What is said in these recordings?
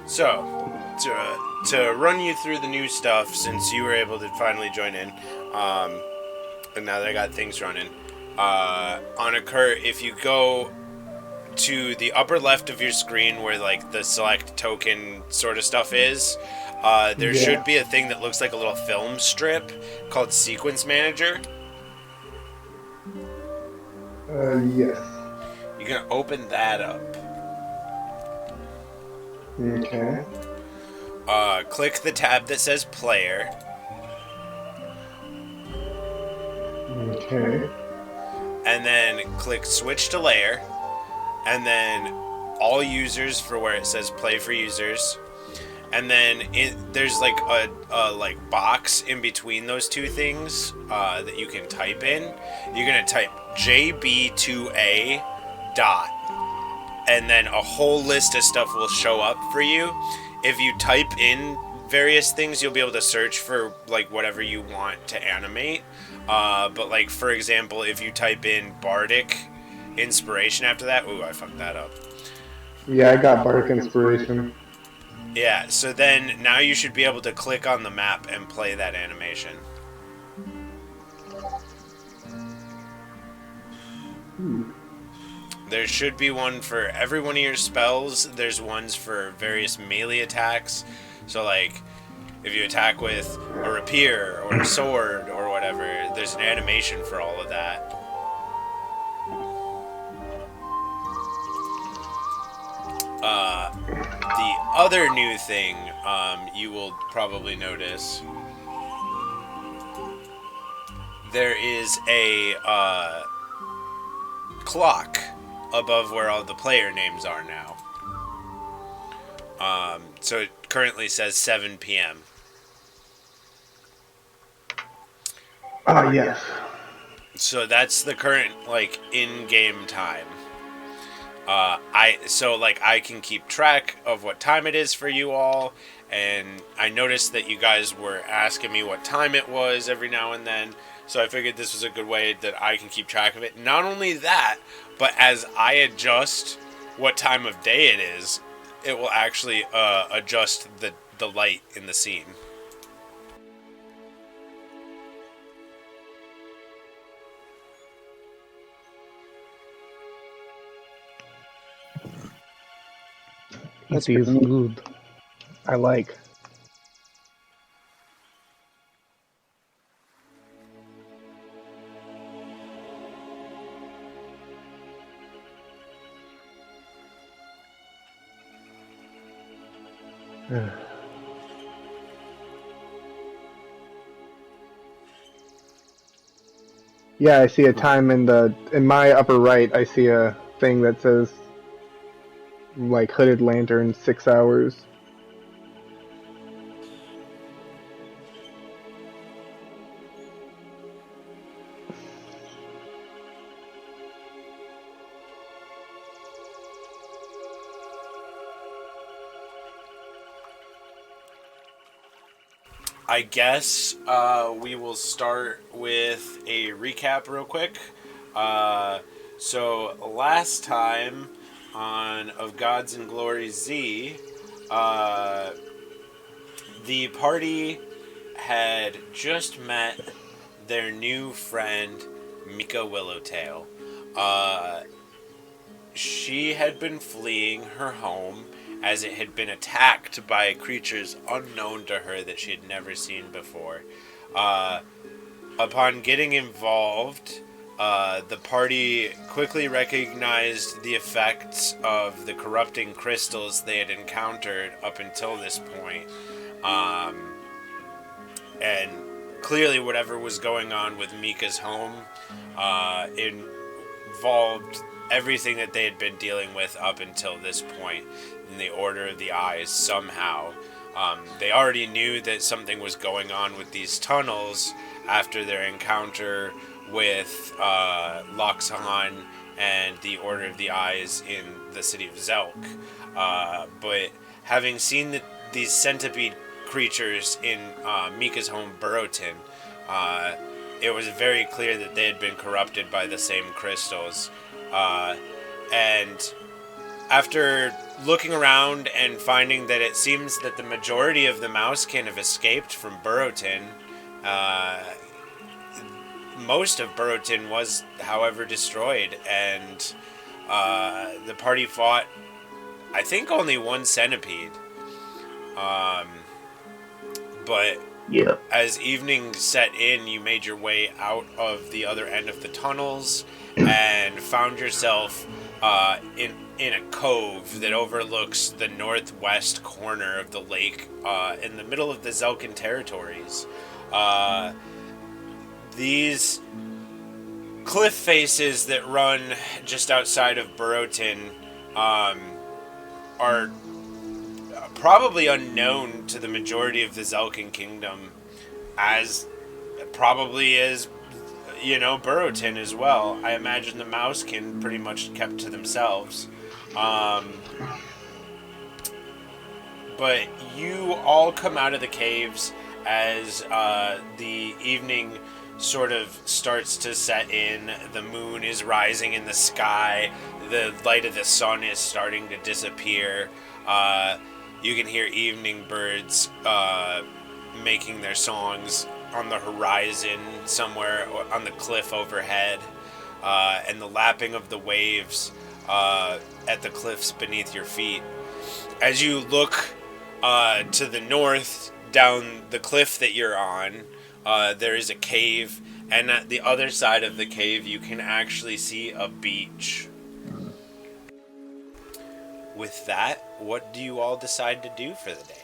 So, to run you through the new stuff, since you were able to finally join in, and now that I got things running, if you go to the upper left of your screen where like the select token sort of stuff is, there Yeah. should be a thing that looks like a little film strip called Sequence Manager. Yes. You can open that up. Okay. Click the tab that says Player, Okay. and then click Switch to Layer, and then All Users for where it says Play for Users, and then there's like a like box in between those two things that you can type in. You're gonna type JB2A dot, and then a whole list of stuff will show up for you. If you type in various things, you'll be able to search for like whatever you want to animate. But like for example, if you type in Bardic inspiration after that, ooh, I fucked that up. Yeah, I got Bardic Inspiration. Yeah, so then now you should be able to click on the map and play that animation. Hmm. There should be one for every one of your spells. There's ones for various melee attacks. So, like, if you attack with a rapier or a sword or whatever, there's an animation for all of that. The other new thing you will probably notice, there is a clock above where all the player names are now. So it currently says 7 p.m. Ah, yes. So that's the current like in-game time. I can keep track of what time it is for you all, and I noticed that you guys were asking me what time it was every now and then. So I figured this was a good way that I can keep track of it. Not only that, but as I adjust what time of day it is, it will actually adjust the light in the scene. It feels good. I like. Yeah, I see a time in my upper right. I see a thing that says like hooded lantern 6 hours. I guess we will start with a recap real quick. Uh, so last time on Of Gods and Glory Z, uh, the party had just met their new friend Mika Willowtail. Uh, she had been fleeing her home as it had been attacked by creatures unknown to her that she had never seen before. Uh, Upon getting involved, the party quickly recognized the effects of the corrupting crystals they had encountered up until this point. Um, and clearly, whatever was going on with Mika's home involved everything that they had been dealing with up until this point in the Order of the Eyes somehow. They already knew that something was going on with these tunnels after their encounter with Loxahan and the Order of the Eyes in the city of Zelk. But having seen these centipede creatures in Mika's home, Burrowton, it was very clear that they had been corrupted by the same crystals. And after looking around and finding that it seems that the majority of the Mousekin have escaped from Burrowton, uh, most of Burrowton was, however, destroyed, and the party fought, I think, only one centipede. But Yeah. as evening set in, you made your way out of the other end of the tunnels and found yourself in a cove that overlooks the northwest corner of the lake, in the middle of the Zelkin territories. These cliff faces that run just outside of Burrowton are probably unknown to the majority of the Zelkin kingdom, as probably is, Burrowton as well. I imagine the Mousekin pretty much kept to themselves. But you all come out of the caves as the evening sort of starts to set in. The moon is rising in the sky. The light of the sun is starting to disappear. You can hear evening birds making their songs on the horizon somewhere on the cliff overhead, and the lapping of the waves at the cliffs beneath your feet. As you look to the north, down the cliff that you're on, there is a cave, and at the other side of the cave you can actually see a beach. With that, what do you all decide to do for the day?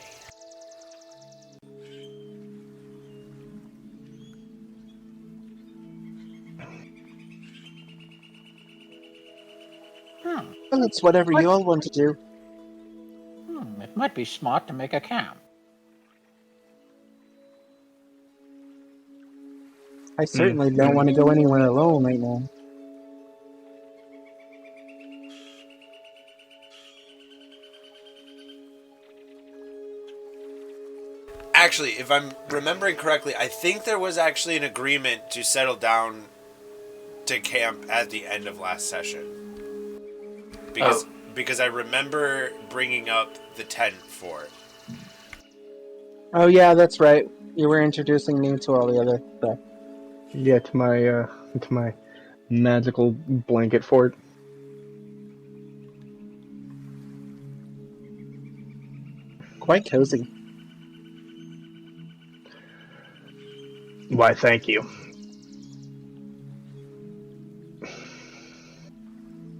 Well, it's whatever you all want to do. It might be smart to make a camp. I certainly don't want to go anywhere alone right now. Actually, if I'm remembering correctly, I think there was actually an agreement to settle down to camp at the end of last session. Because I remember bringing up the tent for it. Oh yeah, that's right. You were introducing me to all the other stuff. Yeah, to my magical blanket fort. Quite cozy. Why, thank you.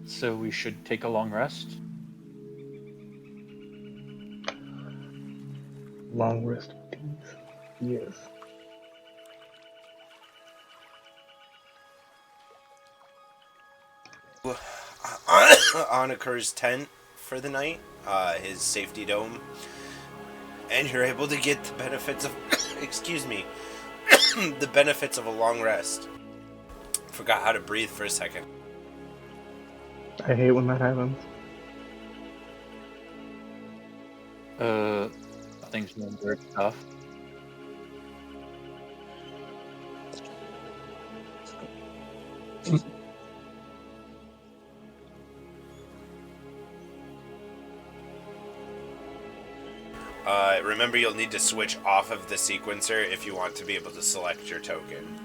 So we should take a long rest. Long rest of peace. Yes. On occurs tent for the night, his safety dome, and you're able to get the benefits of excuse me, the benefits of a long rest. Forgot how to breathe for a second. I hate when that happens. Things more weird stuff. Remember, you'll need to switch off of the sequencer if you want to be able to select your token.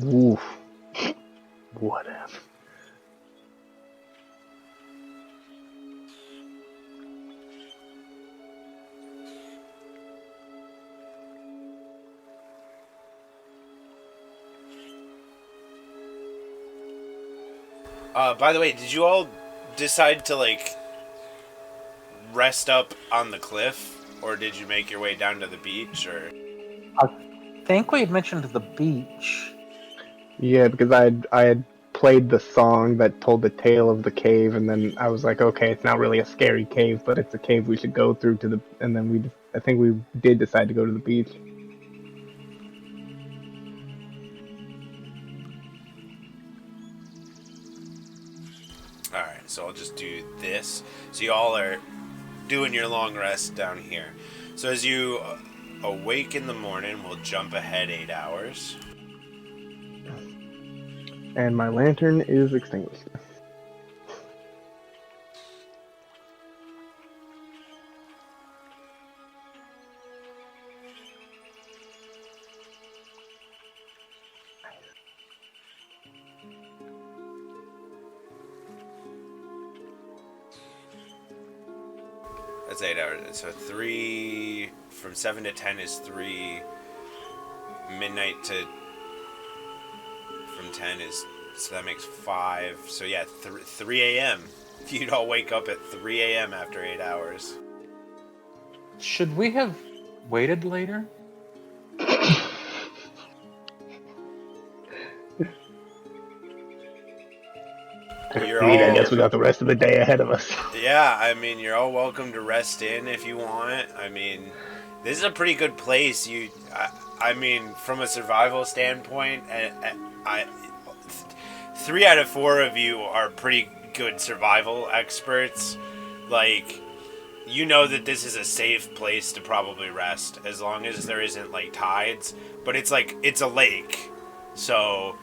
Oof. Whatever. By the way, did you all decide to, rest up on the cliff? Or did you make your way down to the beach, or... I think we had mentioned the beach. Yeah, because I had played the song that told the tale of the cave, and then I was like, okay, it's not really a scary cave, but it's a cave we should go through to the. And then I think we did decide to go to the beach. So I'll just do this. So you all are doing your long rest down here. So as you awake in the morning, we'll jump ahead 8 hours. And my lantern is extinguished. That's 8 hours. So 3 from 7 to 10 is 3. Midnight to from 10 is, so that makes 5. So yeah, 3 a.m. You'd all wake up at 3 a.m. after 8 hours. Should we have waited later? You're Indeed, I all, guess we got the rest of the day ahead of us. yeah, I mean, you're all welcome to rest in if you want. I mean, this is a pretty good place. I mean, from a survival standpoint, 3 out of 4 of you are pretty good survival experts. Like, you know that this is a safe place to probably rest, as long as there isn't, like, tides. But it's like, it's a lake. So,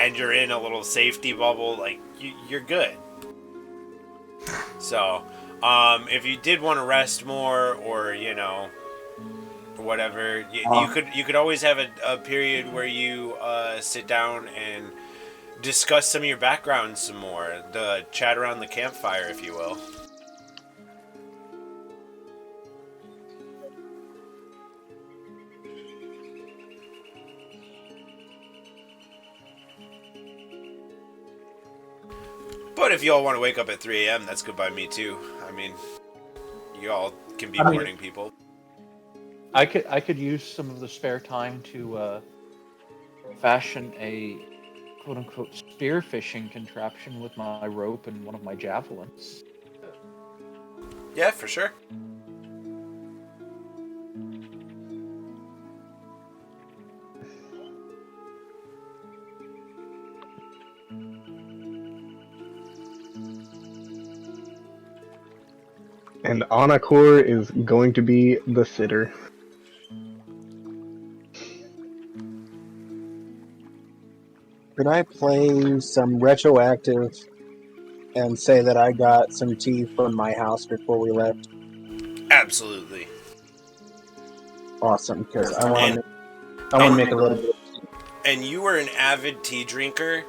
and you're in a little safety bubble, like, you're good. So, if you did want to rest more, or, you know, whatever, you could always have a period where you sit down and discuss some of your background some more. The chat around the campfire, if you will. But if you all want to wake up at 3 a.m., that's good by me too. I mean, you all can be morning people. I could use some of the spare time to fashion a quote-unquote spearfishing contraption with my rope and one of my javelins. Yeah, for sure. And Anakor is going to be the sitter. Could I play some retroactive and say that I got some tea from my house before we left? Absolutely. Awesome, because I want And- to make a little bit. And you were an avid tea drinker,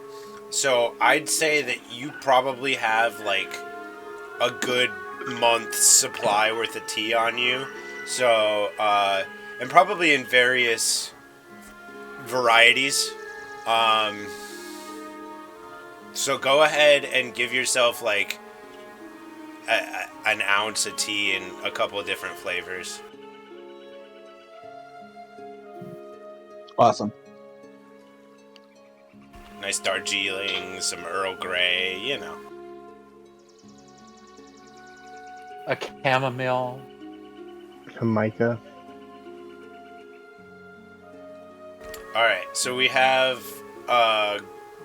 so I'd say that you probably have like a good month's supply worth of tea on you. So, and probably in various varieties. So go ahead and give yourself like an ounce of tea in a couple of different flavors. Awesome. Nice Darjeeling, some Earl Grey, you know. A chamomile. Jamaica. Alright, so we have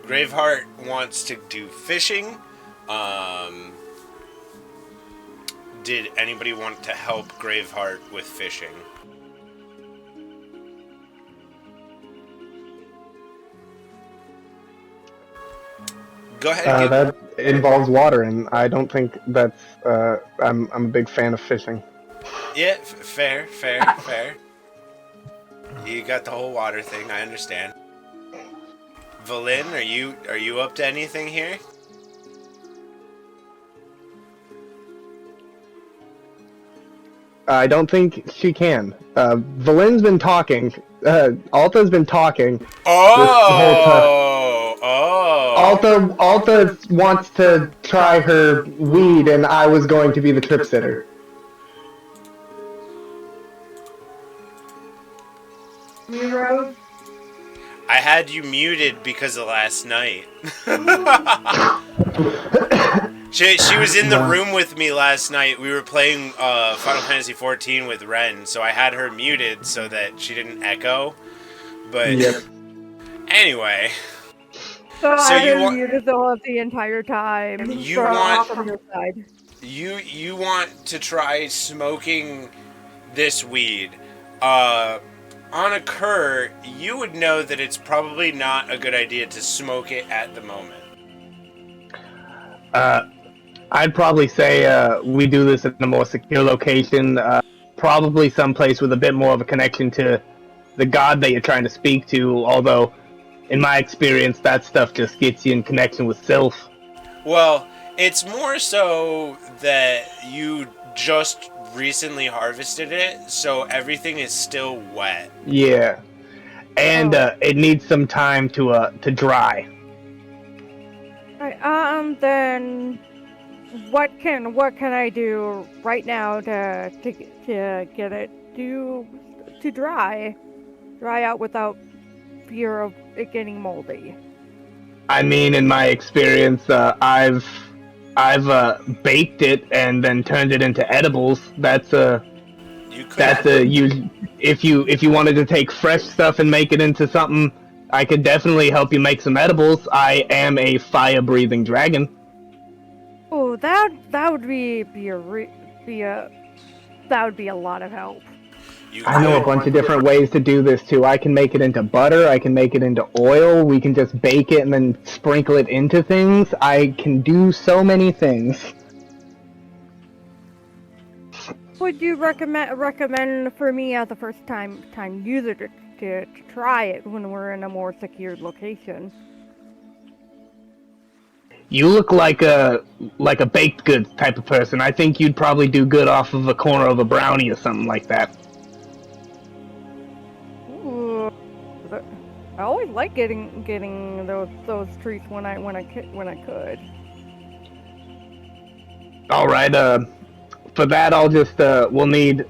Graveheart wants to do fishing. Did anybody want to help Graveheart with fishing? Go ahead and That involves water, and I don't think that's. I'm a big fan of fishing. Yeah, fair. You got the whole water thing, I understand. Valin, are you up to anything here? I don't think she can. Valin's been talking. Alta's been talking. Alta wants to try her weed, and I was going to be the trip sitter. I had you muted because of last night. She was in the room with me last night. We were playing Final Fantasy XIV with Ren, so I had her muted so that she didn't echo. But Yep. anyway, So So I've you been want muted the entire time you from want your side. you want to try smoking this weed. Uh, on a cur, you would know that it's probably not a good idea to smoke it at the moment. I'd probably say we do this in a more secure location, probably someplace with a bit more of a connection to the god that you're trying to speak to, although, in my experience, that stuff just gets you in connection with Sylph. Well, it's more so that you just recently harvested it, so everything is still wet. Yeah. And Oh. it needs some time to dry. Right, then what can I do right now to get it to dry out without fear of it getting moldy? I mean, in my experience, I've baked it and then turned it into edibles. You could That's do a that. you. If you wanted to take fresh stuff and make it into something, I could definitely help you make some edibles. I am a fire-breathing dragon. Oh, that would be a lot of help. You I know a could. bunch of different ways to do this too. I can make it into butter. I can make it into oil. We can just bake it and then sprinkle it into things. I can do so many things. Would you recommend for me as a first time user to try it when we're in a more secured location? You look like a baked goods type of person. I think you'd probably do good off of a corner of a brownie or something like that. Ooh, I always like getting those treats when I could. All right. For that, I'll just we'll need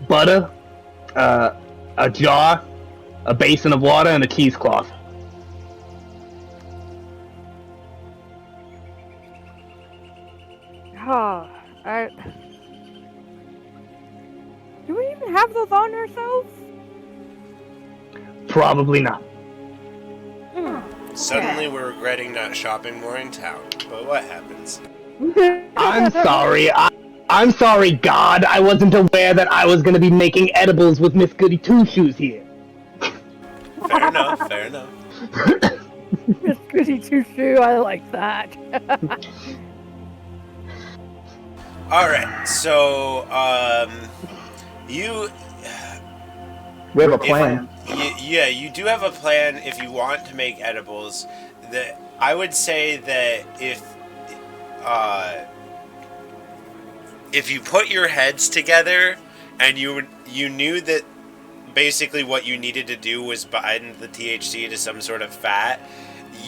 butter, uh, a jar, a basin of water, and a cheesecloth. Ah, I. Do we even have those on ourselves? Probably not. Suddenly we're regretting not shopping more in town. But what happens? I'm sorry. I'm sorry, God. I wasn't aware that I was going to be making edibles with Miss Goody Two Shoes here. Fair enough, fair enough. Miss Goody Two Shoe, I like that. Alright, so, you We have a plan. Yeah, you do have a plan if you want to make edibles. That I would say that if you put your heads together and you knew that basically what you needed to do was bind the THC to some sort of fat,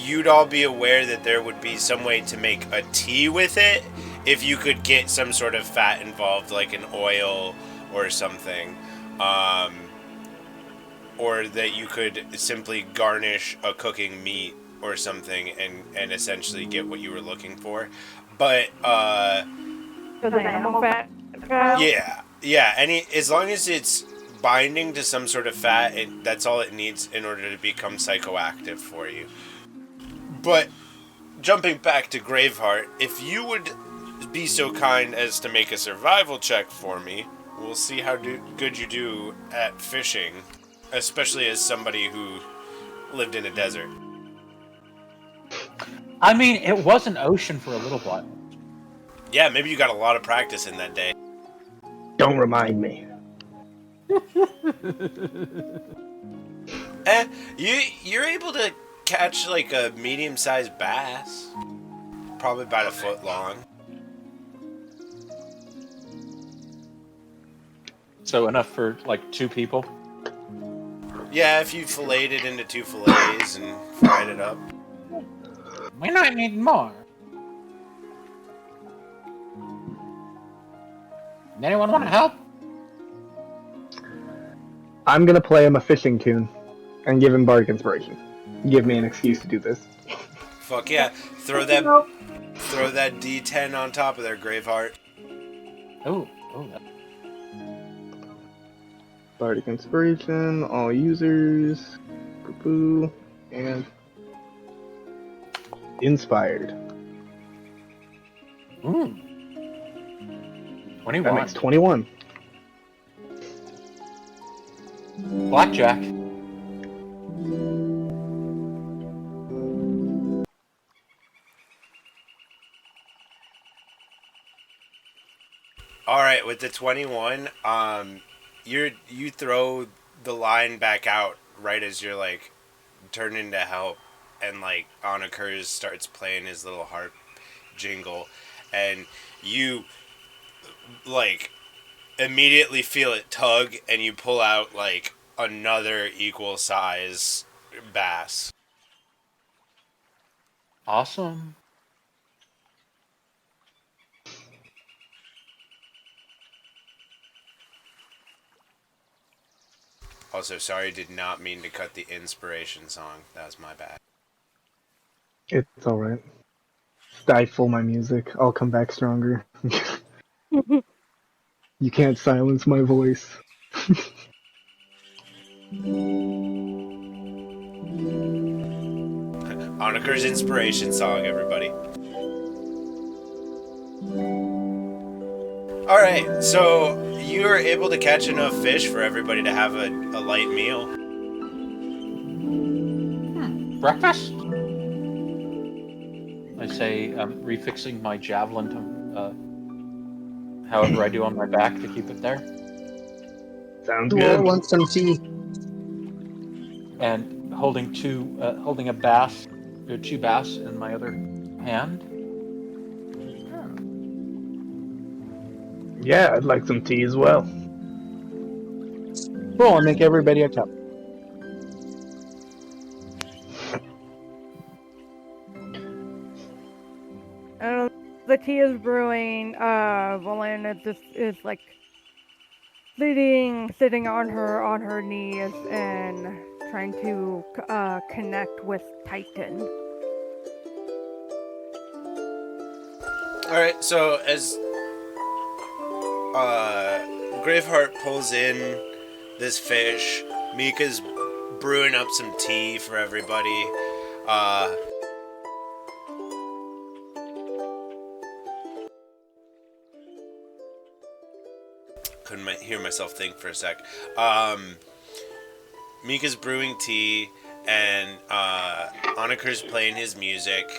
you'd all be aware that there would be some way to make a tea with it if you could get some sort of fat involved, like an oil or something. Or that you could simply garnish a cooking meat or something and essentially get what you were looking for. But The animal fat. yeah, as long as it's binding to some sort of fat, that's all it needs in order to become psychoactive for you. But jumping back to Graveheart, if you would be so kind as to make a survival check for me, we'll see how good you do at fishing, especially as somebody who lived in a desert. I mean, it was an ocean for a little while. Yeah, maybe you got a lot of practice in that day. Don't remind me. You're able to catch like a medium-sized bass, probably about a foot long. So enough for like 2 people. Yeah, if you filleted it into 2 fillets and fried it up. We might need more. Anyone want to help? I'm going to play him a fishing tune and give him bardic inspiration. Give me an excuse to do this. Fuck yeah! Throw that D10 on top of their Graveheart. Oh. Bardic inspiration, all users, and inspired. Ooh. 21. That makes 21. Blackjack. All right, with the 21, you throw the line back out right as you're like turning to help, and like Anakurs starts playing his little harp jingle, and you like immediately feel it tug, and you pull out like another equal size bass. Awesome. Also, sorry, did not mean to cut the inspiration song. That was my bad. It's alright. Stifle my music. I'll come back stronger. You can't silence my voice. Anakurs inspiration song, everybody. Alright, so you are able to catch enough fish for everybody to have a light meal. Breakfast? I say, refixing my javelin to however I do on my back to keep it there. Sounds Who good. wants some tea? And holding a bass, or 2 bass in my other hand. Yeah, I'd like some tea as well. Cool, I'll make everybody a cup. The tea is brewing. Valena is like sitting on her knees and trying to connect with Titan. Alright, so as Graveheart pulls in this fish, Mika's brewing up some tea for everybody. Couldn't hear myself think for a sec. Mika's brewing tea, and Anakur's playing his music.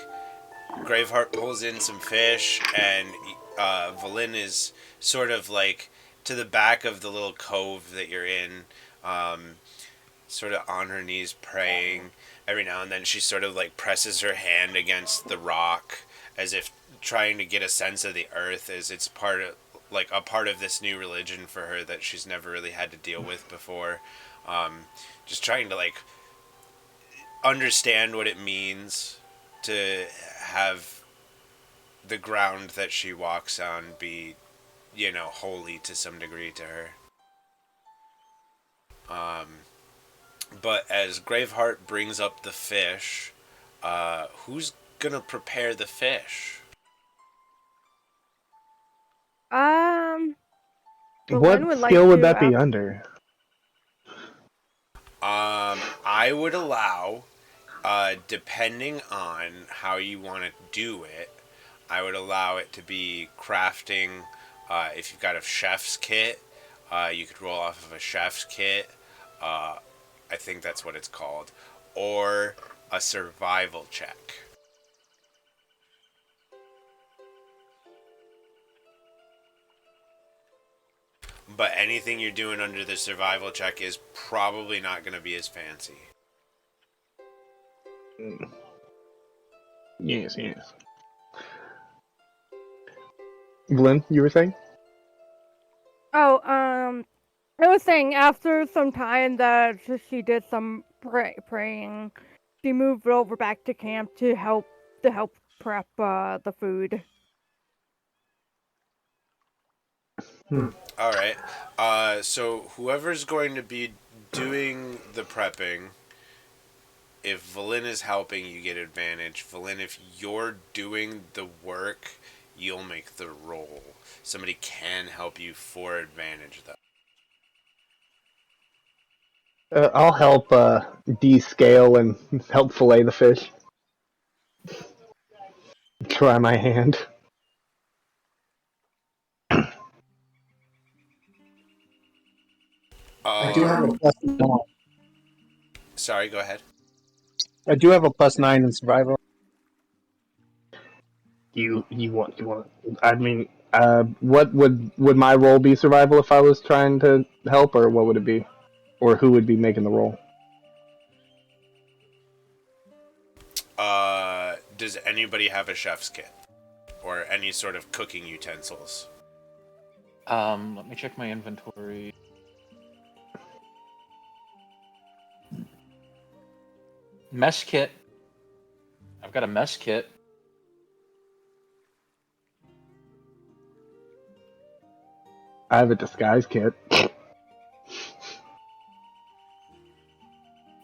Graveheart pulls in some fish, and Valin is sort of like to the back of the little cove that you're in, sort of on her knees praying. Every now and then she sort of like presses her hand against the rock as if trying to get a sense of the earth, as it's part of like a part of this new religion for her that she's never really had to deal with before. Just trying to like understand what it means to have the ground that she walks on be, holy to some degree to her. But as Graveheart brings up the fish, who's gonna prepare the fish? Valin What would like skill would to that be under? I would allow, depending on how you want to do it, I would allow it to be crafting. If you've got a chef's kit, you could roll off of a chef's kit. I think that's what it's called. Or a survival check. But anything you're doing under the survival check is probably not going to be as fancy. Yes. Glenn, you were saying? Oh, I was saying after some time that she did some praying, she moved over back to camp to help prep the food. All right. So whoever's going to be doing the prepping, if Valin is helping, you get advantage. Valin, if you're doing the work, you'll make the roll. Somebody can help you for advantage, though. I'll help descale and help fillet the fish. Try my hand. I do have a +9. Sorry, go ahead. I do have a +9 in survival. You want I mean, what would my role be? Survival if I was trying to help, or what would it be, or who would be making the role? Does anybody have a chef's kit or any sort of cooking utensils? Let me check my inventory. Mess kit. I've got a mess kit. I have a disguise kit. I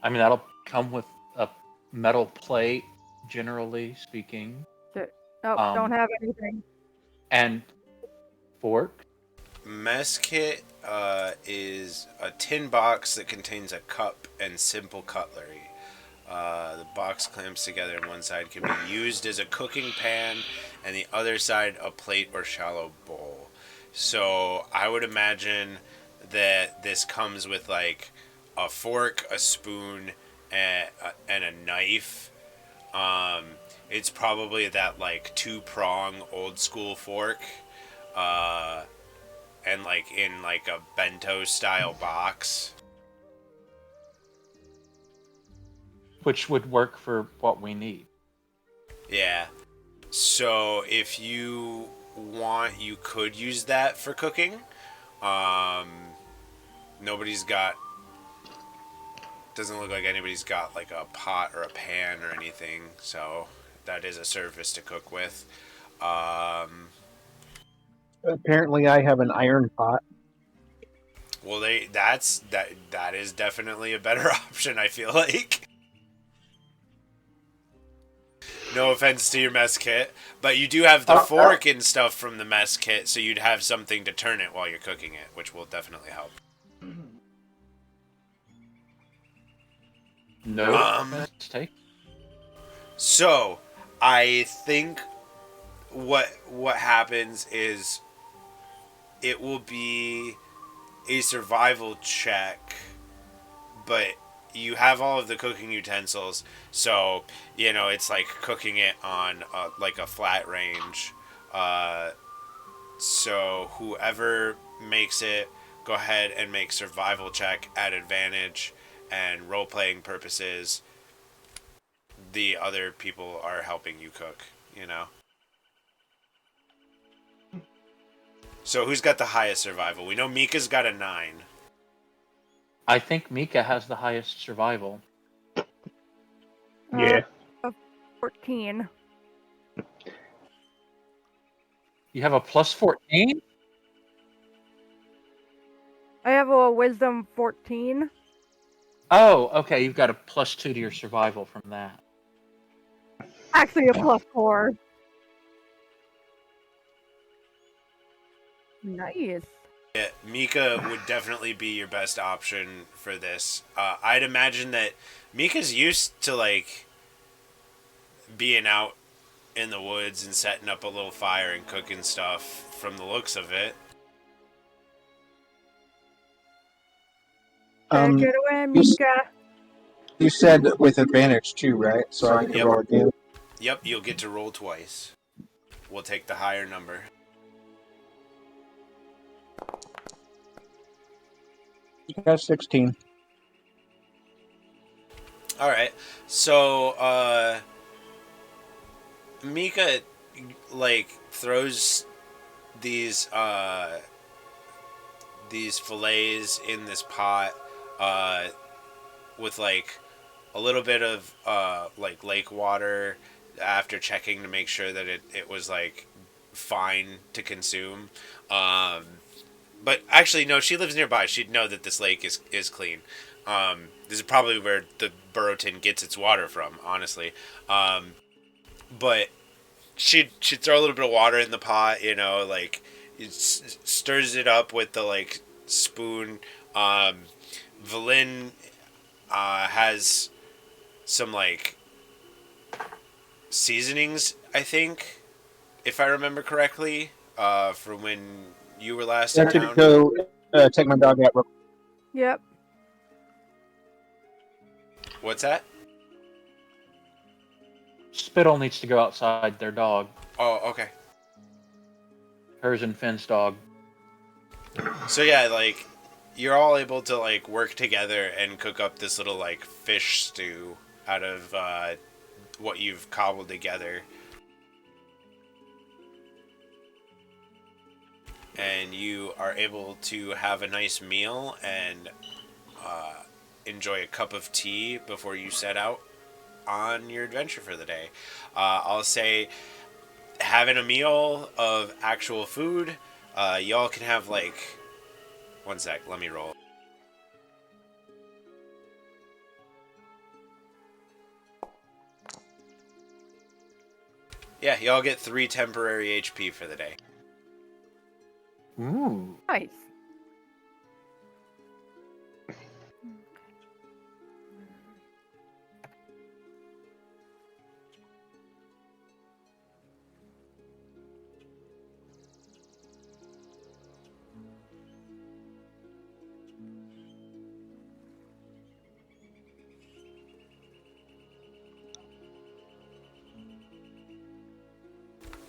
mean, that'll come with a metal plate, generally speaking. Nope, don't have anything. And fork. Mess kit is a tin box that contains a cup and simple cutlery. The box clamps together, and one side can be used as a cooking pan, and the other side a plate or shallow bowl. So I would imagine that this comes with like a fork, a spoon, and a knife. It's probably that like 2-prong old school fork. And like in like a bento style box. Which would work for what we need. Yeah. So if you want, you could use that for cooking. Nobody's got. Doesn't look like anybody's got like a pot or a pan or anything. So that is a surface to cook with. Apparently, I have an iron pot. Well, that is definitely a better option. I feel like. No offense to your mess kit, but you do have the fork and stuff from the mess kit, so you'd have something to turn it while you're cooking it, which will definitely help. No mistake. So, I think what happens is it will be a survival check, but you have all of the cooking utensils, so it's like cooking it on like a flat range. So whoever makes it, go ahead and make survival check at advantage, and role playing purposes. The other people are helping you cook. So who's got the highest survival? We know Mika's got a 9. I think Mika has the highest survival. Yeah. 14. You have a +14? I have a wisdom 14. Oh, okay. You've got a +2 to your survival from that. Actually, a +4. Nice. Yeah, Mika would definitely be your best option for this. I'd imagine that Mika's used to like being out in the woods and setting up a little fire and cooking stuff from the looks of it. Take it away, Mika. You said with advantage too, right? So I can roll again. Yep, you'll get to roll twice. We'll take the higher number. I got 16. Alright, so, Mika, like, throws these fillets in this pot, with, like, a little bit of, like, lake water after checking to make sure that it was, like, fine to consume. But actually, no, she lives nearby. She'd know that this lake is clean. This is probably where the Burrowton gets its water from, honestly. But she'd throw a little bit of water in the pot, like, it stirs it up with the, like, spoon. Valin has some, like, seasonings, I think, if I remember correctly, from when you were last I in have to town. go take my dog out. Yep. What's that? Spittle needs to go outside their dog. Oh, okay. Hers and Finn's dog. So yeah, like you're all able to like work together and cook up this little like fish stew out of what you've cobbled together. And you are able to have a nice meal and enjoy a cup of tea before you set out on your adventure for the day. I'll say having a meal of actual food, y'all can have like, one sec, let me roll. Yeah, y'all get 3 temporary HP for the day. Ooh. Nice.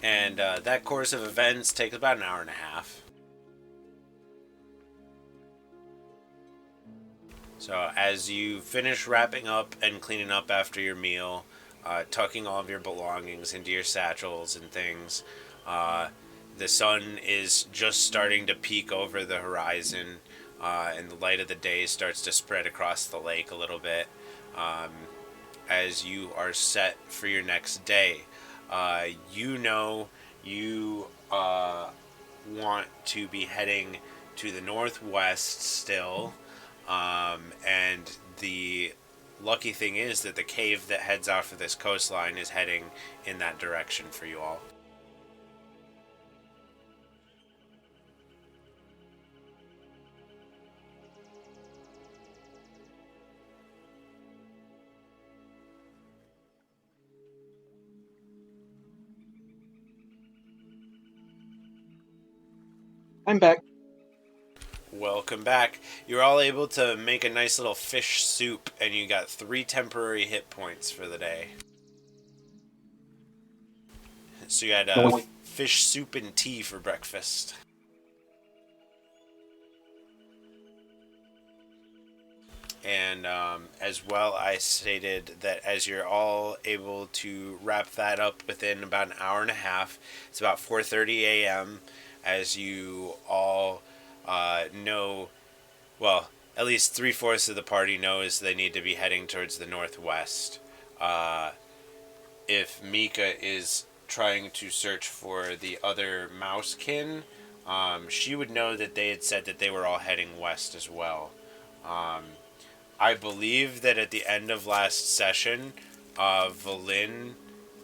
And that course of events takes about an hour and a half. So as you finish wrapping up and cleaning up after your meal, tucking all of your belongings into your satchels and things, the sun is just starting to peek over the horizon, and the light of the day starts to spread across the lake a little bit. As you are set for your next day, you want to be heading to the northwest still, and the lucky thing is that the cave that heads off of this coastline is heading in that direction for you all. I'm back. Welcome back. You're all able to make a nice little fish soup, and you got 3 temporary hit points for the day. So you had fish soup and tea for breakfast. And as well, I stated that as you're all able to wrap that up within about an hour and a half, it's about 4:30 a.m. as you all know, well, at least 3/4 of the party knows they need to be heading towards the northwest. If Mika is trying to search for the other mousekin, she would know that they had said that they were all heading west as well. I believe that at the end of last session, Valin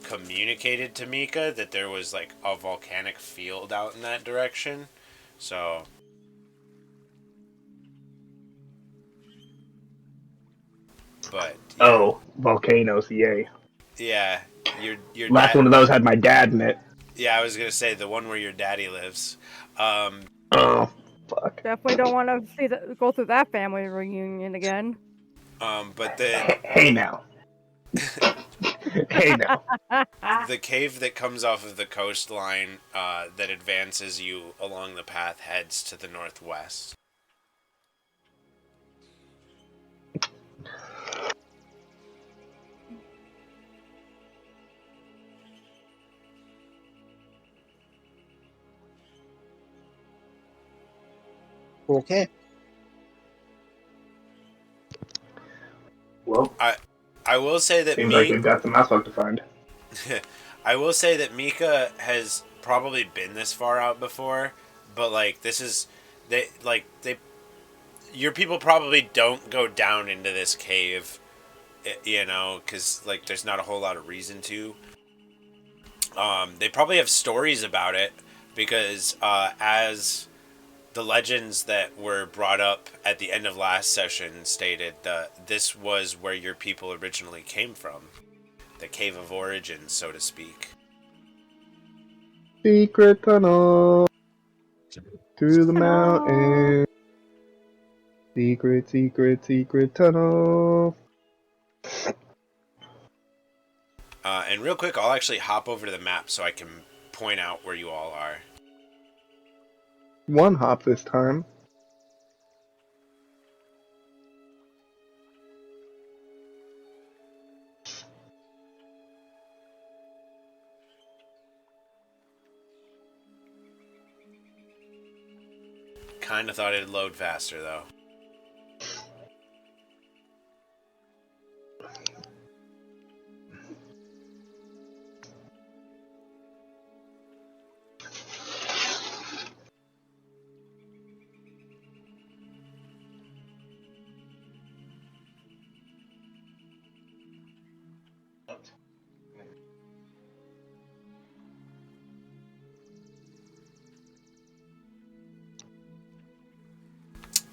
communicated to Mika that there was like a volcanic field out in that direction. So but yeah. Oh, volcanoes, yay. Yeah, your Last dad. one of those had my dad in it. Yeah, I was gonna say the one where your daddy lives. Oh, fuck. Definitely don't want to see that, go through that family reunion again. But the Hey now. Hey now. the cave that comes off of the coastline that advances you along the path heads to the northwest. Okay. Well, I will say that seems like you've got some mouse to find. I will say that Mika has probably been this far out before, but like this is your people probably don't go down into this cave, you know, because like there's not a whole lot of reason to. They probably have stories about it because as the legends that were brought up at the end of last session stated that this was where your people originally came from. the cave of origin, so to speak. Secret tunnel through the mountain. Secret, secret, secret tunnel. And real quick, I'll actually hop over to the map so I can point out where you all are. One hop this time. Kind of thought it'd load faster, though.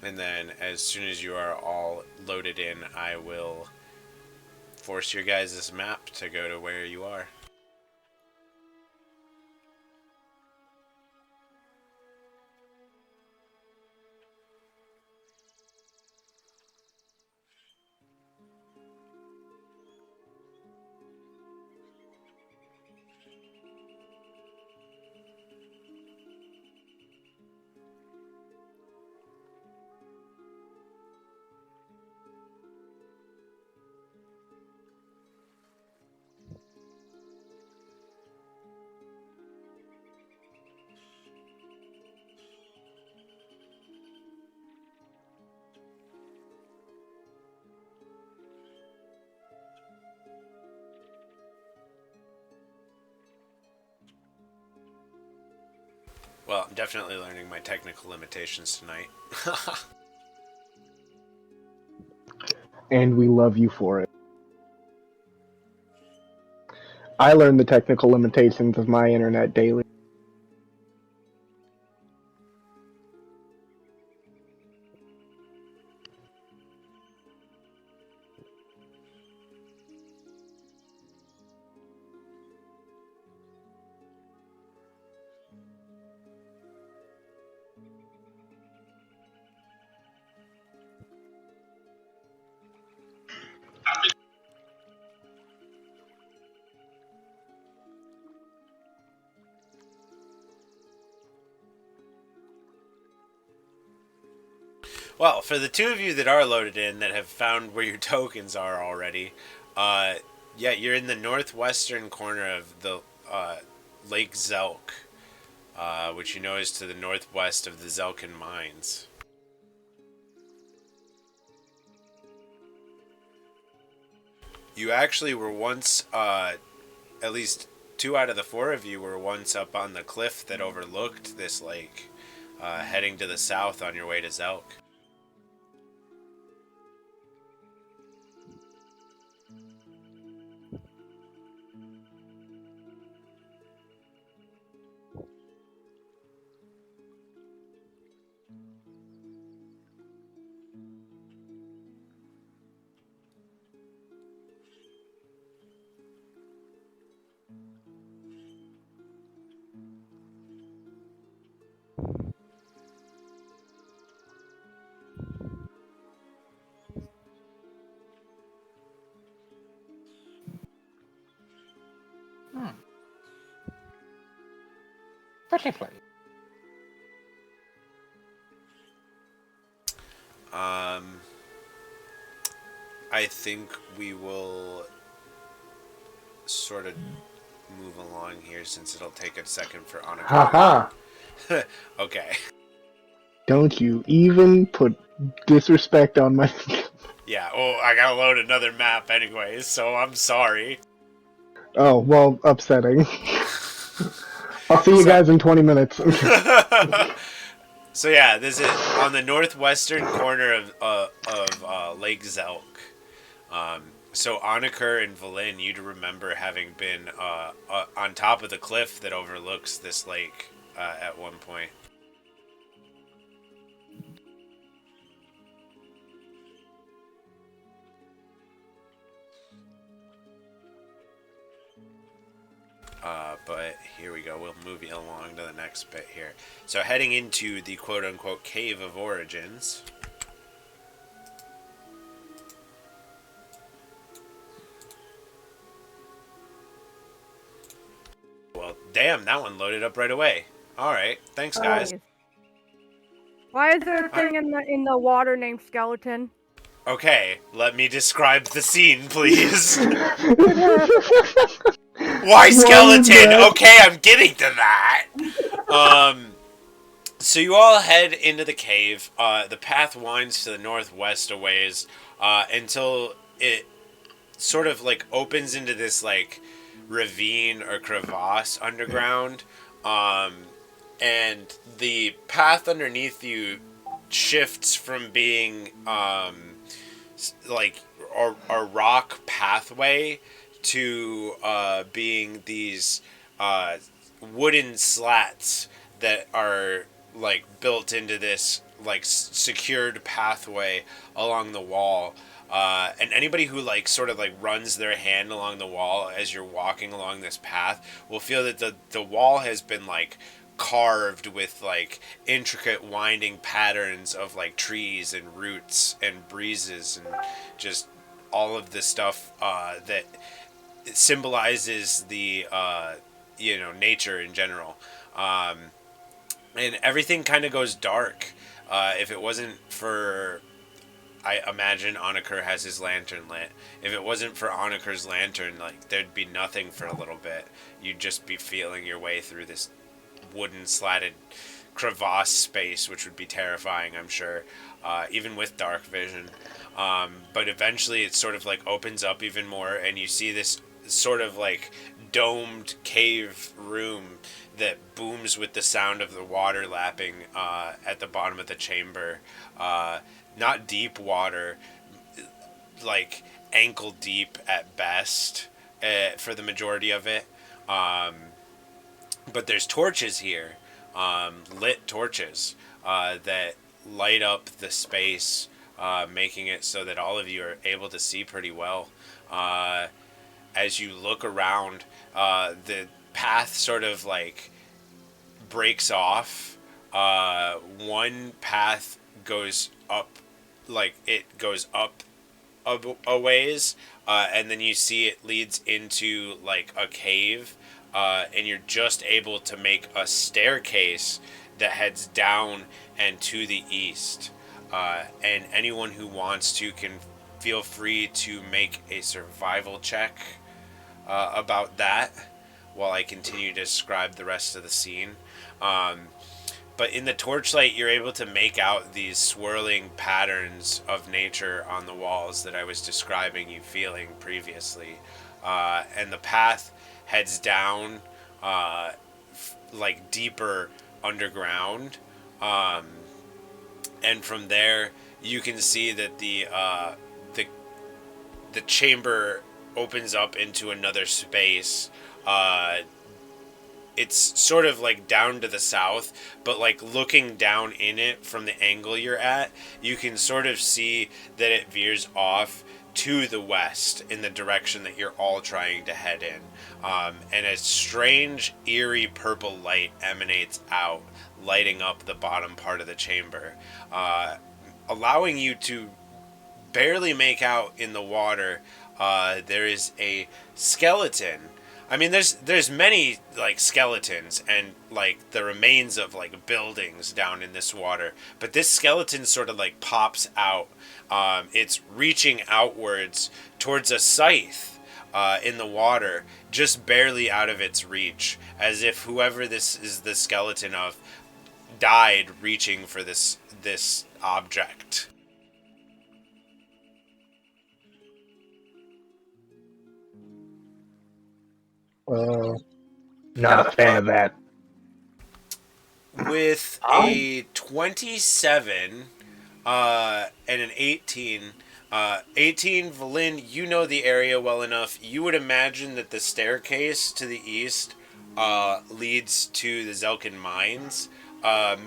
And then as soon as you are all loaded in, I will force your guys' map to go to where you are. Well, I'm definitely learning my technical limitations tonight. And we love you for it. I learn the technical limitations of my internet daily. Well, for the two of you that are loaded in that have found where your tokens are already, yeah, you're in the northwestern corner of the Lake Zelk, which you know is to the northwest of the Zelkin mines. You actually were once, at least 2 out of the 4 of you were once up on the cliff that overlooked this lake, heading to the south on your way to Zelk. Particularly. I think we will sort of move along here since it'll take a second for Annika. Haha. Okay. Don't you even put disrespect on my... Yeah, oh, I gotta load another map anyways, so I'm sorry. Oh, well, upsetting. I'll see you guys in 20 minutes. So yeah, this is on the northwestern corner of Lake Zelk. So Oniker and Valin, you'd remember having been on top of the cliff that overlooks this lake at one point. But here we go. We'll move you along to the next bit here. So heading into the quote-unquote Cave of Origins. Well, damn, that one loaded up right away. All right, thanks, guys. Nice. Why is there a thing in the water named Skeleton? Okay, let me describe the scene, please. Why skeleton? Okay, I'm getting to that. So you all head into the cave. The path winds to the northwest a ways until it sort of like opens into this like ravine or crevasse underground. And the path underneath you shifts from being like a rock pathway to being these wooden slats that are like built into this like secured pathway along the wall. And anybody who like sort of like runs their hand along the wall as you're walking along this path will feel that the wall has been like carved with like intricate winding patterns of like trees and roots and breezes and just all of this stuff that symbolizes the nature in general. And everything kind of goes dark. If it wasn't for, I imagine Oniker has his lantern lit. If it wasn't for Oniker's lantern, like there'd be nothing for a little bit. You'd just be feeling your way through this wooden slatted crevasse space, which would be terrifying, I'm sure, even with dark vision. But eventually it sort of like opens up even more, and you see this sort of like domed cave room that booms with the sound of the water lapping at the bottom of the chamber. Not deep water, like ankle deep at best for the majority of it. But there's torches here, lit torches that light up the space, making it so that all of you are able to see pretty well. As you look around, the path sort of like breaks off. One path goes up, like it goes up a ways, and then you see it leads into like a cave, and you're just able to make a staircase that heads down and to the east. And anyone who wants to can feel free to make a survival check about that while I continue to describe the rest of the scene. But in the torchlight, you're able to make out these swirling patterns of nature on the walls that I was describing you feeling previously. And the path heads down, like deeper underground. And from there, you can see that the chamber opens up into another space. It's sort of like down to the south, but like looking down in it from the angle you're at, you can sort of see that it veers off to the west in the direction that you're all trying to head in. And a strange, eerie purple light emanates out, lighting up the bottom part of the chamber, allowing you to barely make out in the water. There is a skeleton. I mean, there's many like skeletons and like the remains of like buildings down in this water, but this skeleton sort of like pops out. It's reaching outwards towards a scythe in the water, just barely out of its reach, as if whoever this is the skeleton of died reaching for this object. Not a fan of that. With a 27 and an 18, 18, Valin, you know the area well enough. You would imagine that the staircase to the east leads to the Zelkin mines.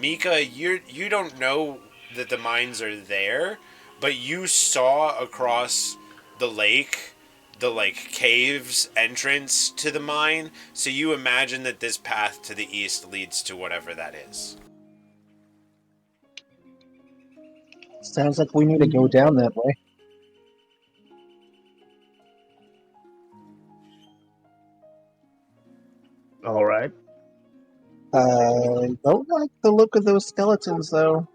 Mika, you don't know that the mines are there, but you saw across the lake like caves entrance to the mine. So you imagine that this path to the east leads to whatever that is. Sounds like we need to go down that way. All right. I don't like the look of those skeletons, though.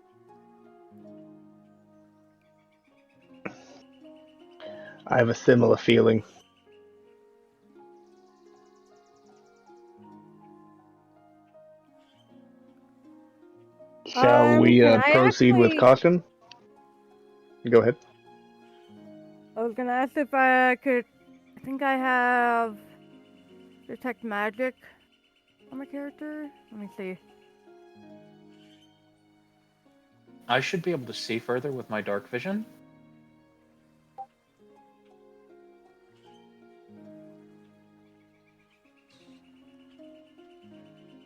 I have a similar feeling. Shall we can I proceed with actually- caution? Go ahead. I was gonna ask if I could. I think I have detect magic on my character. Let me see. I should be able to see further with my dark vision.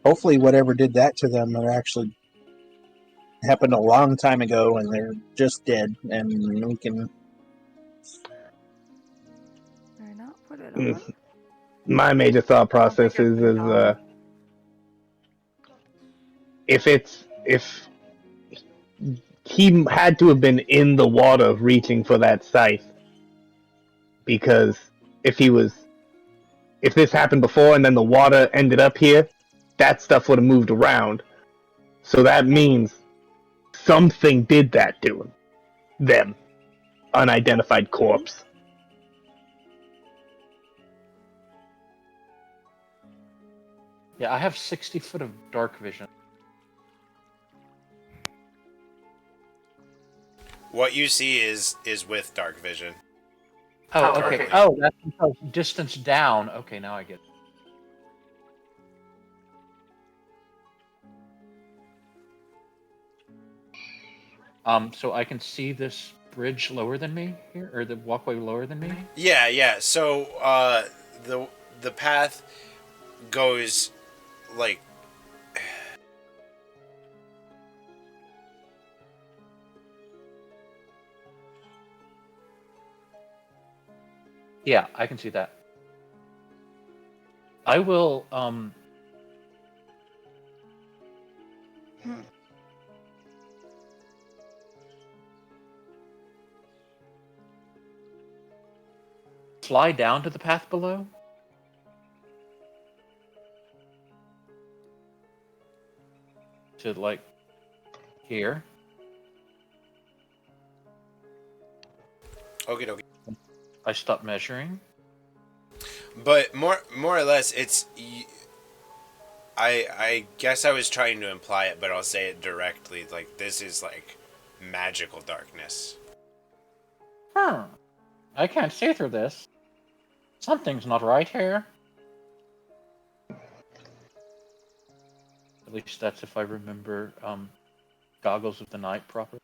Hopefully, whatever did that to them are actually happened a long time ago, and they're just dead, and we can. Did I not put it Mm. on? My major thought I don't think process I put it on. if he had to have been in the water reaching for that scythe, because if this happened before and then the water ended up here, that stuff would have moved around. So that means something did that to him. Them. Unidentified corpse. Yeah, I have 60 foot of dark vision. What you see is with dark vision. Oh, okay. Currently. Oh, that's because distance down. Okay, now I get it. So I can see this bridge lower than me here, or the walkway lower than me? Yeah. So the path goes like Yeah, I can see that. I will, fly down to the path below. To, like, here. okay. I stop measuring. But more or less, it's. I guess I was trying to imply it, but I'll say it directly. Like, this is like magical darkness. I can't see through this. Something's not right here. At least that's if I remember Goggles of the Night properly.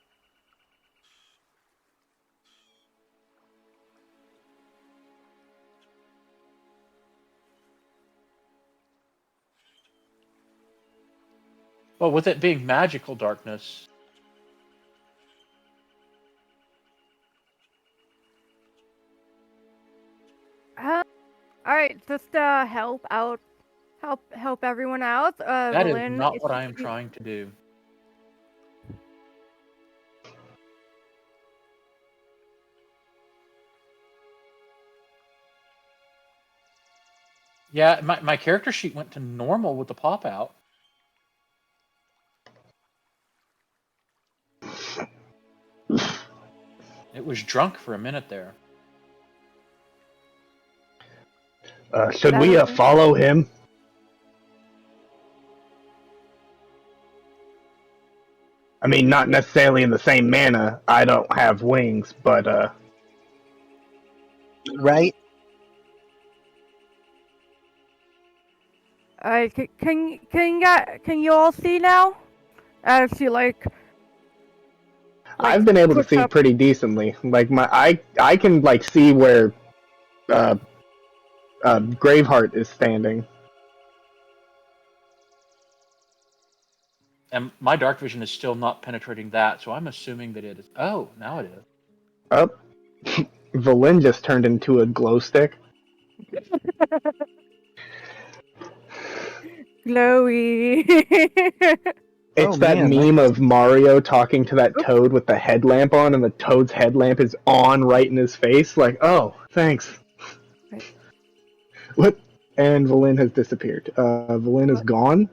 Well, with it being magical darkness, All right, just help everyone out. that is Lynn, not if what you I am can- trying to do. Yeah, my character sheet went to normal with the pop out. It was drunk for a minute there. Should we follow him? I mean, not necessarily in the same manner. I don't have wings, but Right? can you all see now? As she I've been able to puts see up- pretty decently. Like I can like see where Graveheart is standing. And my dark vision is still not penetrating that, so I'm assuming that it is. Oh, now it is. Oh, Valin just turned into a glow stick. Glowy. It's Oh, that man, meme of Mario talking to that toad with the headlamp on, and the toad's headlamp is on right in his face. Like, oh, thanks. Right. What? And Valin has disappeared. Valin is What? gone.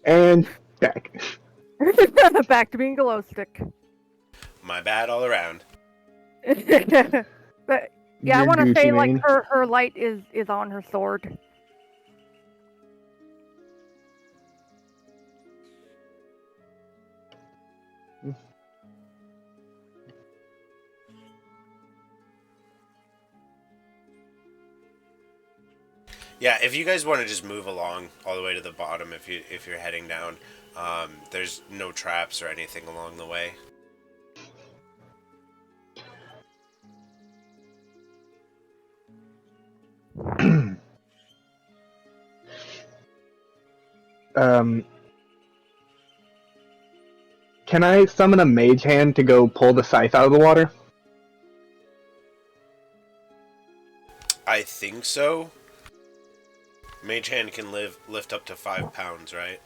And back. Back to being glow stick. My bad all around. But yeah, I Your want to say Gucci like Mane. her light is on her sword. Yeah, if you guys want to just move along all the way to the bottom, if you're heading down, there's no traps or anything along the way. Can I summon a mage hand to go pull the scythe out of the water? I think so. Mage hand can lift up to 5 pounds, right?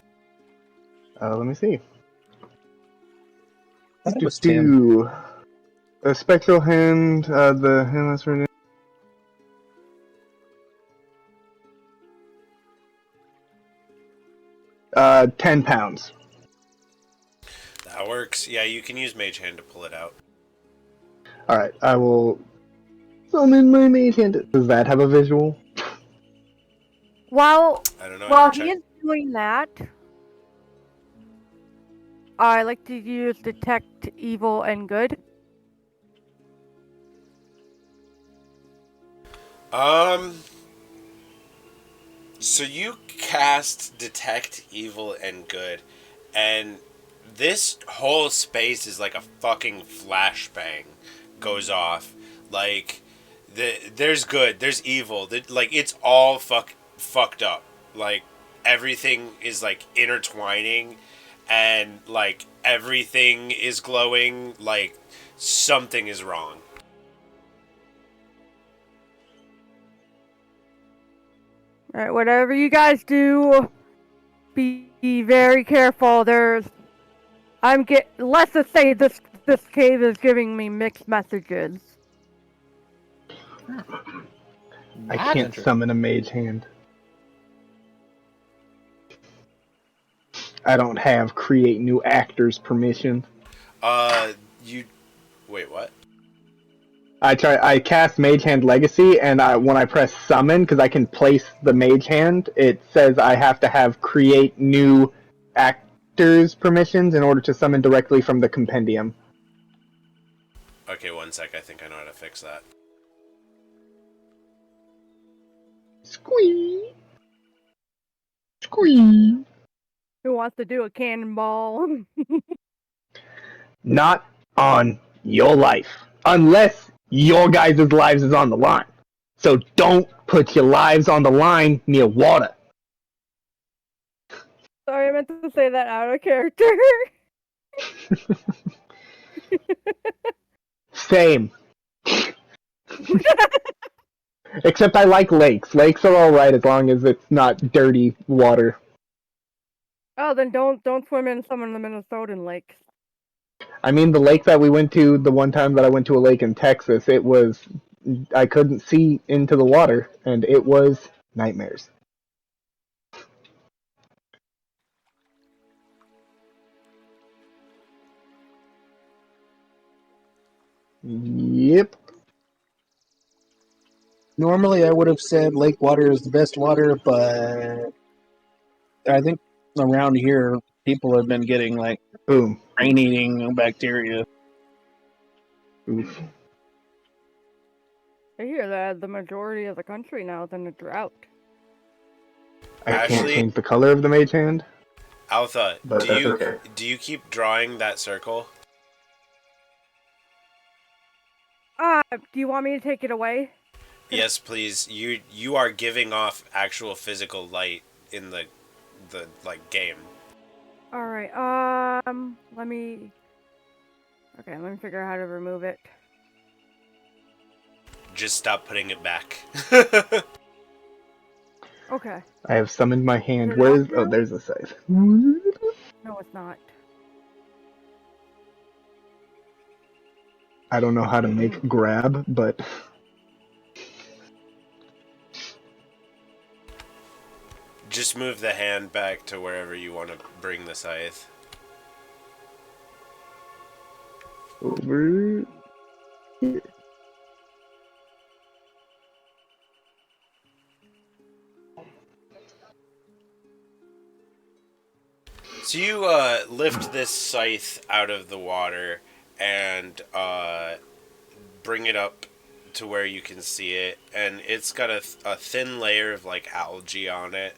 Let me see. that Do was 10. do. A spectral hand, the hand that's right. 10 pounds. That works. Yeah, you can use mage hand to pull it out. Alright, I will summon my mage hand. Does that have a visual? While I don't know. while Check. he is doing that, I like to use detect evil and good. So you cast detect evil and good, and this whole space is like a fucking flashbang goes off. Like there's good, there's evil. Like it's all fucked up. Like everything is like intertwining, and like everything is glowing. Like something is wrong. Alright, whatever you guys do, be very careful. Let's just say this cave is giving me mixed messages. I That's can't interesting. summon a mage hand. I don't have create new actors permission. You wait, what? I cast Mage Hand Legacy, and when I press summon, because I can place the Mage Hand, it says I have to have create new actors permissions in order to summon directly from the compendium. Okay, one sec. I think I know how to fix that. Squee! Squee! Who wants to do a cannonball? Not on your life. Unless your guys' lives is on the line. So don't put your lives on the line near water. Sorry, I meant to say that out of character. Same. Except I like lakes. Lakes are alright as long as it's not dirty water. Oh, then don't swim in some of the Minnesotan lakes. I mean, the lake that we went to, the one time that I went to a lake in Texas, I couldn't see into the water, and it was nightmares. Yep. Normally, I would have said lake water is the best water, but I think around here, people have been getting like Boom. brain-eating bacteria. Oof. I hear that the majority of the country now is in a drought. I can't Actually, change the color of the mage hand. Altha, But that's okay. do you keep drawing that circle? Do you want me to take it away? Yes, please. You are giving off actual physical light in the like game. Alright, let me figure out how to remove it. just stop putting it back. Okay. I have summoned my hand. it Where off is? Oh, now? there's the scythe. No, it's not. I don't know how to make grab, but Just move the hand back to wherever you want to bring the scythe. over here. So you lift this scythe out of the water and bring it up to where you can see it, and it's got a thin layer of like algae on it.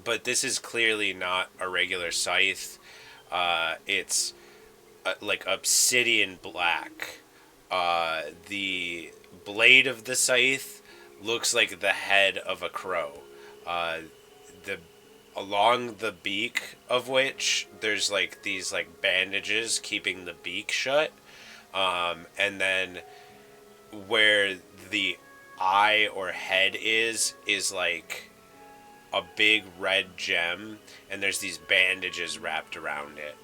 But this is clearly not a regular scythe. It's like obsidian black. The blade of the scythe looks like the head of a crow. The along the beak of which there's like these like bandages keeping the beak shut. And then where the eye or head is like a big red gem, and there's these bandages wrapped around it.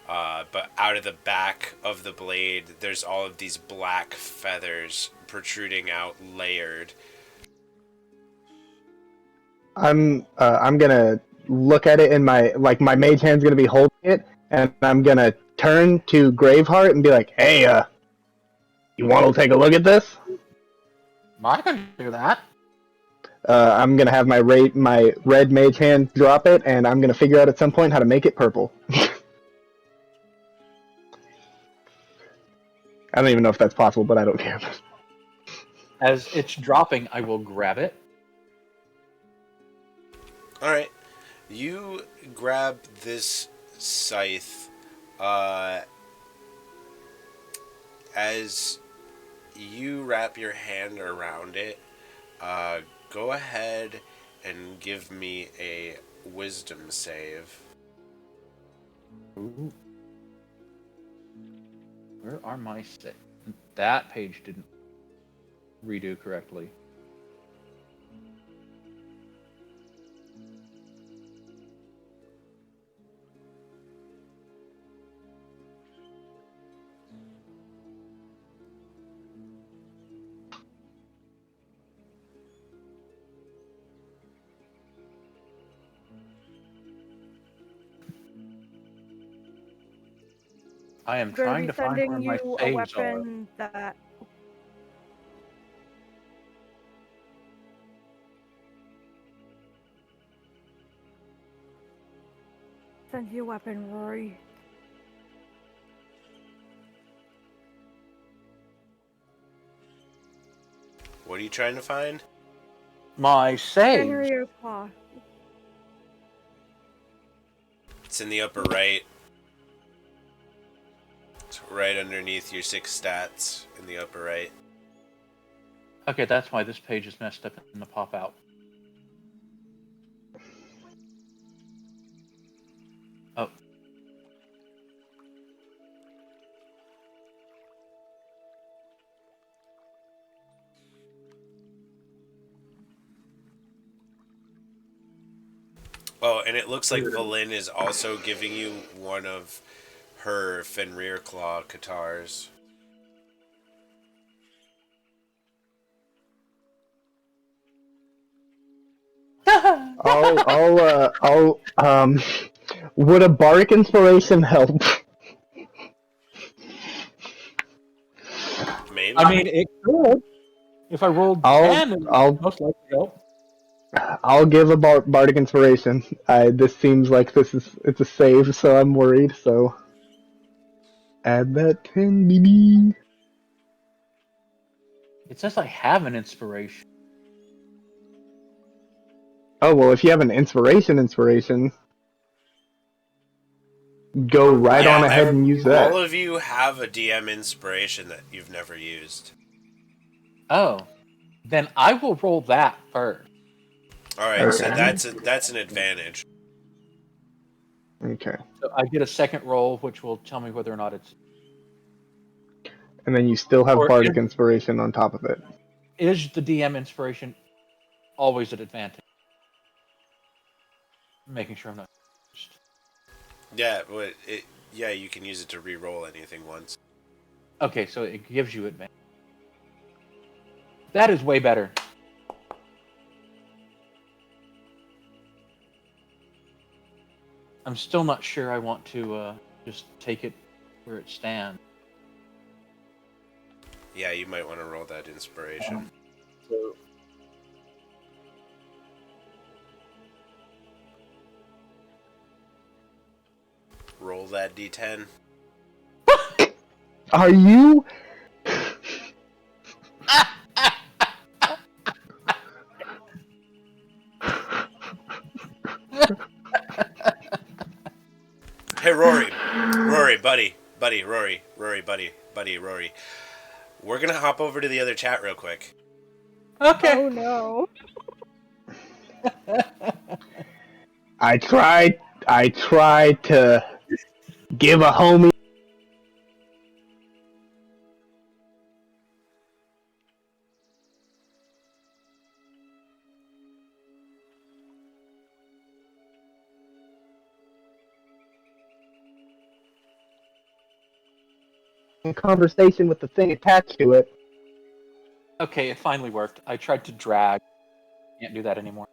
But out of the back of the blade, there's all of these black feathers protruding out, layered. I'm gonna look at it in my my mage hand's gonna be holding it, and I'm gonna turn to Graveheart and be like, "Hey, you want to take a look at this?" I can do that. I'm gonna have my red mage hand drop it, and I'm gonna figure out at some point how to make it purple. I don't even know if that's possible, but I don't care. As it's dropping, I will grab it. Alright. You grab this scythe. As you wrap your hand around it, go ahead and give me a wisdom save. Ooh. Where are my six? That page didn't redo correctly. I am Gonna trying be to find where sending my you a saves are. weapon that. Send you a weapon, Rory. What are you trying to find? My saves. Fenrir Claw. It's in the upper right. It's right underneath your 6 stats in the upper right. Okay, that's why this page is messed up in the pop out. Oh. Oh, and it looks like Valin is also giving you one of her Fenrir Claw Katars. Would a bardic inspiration help? Maybe. I mean, it could. If I rolled 10, it would most likely help. I'll give a bardic inspiration. This seems like it's a save, so I'm worried. So add that 10, baby. It says I have an inspiration. Oh well, if you have an inspiration, go right on ahead and use that. All of you have a DM inspiration that you've never used. Oh. Then I will roll that first. Alright, Okay. so that's an advantage. Okay. So I get a second roll, which will tell me whether or not it's... And then you still have Or bardic inspiration on top of it. is the DM inspiration always at advantage? Making sure I'm not. Yeah, but you can use it to re-roll anything once. Okay, so it gives you advantage. That is way better. I'm still not sure I want to just take it where it stands. Yeah, you might want to roll that inspiration. So Roll that d10. Are you? Hey, Rory. Rory, buddy. Rory. Rory. We're going to hop over to the other chat real quick. okay. Oh no. I tried to give a homie a conversation with the thing attached to it. Okay, it finally worked. I tried to drag. Can't do that anymore.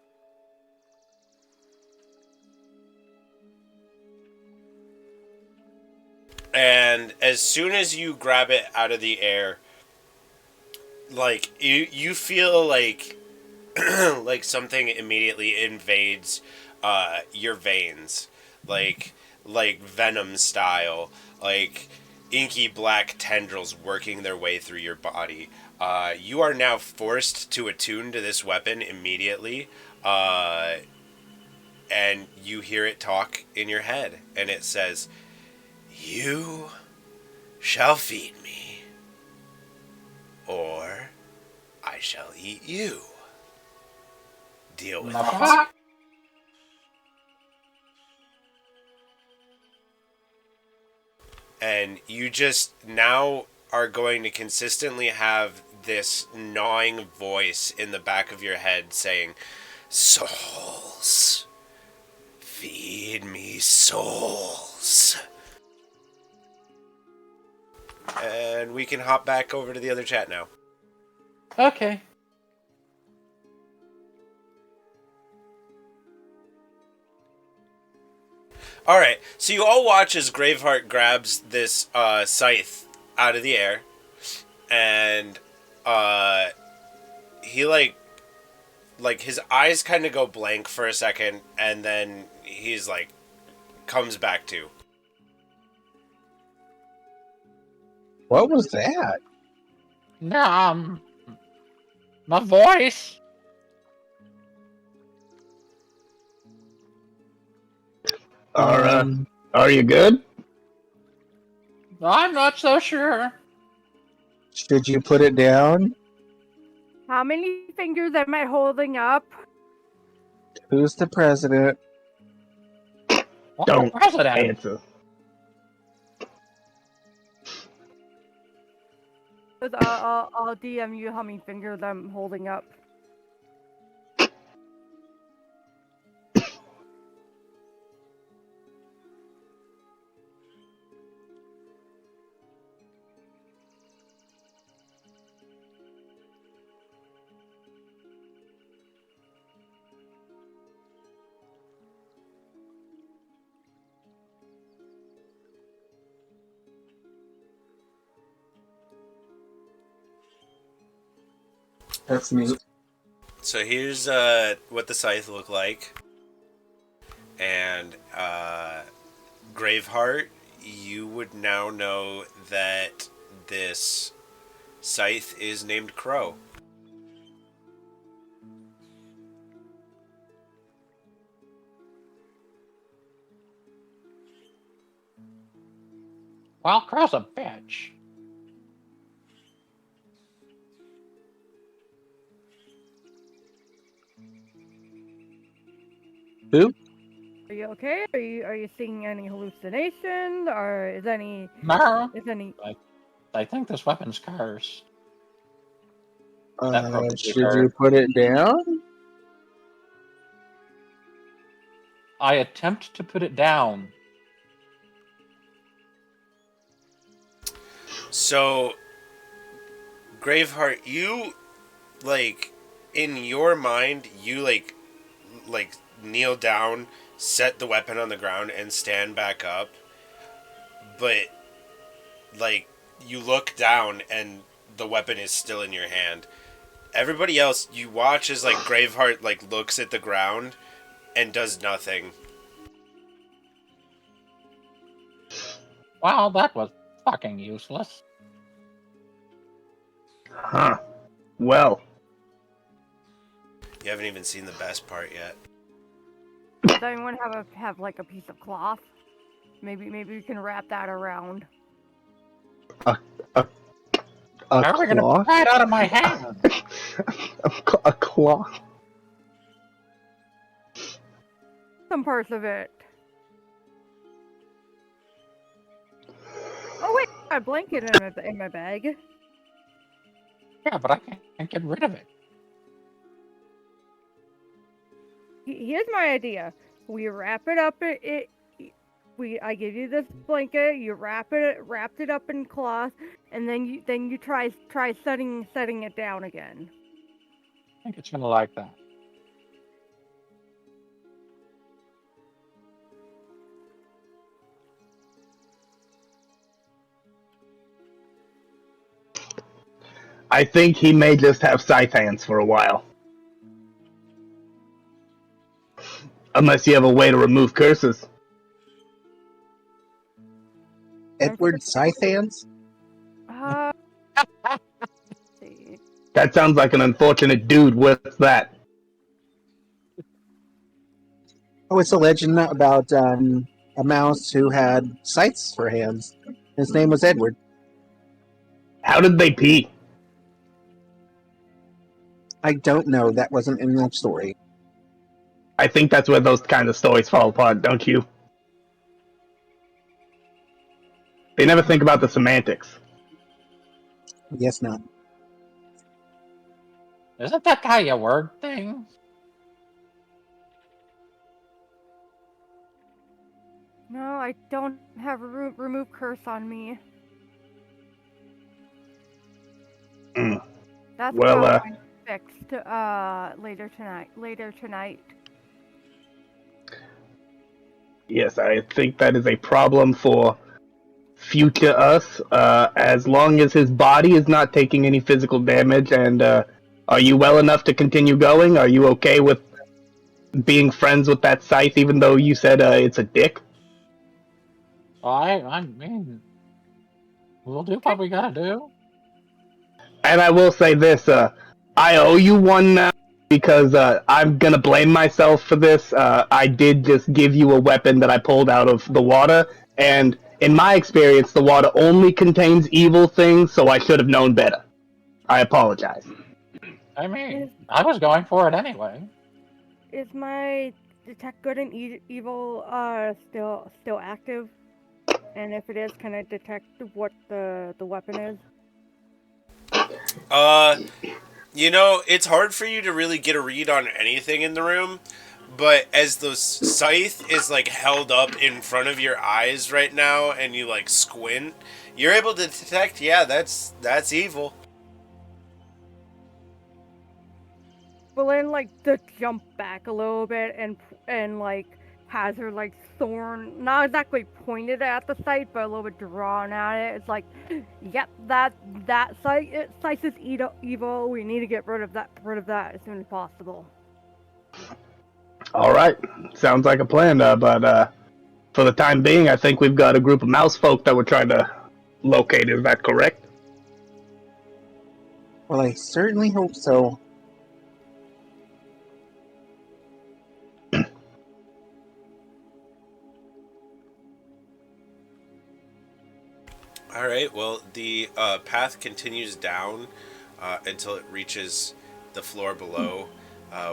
And as soon as you grab it out of the air, like you feel like like something immediately invades your veins, like venom style, like inky black tendrils working their way through your body. You are now forced to attune to this weapon immediately, and you hear it talk in your head, and it says, "You shall feed me, or I shall eat you. Deal with it." And you just now are going to consistently have this gnawing voice in the back of your head saying, "Souls, feed me souls." And we can hop back over to the other chat now. Okay. Alright, so you all watch as Graveheart grabs this scythe out of the air, and he like his eyes kind of go blank for a second, and then he's like comes back to. What was that? My voice. Are you good? I'm not so sure. Should you put it down? How many fingers am I holding up? Who's the president? Don't President. answer. I'll DM you how many fingers I'm holding up. That's neat. So here's what the scythe looked like. And Graveheart, you would now know that this scythe is named Crow. Well, Crow's a bitch. Who? Are you okay? Are you seeing any hallucinations or is any No. is any I think this weapon's cursed. That probably Should hurt. you put it down? I attempt to put it down. So, Graveheart, you, like, in your mind, you, like, kneel down, set the weapon on the ground, and stand back up. But, like, you look down, and the weapon is still in your hand. Everybody else, you watch as, like, Graveheart, like, looks at the ground and does nothing. Wow, that was fucking useless. Huh. Well, You haven't even seen the best part yet. Does anyone have like a piece of cloth? Maybe we can wrap that around. a How are we gonna cloth? pry it out of my hand? A cloth? Some parts of it. Oh wait, I got a blanket in my bag. Yeah, but I can't get rid of it. Here's my idea. We wrap it up. I give you this blanket. You wrapped it up in cloth, and then you try setting it down again. I think it's gonna like that. I think he may just have scythe hands for a while. Unless you have a way to remove curses. Edward Scythe hands? Let's see. That sounds like an unfortunate dude with that. Oh, it's a legend about a mouse who had scythes for hands. His name was Edward. How did they pee? I don't know. That wasn't in the story. I think that's where those kind of stories fall apart, don't you? They never think about the semantics. Yes, not. Isn't that guy a word thing? No, I don't have remove curse on me. Mm. That's Well, what I'm going to fix later tonight. Yes, I think that is a problem for future us. As long as his body is not taking any physical damage, and are you well enough to continue going? Are you okay with being friends with that scythe, even though you said it's a dick? I mean, we'll do what we gotta do. And I will say this, I owe you one now, because I'm gonna blame myself for this. I did just give you a weapon that I pulled out of the water, and in my experience, the water only contains evil things, so I should have known better. I apologize. I mean, I was going for it anyway. Is my detect good and evil still active? And if it is, can I detect what the weapon is? You know, it's hard for you to really get a read on anything in the room, but as the scythe is, like, held up in front of your eyes right now, and you, like, squint, you're able to detect, yeah, that's evil. Well, then, like, to jump back a little bit and like, has her, like, thorn, not exactly pointed at the site, but a little bit drawn at it. It's like, yep, that site is evil. We need to get rid of that as soon as possible. All right, sounds like a plan. But for the time being, I think we've got a group of mouse folk that we're trying to locate. Is that correct? Well, I certainly hope so. All right, well, the path continues down until it reaches the floor below,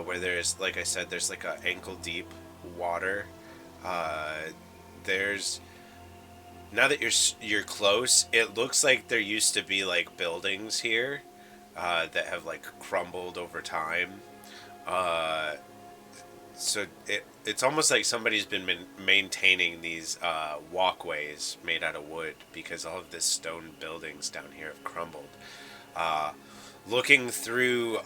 where there's, like I said, there's like a ankle deep water. There's now that you're close, it looks like there used to be like buildings here that have like crumbled over time. Uh, so it's almost like somebody's been maintaining these walkways made out of wood because all of this stone buildings down here have crumbled. Uh, Looking through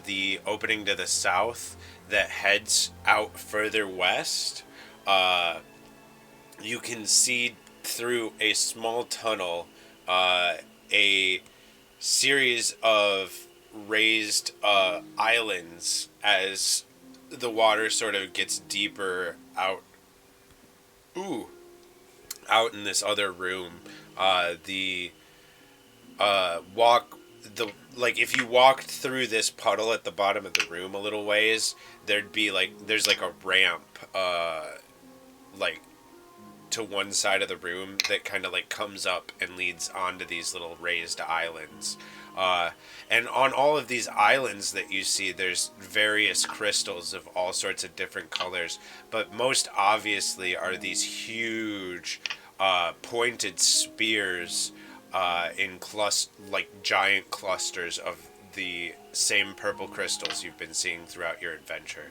the opening to the south that heads out further west, uh, you can see through a small tunnel a series of raised islands as the water sort of gets deeper out. Ooh, out in this other room. The walk the like if you walked through this puddle at the bottom of the room a little ways, there'd be like there's like a ramp like to one side of the room that kind of like comes up and leads onto these little raised islands. And on all of these islands that you see, there's various crystals of all sorts of different colors, but most obviously are these huge pointed spears in like giant clusters of the same purple crystals you've been seeing throughout your adventure.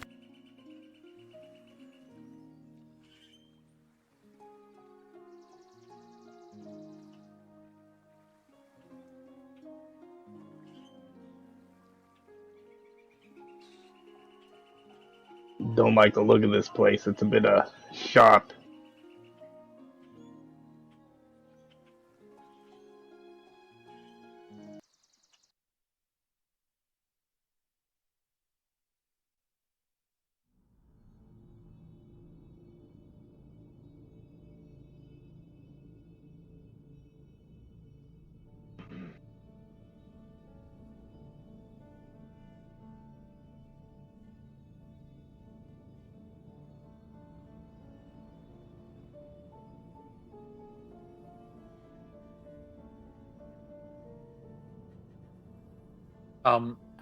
Don't like the look of this place. It's a bit sharp.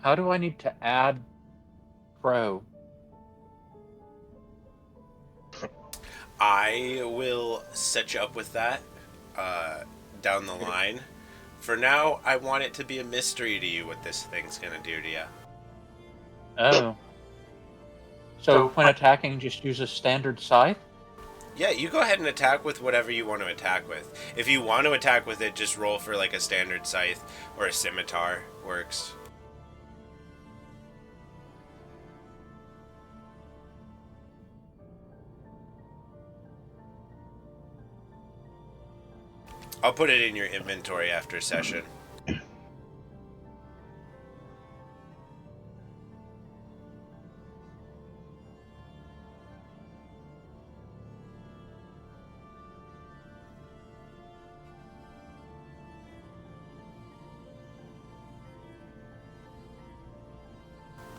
How do I need to add Crow? I will set you up with that down the line. For now, I want it to be a mystery to you what this thing's gonna do to you. Oh. So when attacking, just use a standard scythe? Yeah, you go ahead and attack with whatever you want to attack with. If you want to attack with it, just roll for like a standard scythe or a scimitar works. I'll put it in your inventory after session.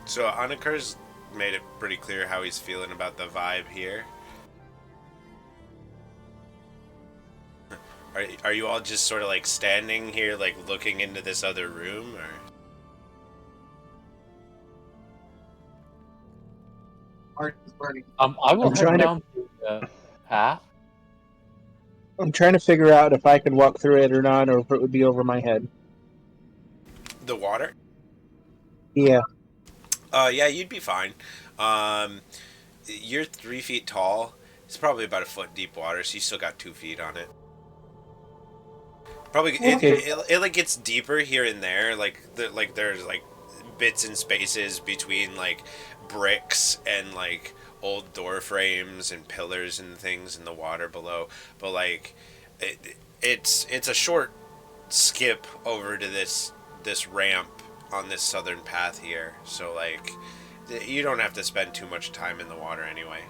So Anakar's made it pretty clear how he's feeling about the vibe here. Are you all just sort of like standing here, like looking into this other room, or? I will I'm head trying to. down the path. I'm trying to figure out if I could walk through it or not, or if it would be over my head. The water? Yeah. Yeah, you'd be fine. You're 3 feet tall. It's probably about a foot deep water, so you still got 2 feet on it. Probably Okay. it like gets deeper here and there, like there's like bits and spaces between like bricks and like old door frames and pillars and things in the water below. But like it's a short skip over to this ramp on this southern path here. So like you don't have to spend too much time in the water anyway.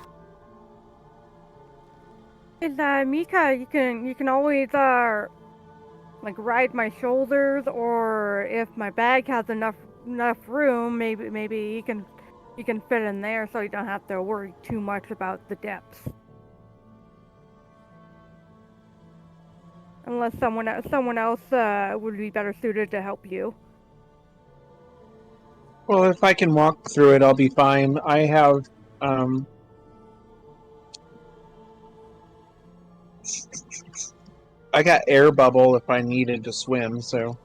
And Mika, you can always like ride my shoulders, or if my bag has enough room, maybe you can fit in there, so you don't have to worry too much about the depths. Unless someone else would be better suited to help you. Well, if I can walk through it, I'll be fine. I have. I got air bubble if I needed to swim, so.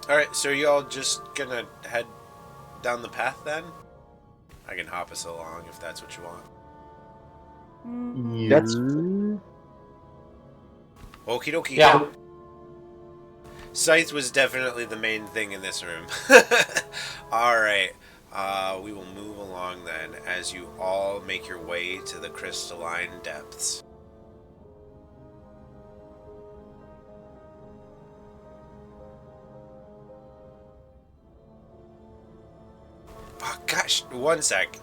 Alright, so you all just gonna head down the path then? I can hop us along if that's what you want. That's Okie dokie. Yeah. Scythe was definitely the main thing in this room. Alright, we will move along then as you all make your way to the crystalline depths. Oh, gosh, one sec.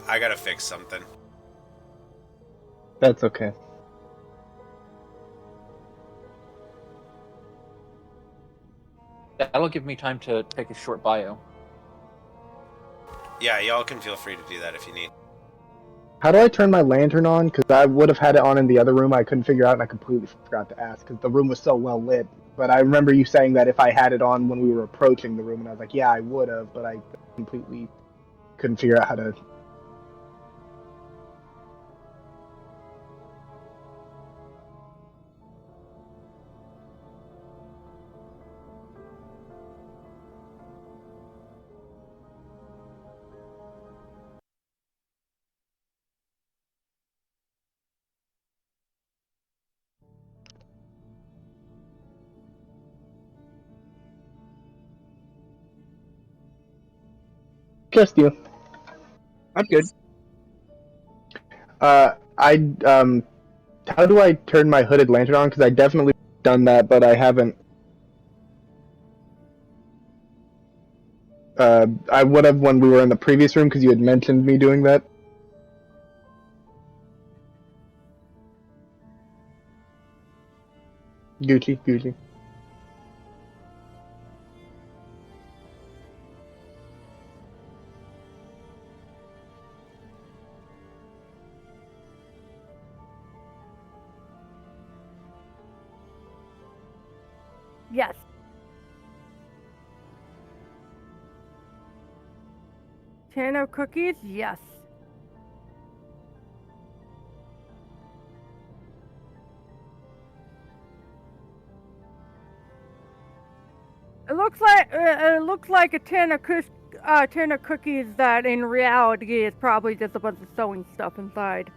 I gotta fix something. That's okay. That'll give me time to take a short bio. Yeah, y'all can feel free to do that if you need. How do I turn my lantern on? Because I would have had it on in the other room. I couldn't figure out, and I completely forgot to ask because the room was so well lit. But I remember you saying that if I had it on when we were approaching the room, and I was like, yeah, I would have, but I completely couldn't figure out how to. Just you. I'm good. How do I turn my hooded lantern on? Because I definitely done that, but I haven't. I would have when we were in the previous room because you had mentioned me doing that. Gucci, Gucci. Yes. Tin of cookies? Yes. It looks like a tin of cookies that in reality is probably just a bunch of sewing stuff inside.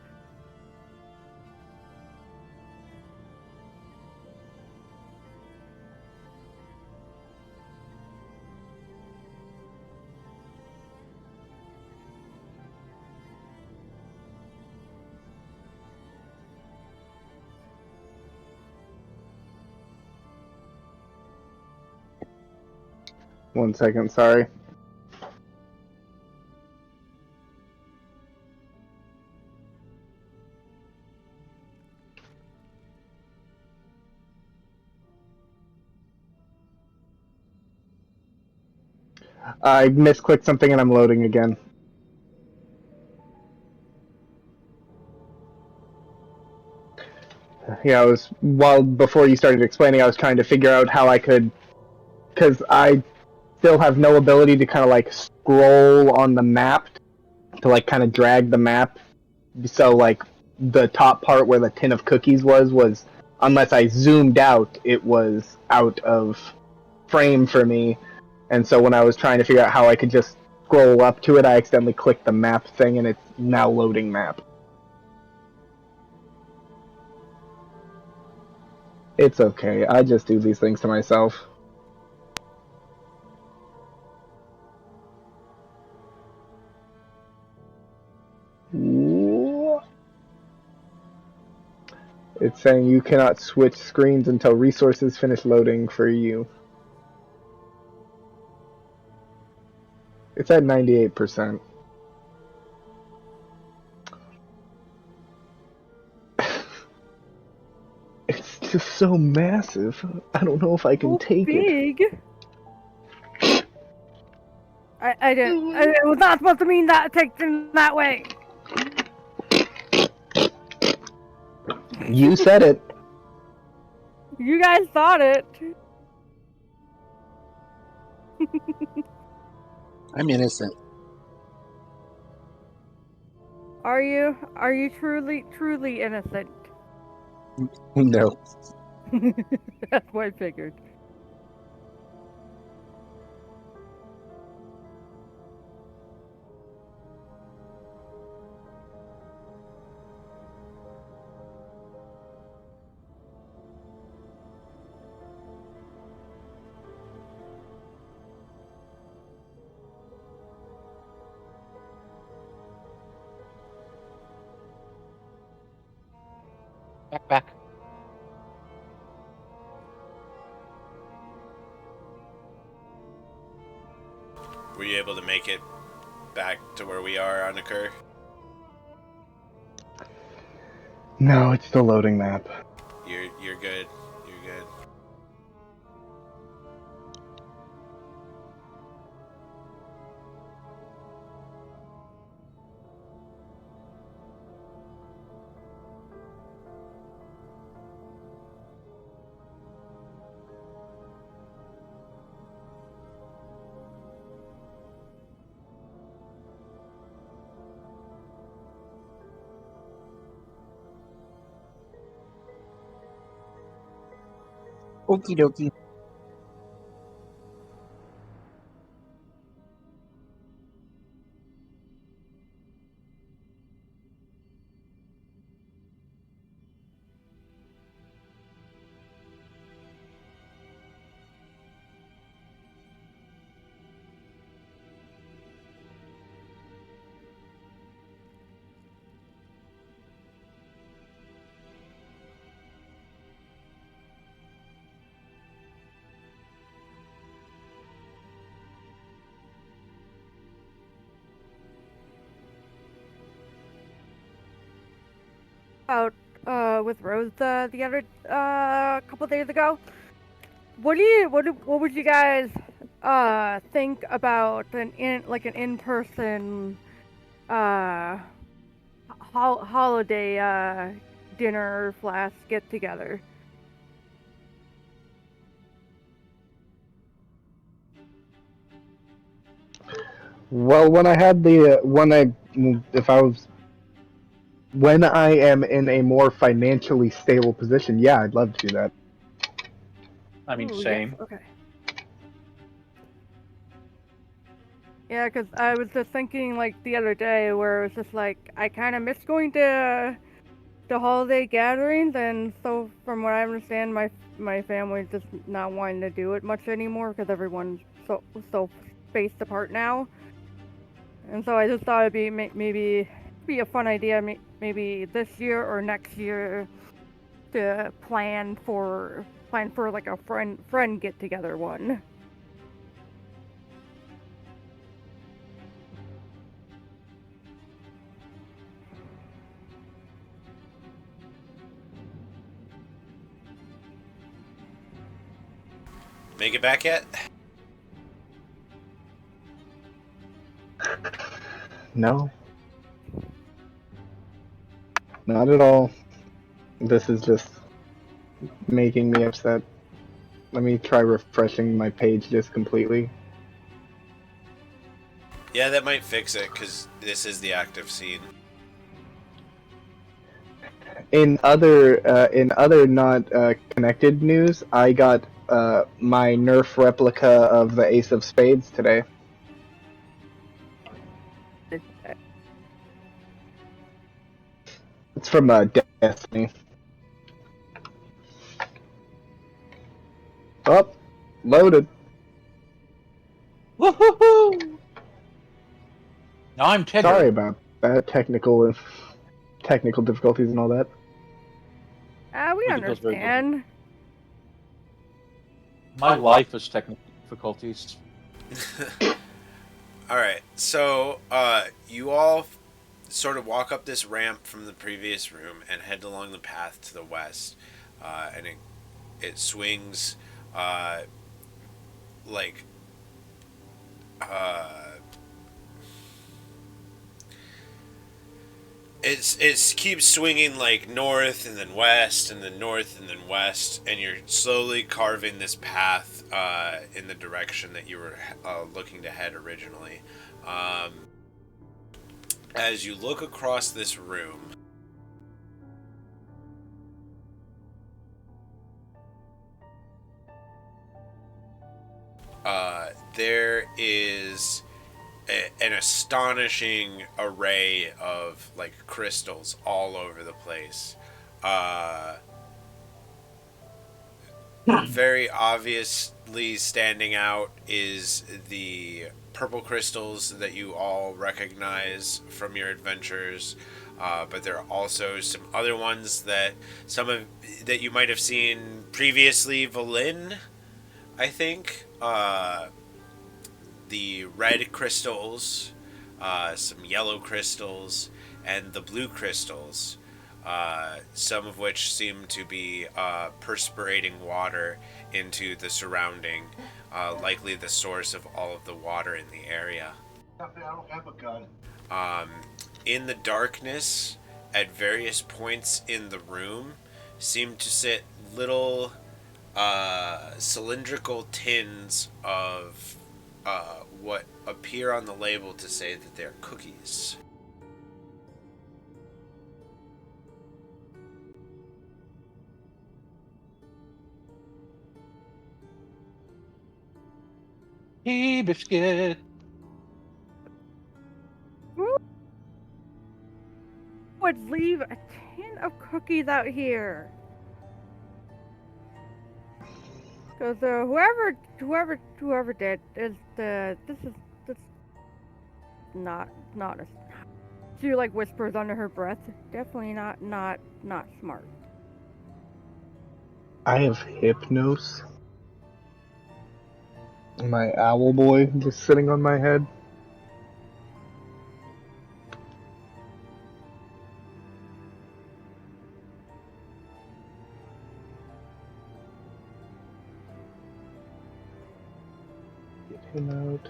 One second, sorry. I misclicked something and I'm loading again. Yeah, before you started explaining, I was trying to figure out how I could, because I still have no ability to kind of like scroll on the map to like kind of drag the map. So like the top part where the tin of cookies was unless I zoomed out, it was out of frame for me. And so when I was trying to figure out how I could just scroll up to it, I accidentally clicked the map thing and it's now loading map. It's okay. I just do these things to myself. It's saying you cannot switch screens until resources finish loading for you. It's at 98%. It's just so massive. I don't know if I can take it. Big. I didn't. It was not supposed to mean that take them that way. You said it. You guys thought it. I'm innocent. Are you? Are you truly innocent? No. That's what I figured. Back. Were you able to make it back to where we are on Occur? No, it's still loading map. You're good. You're good. Okie dokie. About with Rose the other couple days ago. What would you guys think about an in person holiday dinner slash get together? Well, when I had the if I was when I am in a more financially stable position, yeah, I'd love to do that. I mean, Ooh, yes, same. okay. Yeah, because I was just thinking like the other day where it was just like I kind of miss going to the holiday gatherings, and so from what I understand, my family's just not wanting to do it much anymore because everyone's so spaced apart now. And so I just thought it'd be maybe be a fun idea, maybe this year or next year to plan for like a friend get together one. Make it back yet? No, not at all. This is just making me upset. Let me try refreshing my page just completely. Yeah, that might fix it, because this is the active scene. In other not connected news, I got my Nerf replica of the Ace of Spades today. It's from Destiny. Oh, loaded. Woohoo! Now I'm Tigger. Sorry about that technical difficulties and all that. We Look at those very good. understand. My life is technical difficulties. Alright, so you all sort of walk up this ramp from the previous room and head along the path to the west. And it swings like It keeps swinging like north and then west and then north and then west, and you're slowly carving this path in the direction that you were looking to head originally. As you look across this room, there is an astonishing array of like crystals all over the place. Very obviously standing out is the purple crystals that you all recognize from your adventures. But there are also some other ones that that you might have seen previously. Valin, I think. The red crystals, some yellow crystals, and the blue crystals, some of which seem to be perspirating water into the surrounding, likely the source of all of the water in the area. I don't have a gun. In the darkness, at various points in the room, seem to sit little cylindrical tins of what appear on the label to say that they're cookies. Hey, biscuit. Who would leave a tin of cookies out here? Because whoever did is this not a. She like whispers under her breath. Definitely not smart. I have Hypnos. My owl boy just sitting on my head. Get him out.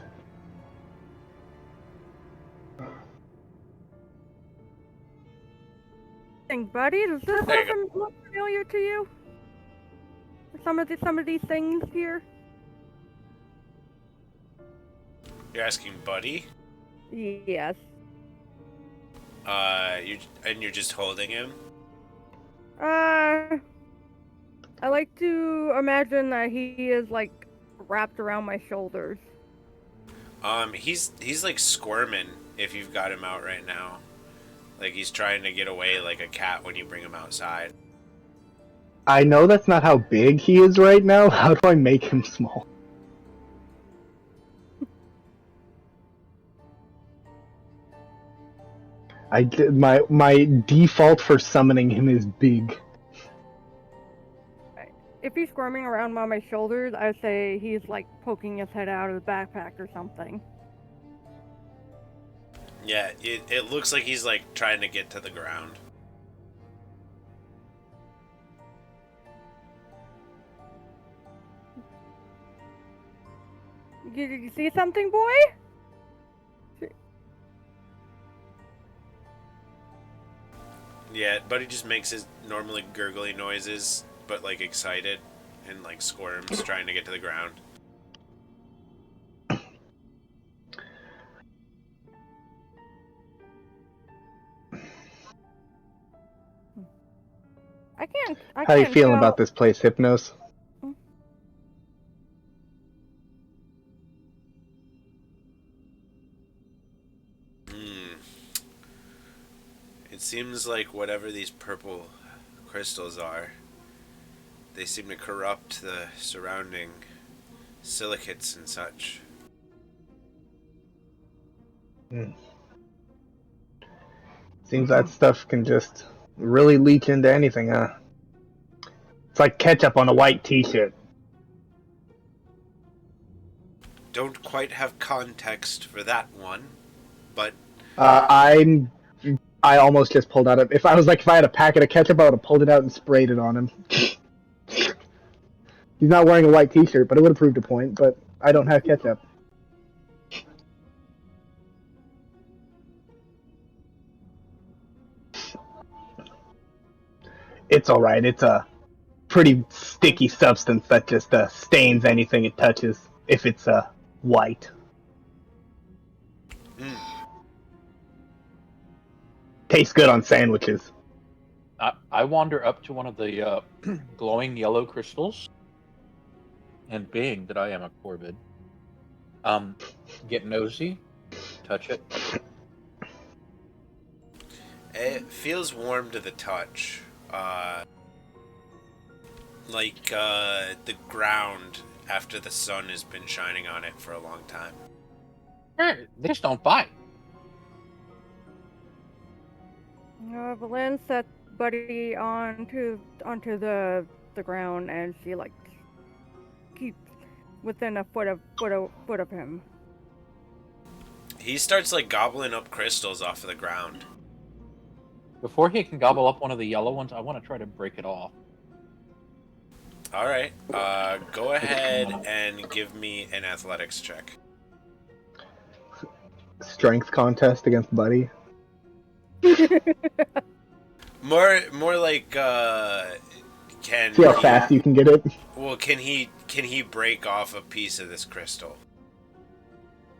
Buddy, does this There you even look familiar to you? Some of these things here. You're asking Buddy? Yes. You're just holding him? I like to imagine that he is like wrapped around my shoulders. He's like squirming if you've got him out right now. Like he's trying to get away like a cat when you bring him outside. I know that's not how big he is right now. How do I make him small? My default for summoning him is big. If he's squirming around on my shoulders, I would say he's like poking his head out of the backpack or something. Yeah, it looks like he's like trying to get to the ground. Did you see something, boy? Yeah, Buddy just makes his normally gurgly noises, but like excited and like squirms trying to get to the ground. I can't. How you feeling tell. about this place, Hypnos? It seems like whatever these purple crystals are, they seem to corrupt the surrounding silicates and such. Seems that stuff can just really leach into anything, huh? It's like ketchup on a white t-shirt. Don't quite have context for that one, but I almost just pulled out if I had a packet of ketchup, I would have pulled it out and sprayed it on him. He's not wearing a white t-shirt, but it would have proved a point, but I don't have ketchup. It's all right. It's a pretty sticky substance that just stains anything it touches if it's white. Mm. Tastes good on sandwiches. I wander up to one of the glowing yellow crystals, and being that I am a Corvid, get nosy, touch it. It feels warm to the touch. Like the ground after the sun has been shining on it for a long time. They just don't bite. Valen sets Buddy onto the ground, and she like keeps within a foot of him. He starts like gobbling up crystals off of the ground. Before he can gobble up one of the yellow ones, I want to try to break it off. All right, go ahead and give me an athletics check. Strength contest against Buddy. More like can See how he, fast you can get it. well can he break off a piece of this crystal?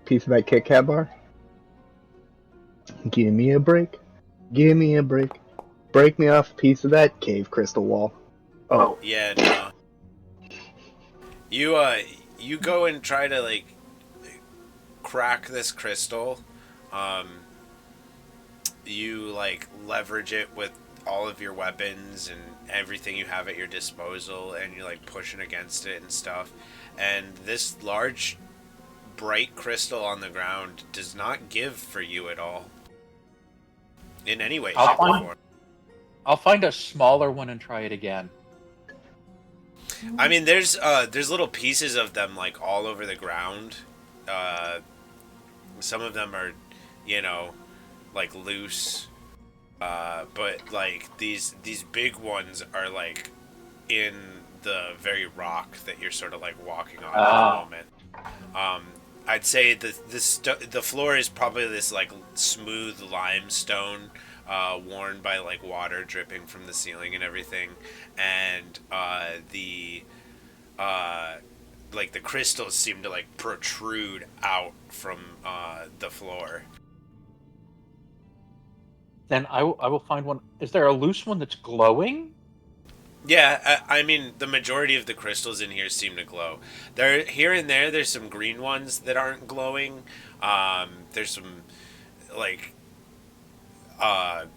Piece of that Kit Kat bar. Give me a break. Give me a break. Break me off a piece of that cave crystal wall. Oh. Yeah, no. You go and try to like crack this crystal. You like leverage it with all of your weapons and everything you have at your disposal, and you're like pushing against it and stuff. And this large, bright crystal on the ground does not give for you at all. In any way, shape, or form. I'll find a smaller one and try it again. I mean, there's little pieces of them like all over the ground. Some of them are, like loose. But like these big ones are like in the very rock that you're sort of like walking on at the moment. I'd say the floor is probably this like smooth limestone, worn by like water dripping from the ceiling and everything, and the crystals seem to like protrude out from the floor. Then I will find one. Is there a loose one that's glowing? Yeah, I mean, the majority of the crystals in here seem to glow. There, here and there's some green ones that aren't glowing. There's some, like,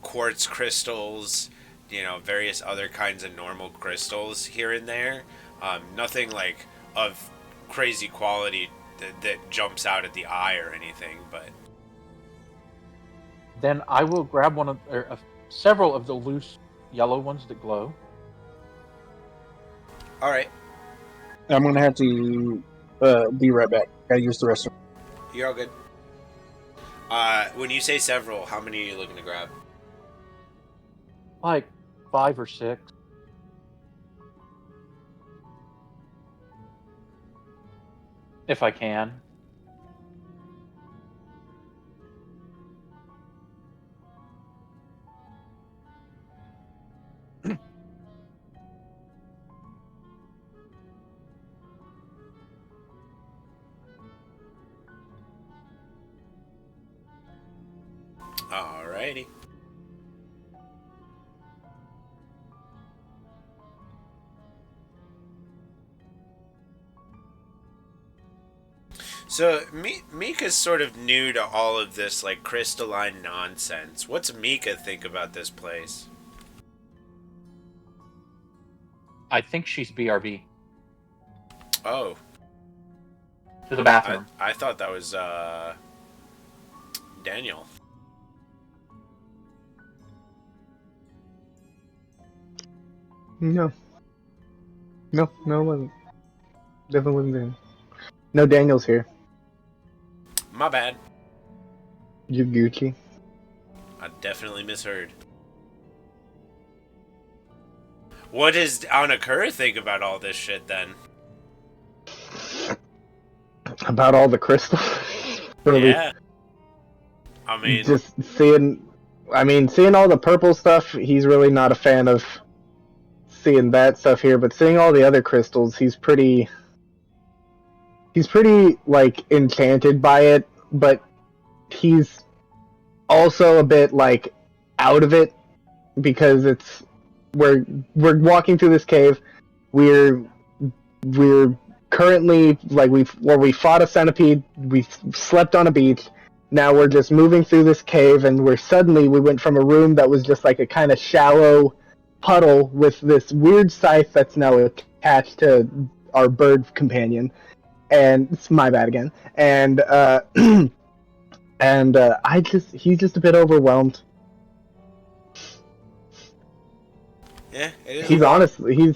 quartz crystals, various other kinds of normal crystals here and there. Nothing, like, of crazy quality that jumps out at the eye or anything, but... Then I will grab one of several of the loose yellow ones that glow. All right. I'm gonna have to be right back. Gotta use the restroom. You're all good. When you say several, how many are you looking to grab? Like 5 or 6. If I can. Alrighty. So, Mika's sort of new to all of this, like, crystalline nonsense. What's Mika think about this place? I think she's BRB. Oh. To the bathroom. I thought that was, Daniel. No, it wasn't. Definitely wasn't there. No, Daniel's here. My bad. You Gucci. I definitely misheard. What does Anakura think about all this shit, then? About all the crystals? Really, Yeah. I mean... just seeing all the purple stuff, he's really not a fan of seeing that stuff here, but seeing all the other crystals, he's pretty like enchanted by it, but he's also a bit like out of it because we're walking through this cave. We're currently like we fought a centipede, we slept on a beach. Now we're just moving through this cave, and we went from a room that was just like a kind of shallow puddle with this weird scythe that's now attached to our bird companion. And it's my bad again. And he's just a bit overwhelmed. Yeah, it is. He's honestly,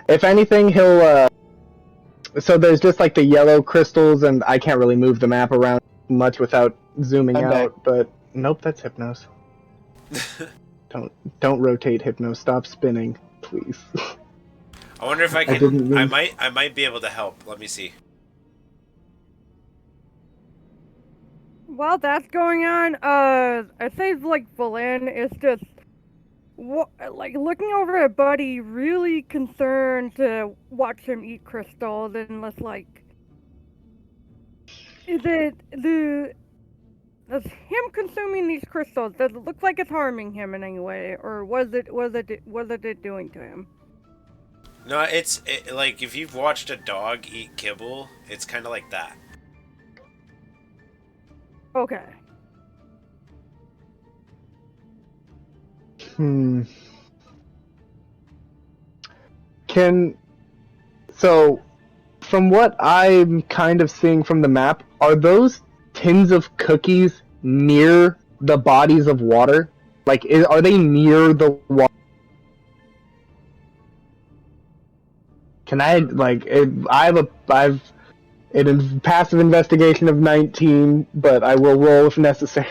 if anything, he'll so there's just like the yellow crystals, and I can't really move the map around much without zooming I'm out. back. But nope, that's Hypnos. Don't rotate, Hypnos. Stop spinning, please. I wonder if I I didn't can. mean- I might be able to help. Let me see. While that's going on, I say like Valen is just like looking over at Buddy, really concerned to watch him eat crystals, and was like, is it does him consuming these crystals? Does it look like it's harming him in any way, or was it doing to him? No, like if you've watched a dog eat kibble, it's kind of like that. Okay. So from what I'm kind of seeing from the map, are those tins of cookies near the bodies of water? Like, are they near the water? Can I like? I've a passive investigation of 19, but I will roll if necessary.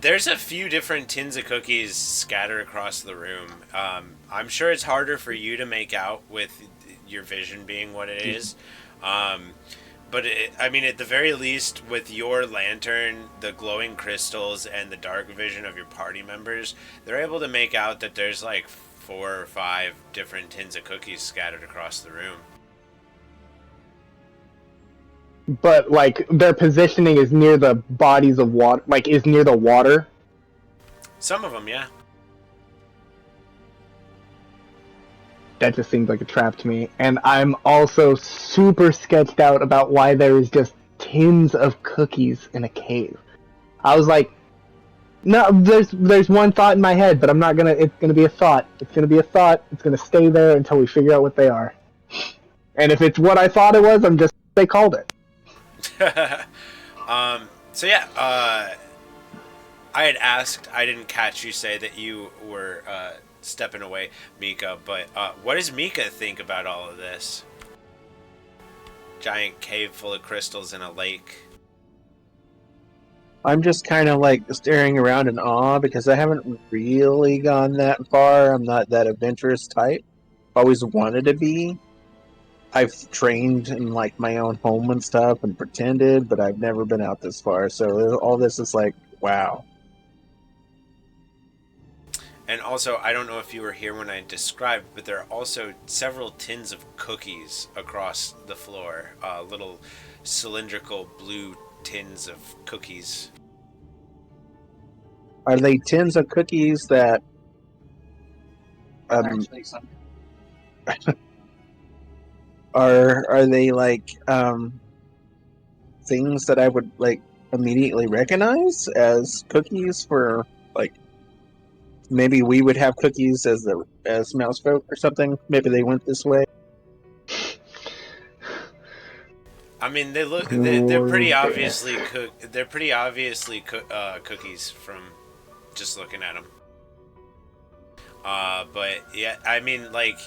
There's a few different tins of cookies scattered across the room. I'm sure it's harder for you to make out with your vision being what it is. But I mean, at the very least, with your lantern, the glowing crystals, and the dark vision of your party members, they're able to make out that there's like 4 or 5 different tins of cookies scattered across the room. But like their positioning is near the bodies of water, like is near the water. Some of them, yeah. That just seems like a trap to me. And I'm also super sketched out about why there is just tins of cookies in a cave. I was like, no, there's one thought in my head, but I'm not gonna. It's gonna be a thought. It's gonna be a thought. It's gonna stay there until we figure out what they are. And if it's what I thought it was, they called it. So yeah, I had asked, I didn't catch you say that you were stepping away, Mika, but what does Mika think about all of this? Giant cave full of crystals in a lake. I'm just kind of like staring around in awe because I haven't really gone that far. I'm not that adventurous type. Always wanted to be. I've trained in like my own home and stuff and pretended, but I've never been out this far. So all this is like, wow. And also, I don't know if you were here when I described, but there are also several tins of cookies across the floor. Little cylindrical blue tins of cookies. Are they tins of cookies that are they like things that I would like immediately recognize as cookies for like maybe we would have cookies as mouse folk or something? Maybe they went this way. I mean, they look. They're pretty obviously They're pretty obviously cookies from just looking at them. But yeah, I mean, like,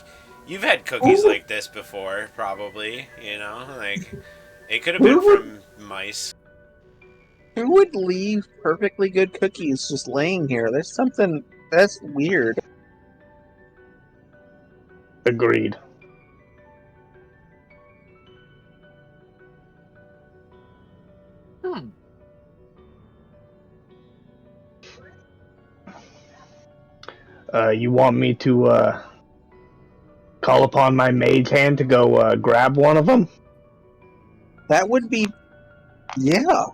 you've had cookies like this before, probably. You know, like it could have been from mice. Who would leave perfectly good cookies just laying here? There's something that's weird. Agreed. You want me to call upon my mage hand to go grab one of them? That would be, yeah.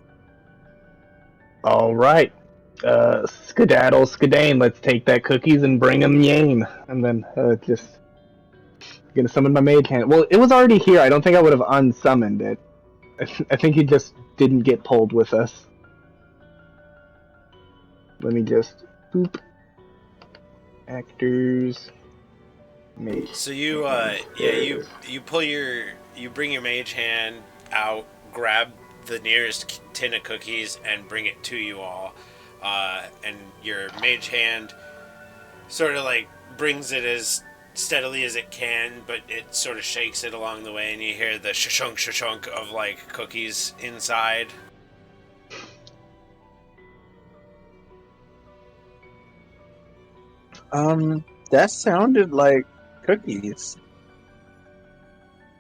All right. Skedaddle, skedane. Let's take that cookies and bring them yame. And then just gonna summon my mage hand. Well, it was already here. I don't think I would have unsummoned it. I think he just didn't get pulled with us. Let me just boop. Actors. Mage. So you you bring your mage hand out, grab the nearest tin of cookies, and bring it to you all. And your mage hand sort of like brings it as steadily as it can, but it sort of shakes it along the way, and you hear the shunk of like cookies inside. That sounded like cookies.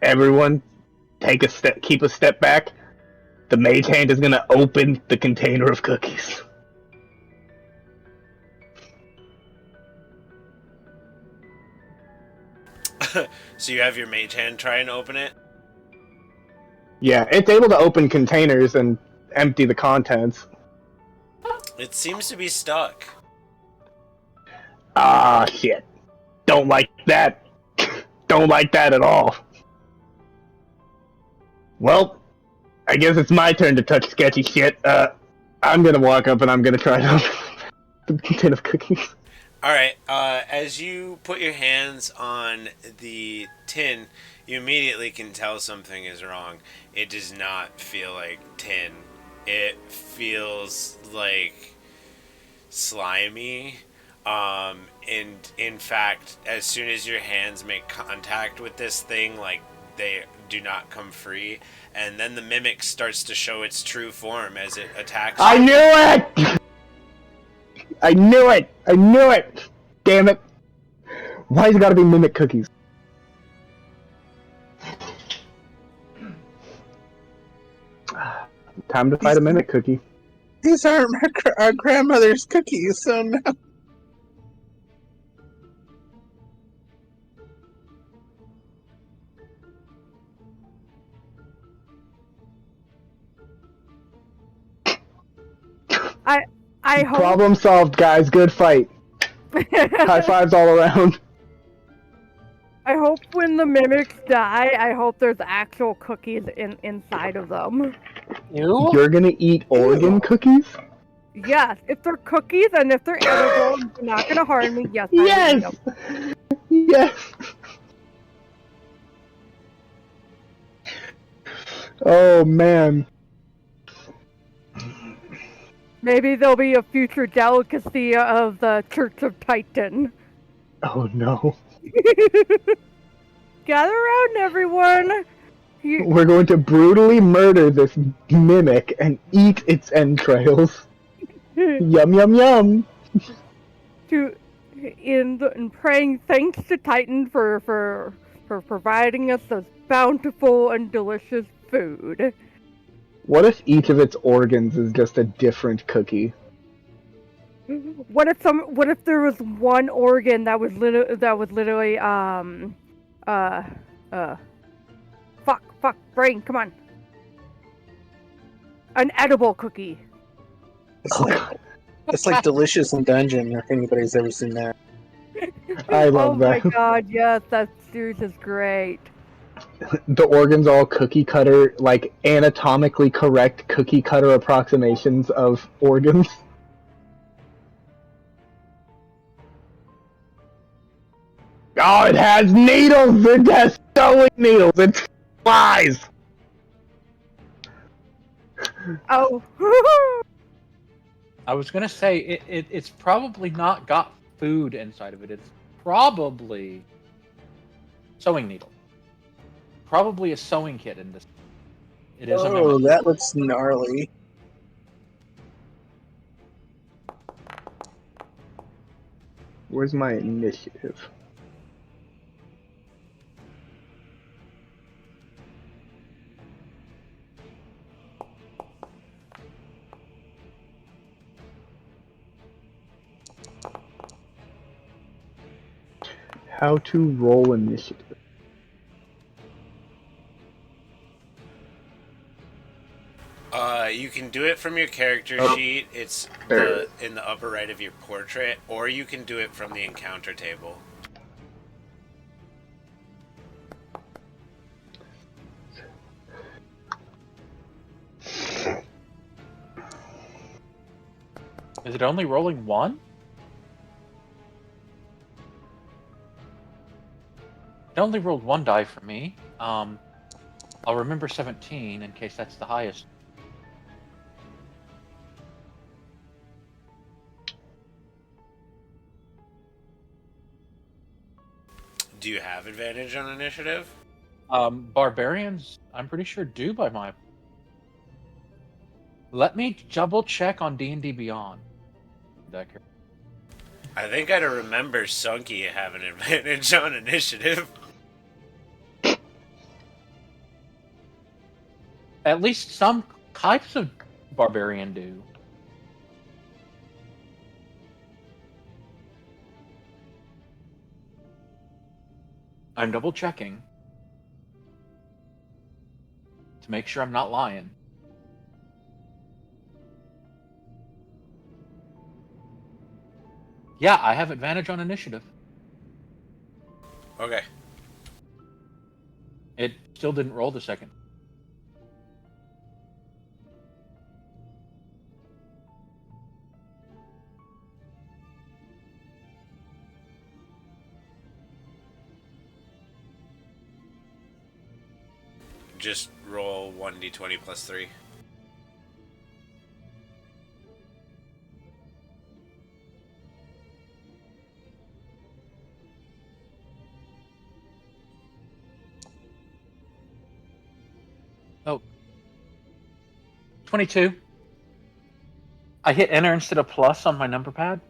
Everyone, keep a step back. The mage hand is gonna open the container of cookies. So you have your mage hand try and open it. Yeah, it's able to open containers and empty the contents. It seems to be stuck. Ah, shit. Don't like that. Don't like that at all. Well, I guess it's my turn to touch sketchy shit. I'm gonna walk up and I'm gonna try to open the container of cookies. All right. As you put your hands on the tin, you immediately can tell something is wrong. It does not feel like tin. It feels like slimy. And in fact, as soon as your hands make contact with this thing, like they do not come free, and then the mimic starts to show its true form as it attacks you. I knew it! I knew it! I knew it! Damn it! Why's it gotta be mimic cookies? Time to fight a mimic cookie. These aren't our grandmother's cookies, so no. I hope. Problem solved, guys. Good fight. High fives all around. I hope when the mimics die, I hope there's actual cookies inside of them. You? You're gonna eat organ cookies? Yes, if they're cookies and if they're edible, they're not gonna harm me. Yes, Yes! I will eat them. Yes! Oh man. Maybe there'll be a future delicacy of the Church of Titan. Oh no. Gather around, everyone. We're going to brutally murder this mimic and eat its entrails. Yum yum yum. In praying thanks to Titan for providing us this bountiful and delicious food. What if each of its organs is just a different cookie? What if there was one organ that was literally fuck brain, come on. An edible cookie. It's like Delicious in Dungeon, if anybody's ever seen that. I love that. Oh my god, yes, that series is great. The organs all cookie cutter, like anatomically correct cookie cutter approximations of organs. Oh, it has needles! It has sewing needles! It flies! Oh. I was gonna say it's probably not got food inside of it. It's probably sewing needle. Probably a sewing kit in this. It is a Oh, mimic. that looks gnarly. Where's my initiative? How to roll initiative. You can do it from your character Oh, sheet. It's there it in the upper right of your portrait, or you can do it from the encounter table. Is it only rolling one? It only rolled one die for me. I'll remember 17 in case that's the highest. Do you have advantage on initiative? Barbarians, I'm pretty sure do by my. Let me double check on D&D Beyond. Decker. I think I'd remember Sunky having advantage on initiative. At least some types of barbarian do. I'm double checking to make sure I'm not lying. Yeah, I have advantage on initiative. Okay. It still didn't roll the second. Just roll 1d20 plus 3. Oh. 22. I hit enter instead of plus on my number pad.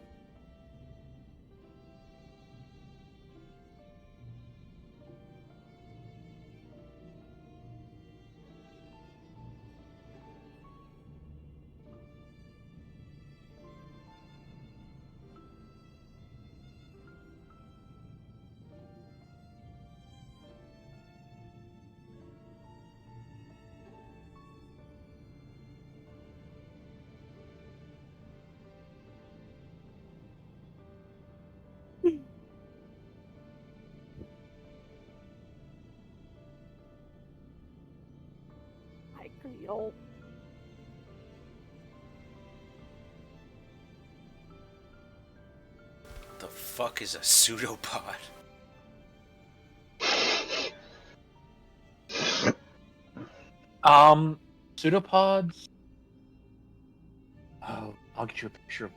Hi, Creole. The fuck is a pseudopod? Pseudopods. Oh, I'll get you a picture of.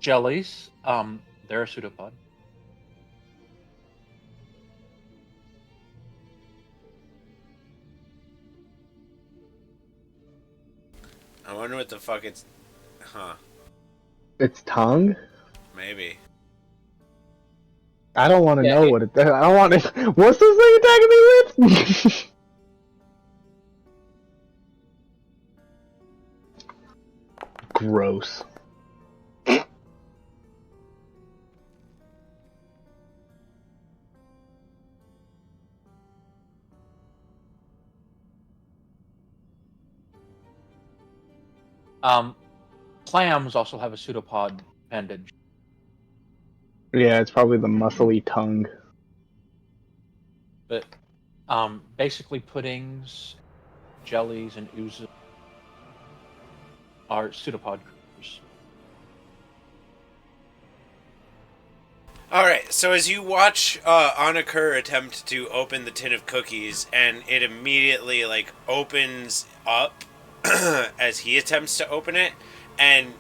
Jellies. They're a pseudopod. I wonder what the fuck it's... Huh. Its tongue? Maybe. I don't want to Yeah, know what it. I want to. What's this thing attacking me with? Gross. Clams also have a pseudopod appendage. Yeah, it's probably the muscly tongue. But basically puddings, jellies, and oozes are pseudopod creatures. Alright, so as you watch Anakur attempt to open the tin of cookies, and it immediately, like, opens up as he attempts to open it, and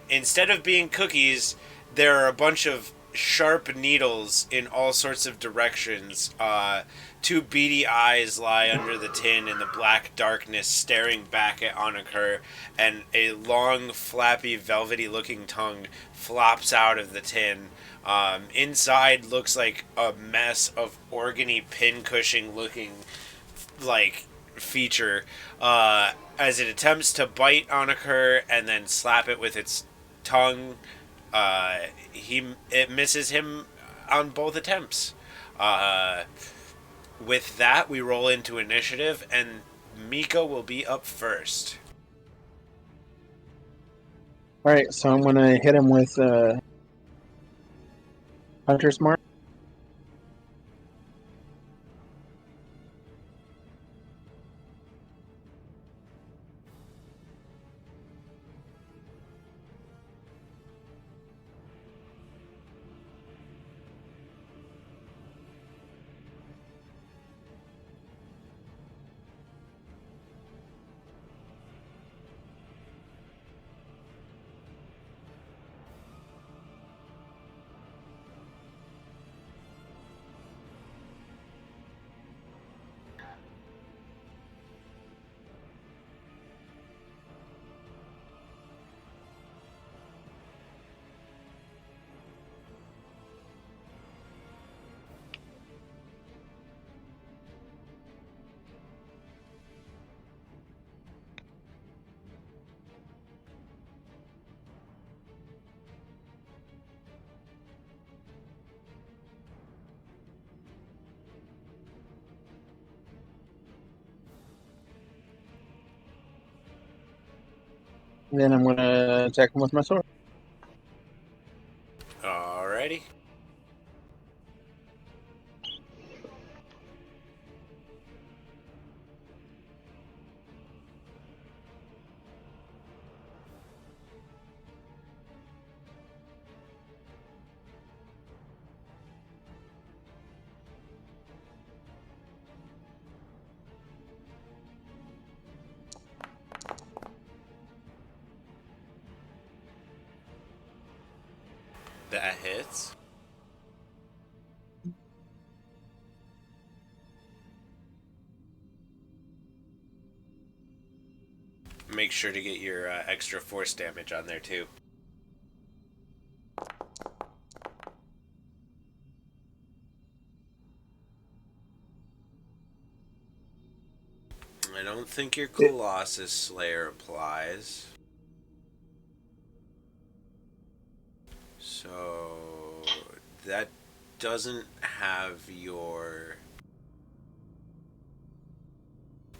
instead of being cookies, there are a bunch of sharp needles in all sorts of directions. Two beady eyes lie under the tin in the black darkness, staring back at Onakur, and a long, flappy, velvety-looking tongue flops out of the tin. Inside looks like a mess of organy pincushion-looking, like, feature, as it attempts to bite Onakur and then slap it with its tongue. It misses him on both attempts. Uh, with that, we roll into initiative, and Miko will be up first. All right, so I'm gonna hit him with Hunter's Mark. And then I'm gonna attack him with my sword. Alrighty. That hits. Make sure to get your extra force damage on there too. I don't think your Colossus Slayer applies. So that doesn't have your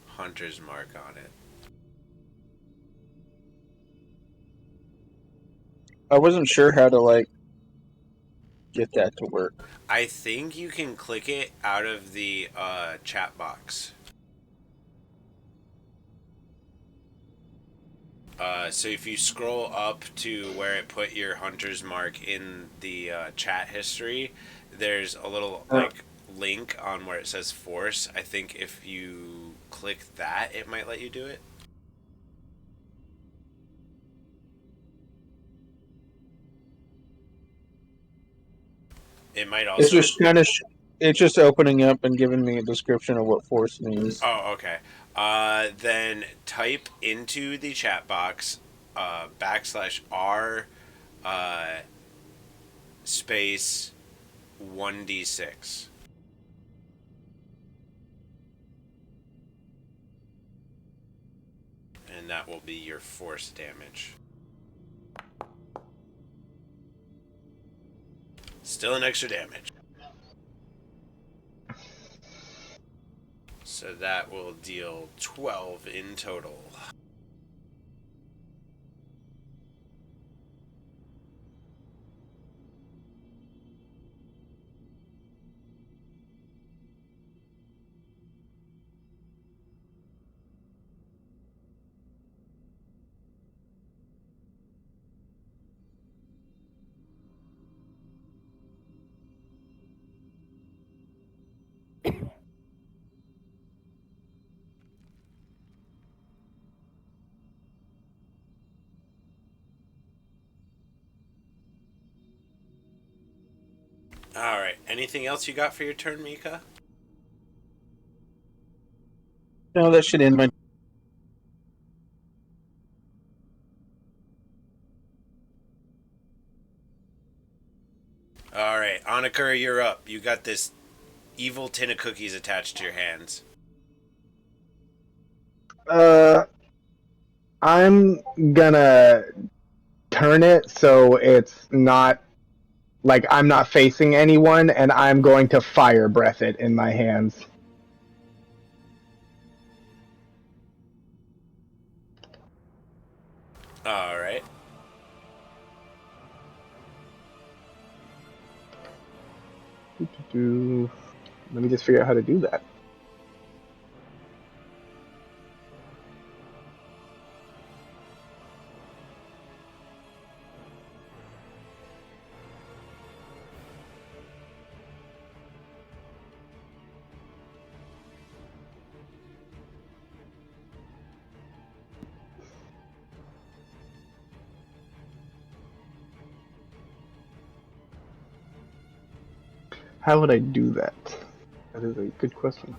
Hunter's Mark on it. I wasn't sure how to get that to work. I think you can click it out of the chat box. So if you scroll up to where it put your Hunter's Mark in the chat history, there's a little link on where it says Force. I think if you click that, it might let you do it. It might also. It's just it's just opening up and giving me a description of what force means. Oh, okay. Then type into the chat box /R space 1d6. And that will be your force damage. Still an extra damage. So that will deal 12 in total. All right. Anything else you got for your turn, Mika? No, that should end my. All right, Anakura, you're up. You got this evil tin of cookies attached to your hands. I'm gonna turn it so it's not like I'm not facing anyone, and I'm going to fire breath it in my hands. All right. Let me just figure out how to do that. How would I do that? That is a good question.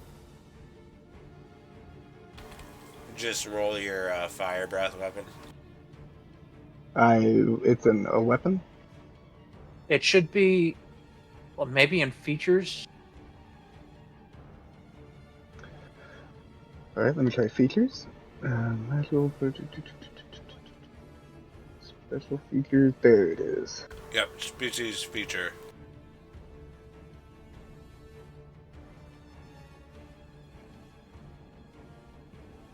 Just roll your fire breath weapon. It's a weapon? It should be, well, maybe in features. Alright, let me try features. Special features, there it is. Yep, species feature.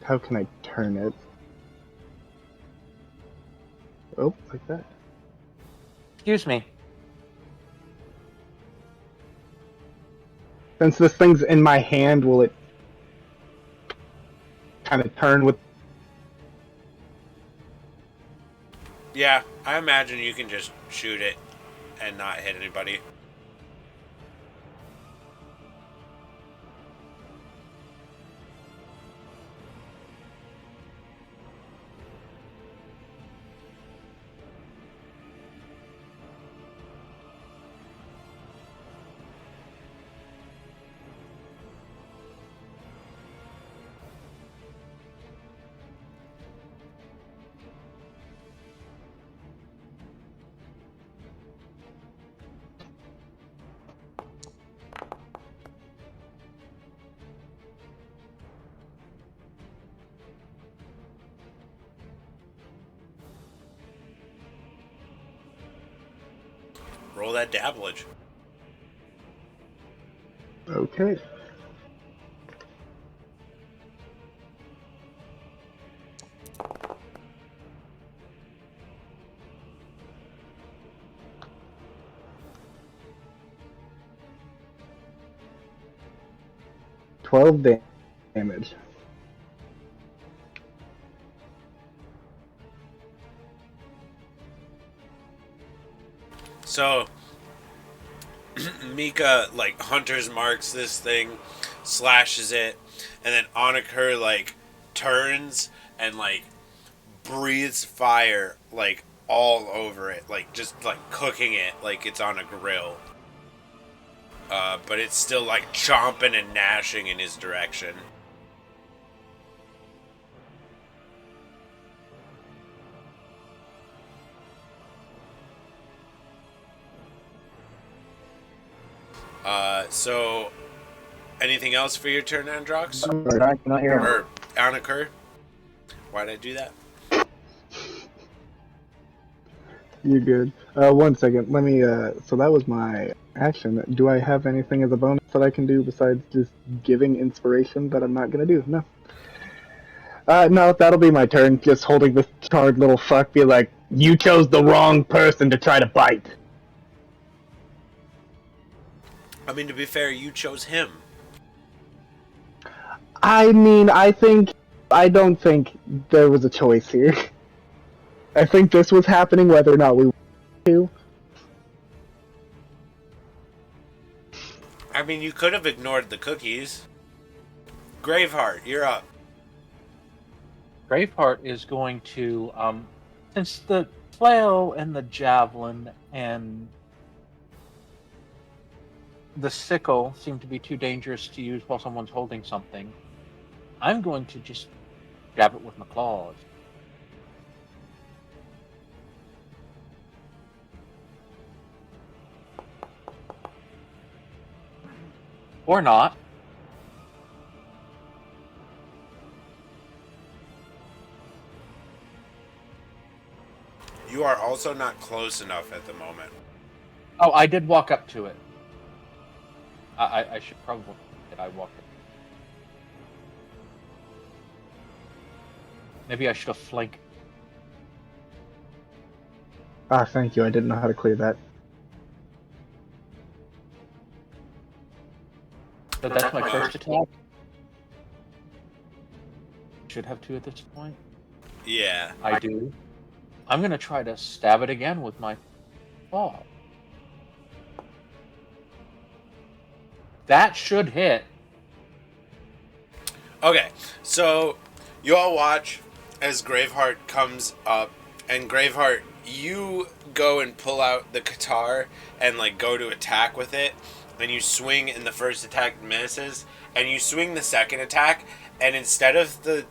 How can I turn it? Oh, like that. Excuse me. Since this thing's in my hand, will it kind of turn with... Yeah, I imagine you can just shoot it and not hit anybody. Roll that dabblage. Okay. Damage. So, Mika, like, hunter's marks this thing, slashes it, and then Anakur, like, turns and, like, breathes fire, like, all over it. Like, just, like, cooking it like it's on a grill. But it's still, like, chomping and gnashing in his direction. So, anything else for your turn, Androx? I cannot hear him. Or Anakur? Why'd I do that? You're good. One second. Let me, so that was my action. Do I have anything as a bonus that I can do besides just giving inspiration that I'm not gonna do? No. No, that'll be my turn. Just holding this charred little fuck, be like, you chose the wrong person to try to bite. I mean, to be fair, you chose him. I mean, I don't think there was a choice here. I think this was happening whether or not we wanted to. I mean, you could have ignored the cookies. Graveheart, you're up. Braveheart is going to, since the flail and the javelin and the sickle seemed to be too dangerous to use while someone's holding something, I'm going to just jab it with my claws. Or not. You are also not close enough at the moment. Oh, I did walk up to it. I should probably did I walk up. Maybe I should have flanked. Ah, thank you. I didn't know how to clear that. So that's my first attack. Should have 2 at this point. Yeah. I do. I'm gonna try to stab it again with my claw. That should hit. Okay, so you all watch as Graveheart comes up, and Graveheart, you go and pull out the guitar and like go to attack with it, and you swing, and the first attack misses, and you swing the second attack, and instead of the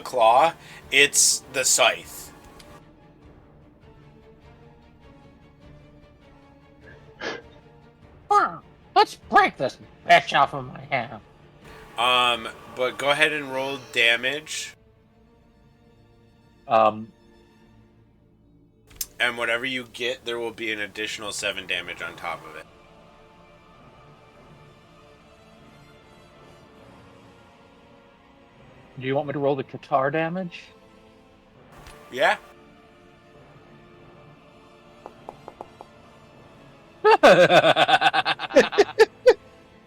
claw, it's the scythe. Let's break this bitch off of my hand. But go ahead and roll damage. Um, And whatever you get, there will be an additional 7 damage on top of it. do you want me to roll the guitar damage? Yeah?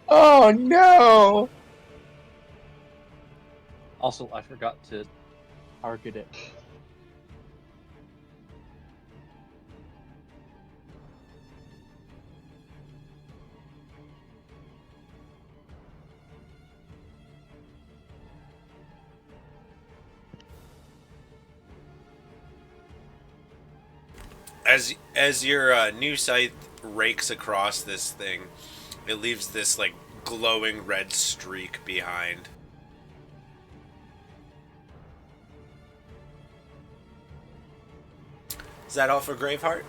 Oh no! Also, I forgot to target it. As your new scythe rakes across this thing, it leaves this like glowing red streak behind. Is that all for Graveheart?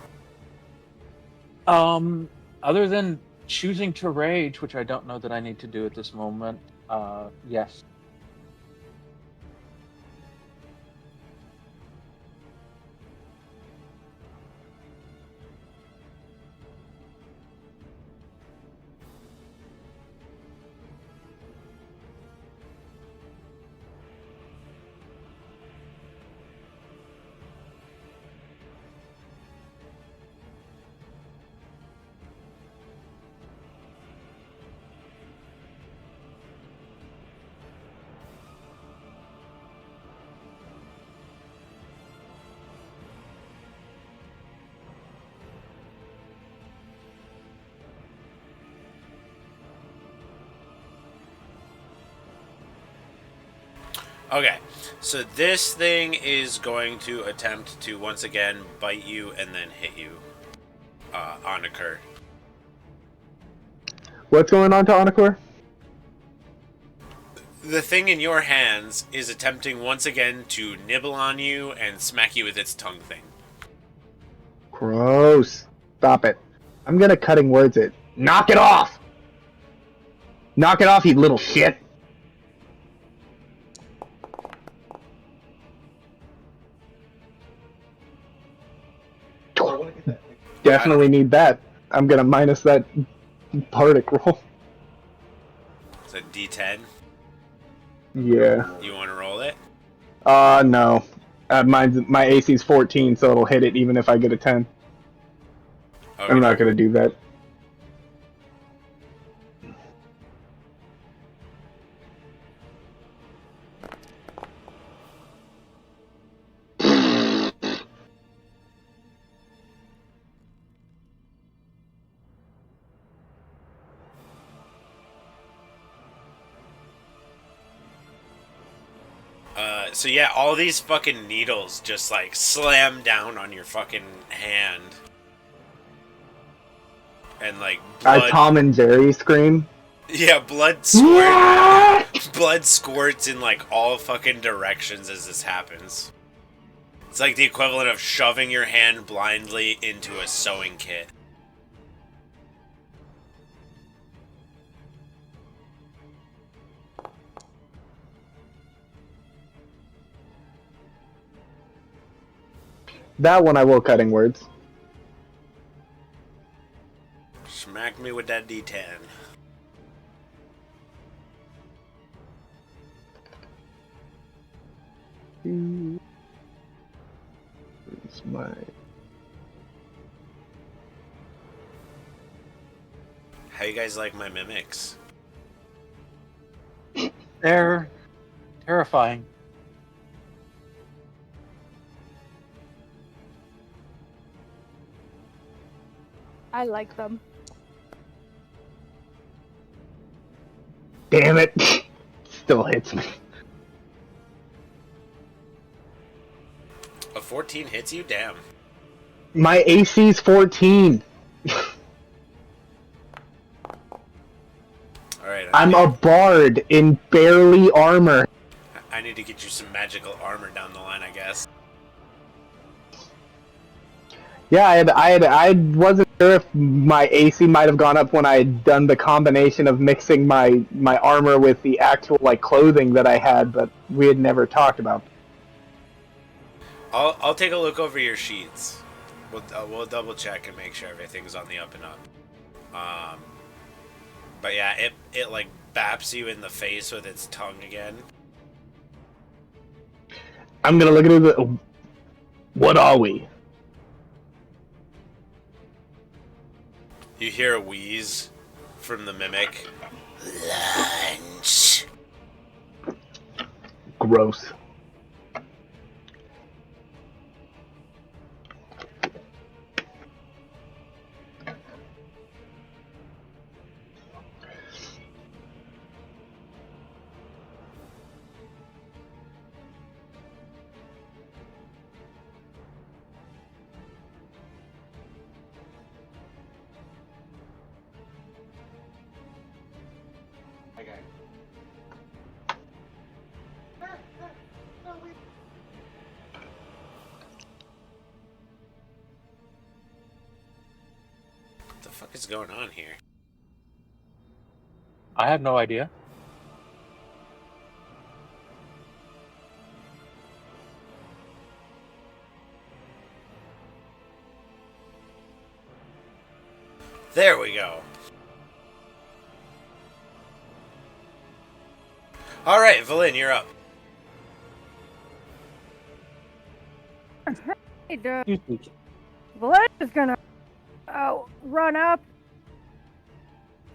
Other than choosing to rage, which I don't know that I need to do at this moment, yes. Okay, so this thing is going to attempt to once again bite you and then hit you on a curve. What's going on to Onakor? The thing in your hands is attempting once again to nibble on you and smack you with its tongue thing. Gross. Stop it. I'm gonna cutting words it. Knock it off! Knock it off, you little shit! Definitely need that. I'm gonna minus that Bardic roll. Is that D10? Yeah. You want to roll it? No. My AC's 14, so it'll hit it even if I get a 10. Okay. I'm not gonna do that. So yeah, all these fucking needles just like slam down on your fucking hand. and like Our blood. Tom and Jerry scream. Yeah, blood squirts in like all fucking directions as this happens. It's like the equivalent of shoving your hand blindly into a sewing kit. That one I will cutting words. Smack me with that D10. It's my... How you guys like my mimics? They're terrifying. I like them. Damn it! Still hits me. A 14 hits you? Damn. My AC's 14. Alright, I'm a bard in barely armor. I need to get you some magical armor down the line, I guess. Yeah, I wasn't sure if my AC might have gone up when I had done the combination of mixing my armor with the actual like clothing that I had, but we had never talked about. I'll take a look over your sheets. We'll double check and make sure everything's on the up and up. But yeah, it like baps you in the face with its tongue again. I'm gonna look at it. What are we? You hear a wheeze from the mimic. Lunch. Gross. What the fuck is going on here? I have no idea. There we go. Alright, Valin, you're up. Hey, dude. Excuse me. Vlad is gonna run up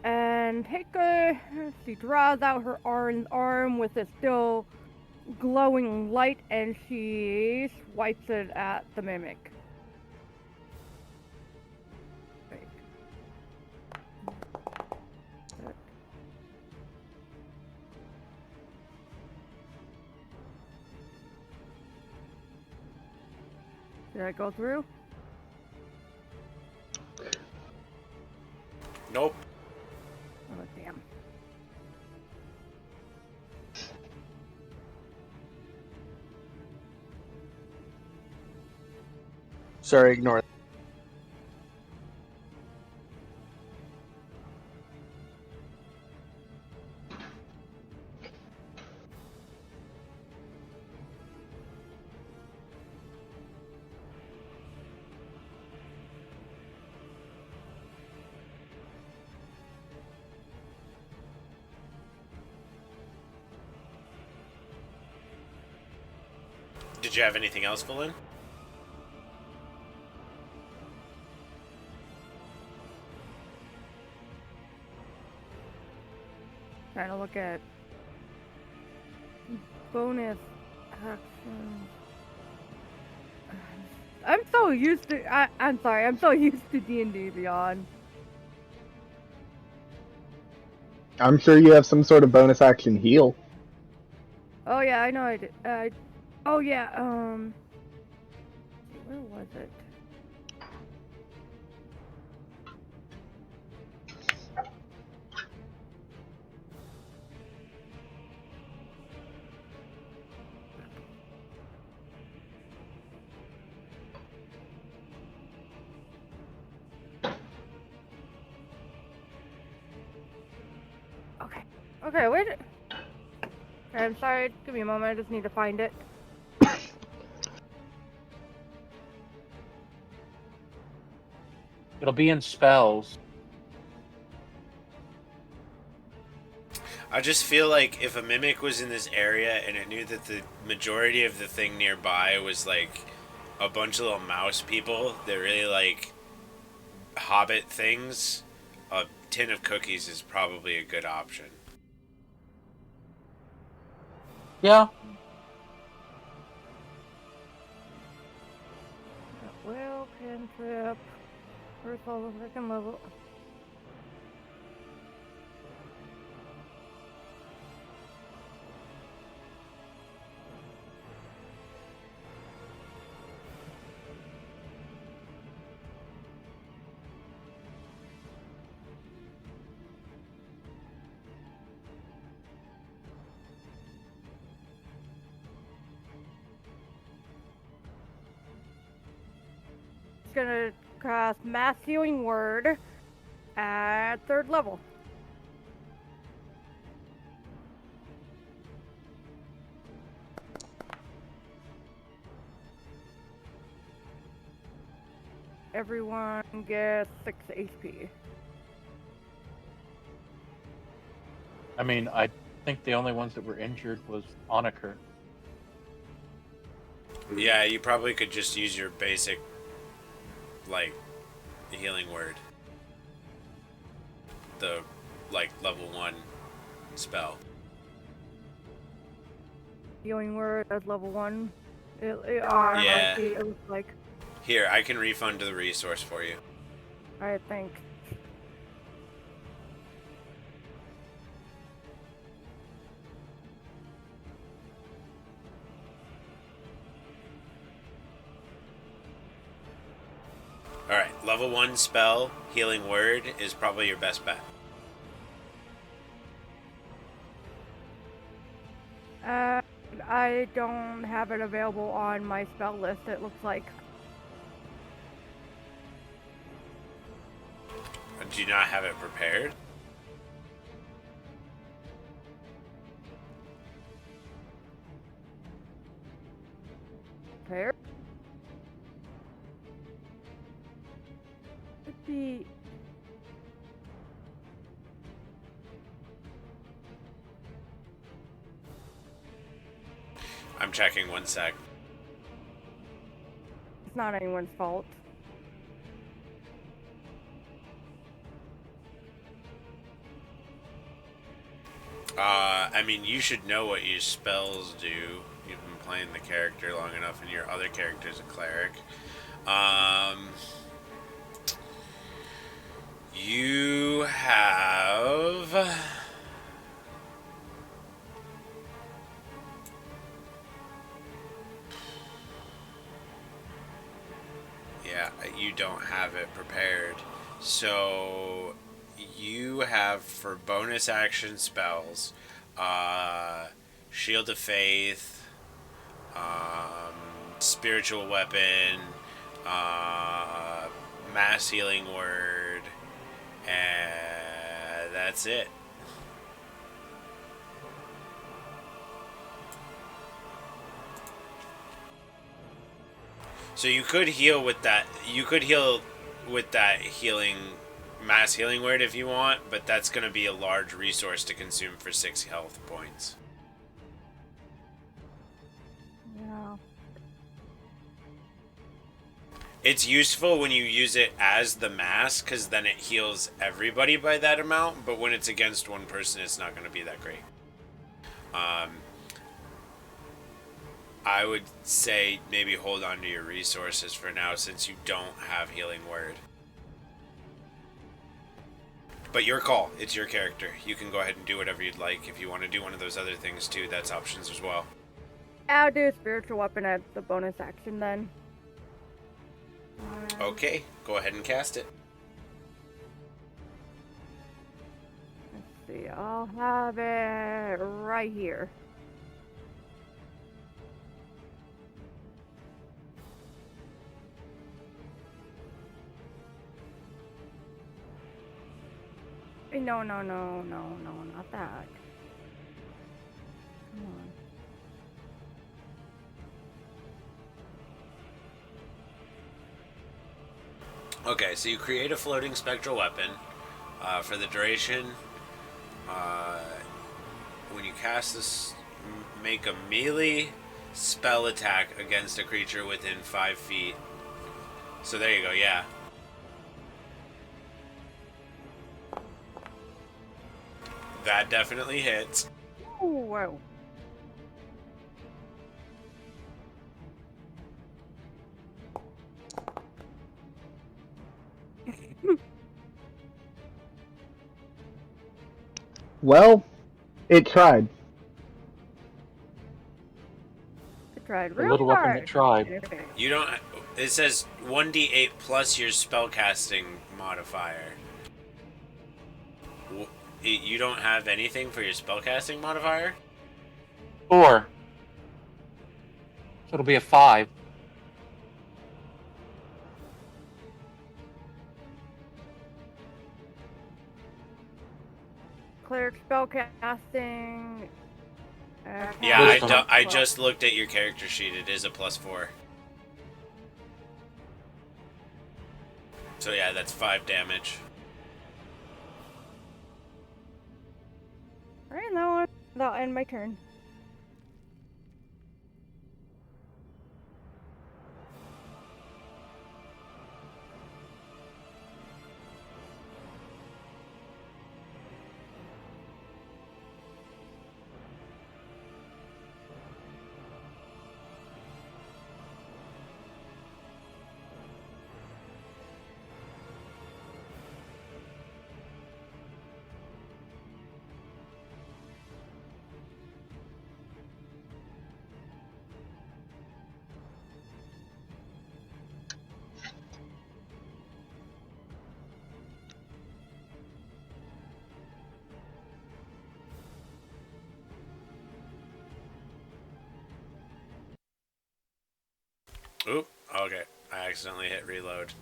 and take a. She draws out her arm with a still glowing light, and she swipes it at the mimic. Wait. Did I go through? Nope. Oh, damn. Sorry, ignore that. Did you have anything else, Valin? Trying to look at bonus actions. I'm so used to. I'm sorry. I'm so used to D&D Beyond. I'm sure you have some sort of bonus action heal. Oh yeah, I know I did. Oh yeah. Where was it? Okay, wait. Okay, I'm sorry. Give me a moment. I just need to find it. It'll be in spells. I just feel like if a mimic was in this area and it knew that the majority of the thing nearby was like a bunch of little mouse people that really like hobbit things, a tin of cookies is probably a good option. Yeah. Will cantrip. First level, second level. It's gonna cast Mass Healing Word at 3rd level. Everyone gets 6 HP. I mean, I think the only ones that were injured was Onaker. Yeah, you probably could just use your basic, like, healing word. The, like, level 1 spell. Healing Word as level 1. Yeah. It looks like. Here, I can refund the resource for you. I think. Alright, level 1 spell, healing word, is probably your best bet. I don't have it available on my spell list, it looks like. Do you not have it prepared? Fair. Could be. I'm checking 1 sec. It's not anyone's fault. I mean, you should know what your spells do. You've been playing the character long enough, and your other character's a cleric. You have... Yeah, you don't have it prepared. So you have for bonus action spells, Shield of Faith, Spiritual Weapon, Mass Healing Word, and that's it. So you could heal with that. You could heal with that healing, mass healing word if you want, but that's going to be a large resource to consume for 6 health points. Yeah. It's useful when you use it as the mass, because then it heals everybody by that amount, but when it's against one person, it's not going to be that great. I would say maybe hold on to your resources for now, since you don't have healing word. But your call. It's your character. You can go ahead and do whatever you'd like. If you want to do one of those other things too, that's options as well. I'll do a spiritual weapon as the bonus action then. Okay, go ahead and cast it. Let's see, I'll have it right here. No, not that. Okay, so you create a floating spectral weapon. For the duration, when you cast this, make a melee spell attack against a creature within 5 feet. So there you go, yeah. That definitely hits. Ooh, whoa. Well, it tried. I tried A real little up in the hard. tribe. Okay. You don't. It says 1d8 plus your spellcasting modifier. You don't have anything for your spellcasting modifier? 4. So it'll be a 5. Cleric spellcasting. Yeah, Wisdom. I just looked at your character sheet. It is a +4. So yeah, that's 5 damage. Alright, that'll end my turn. Oop. Okay. I accidentally hit reload.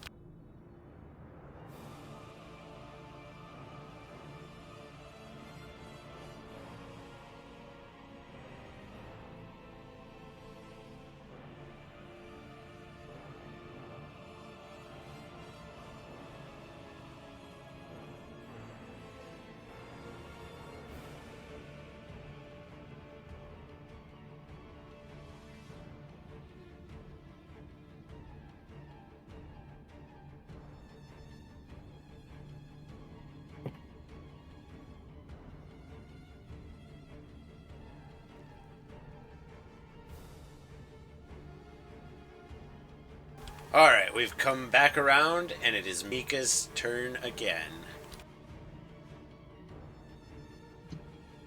Alright, we've come back around, and it is Mika's turn again.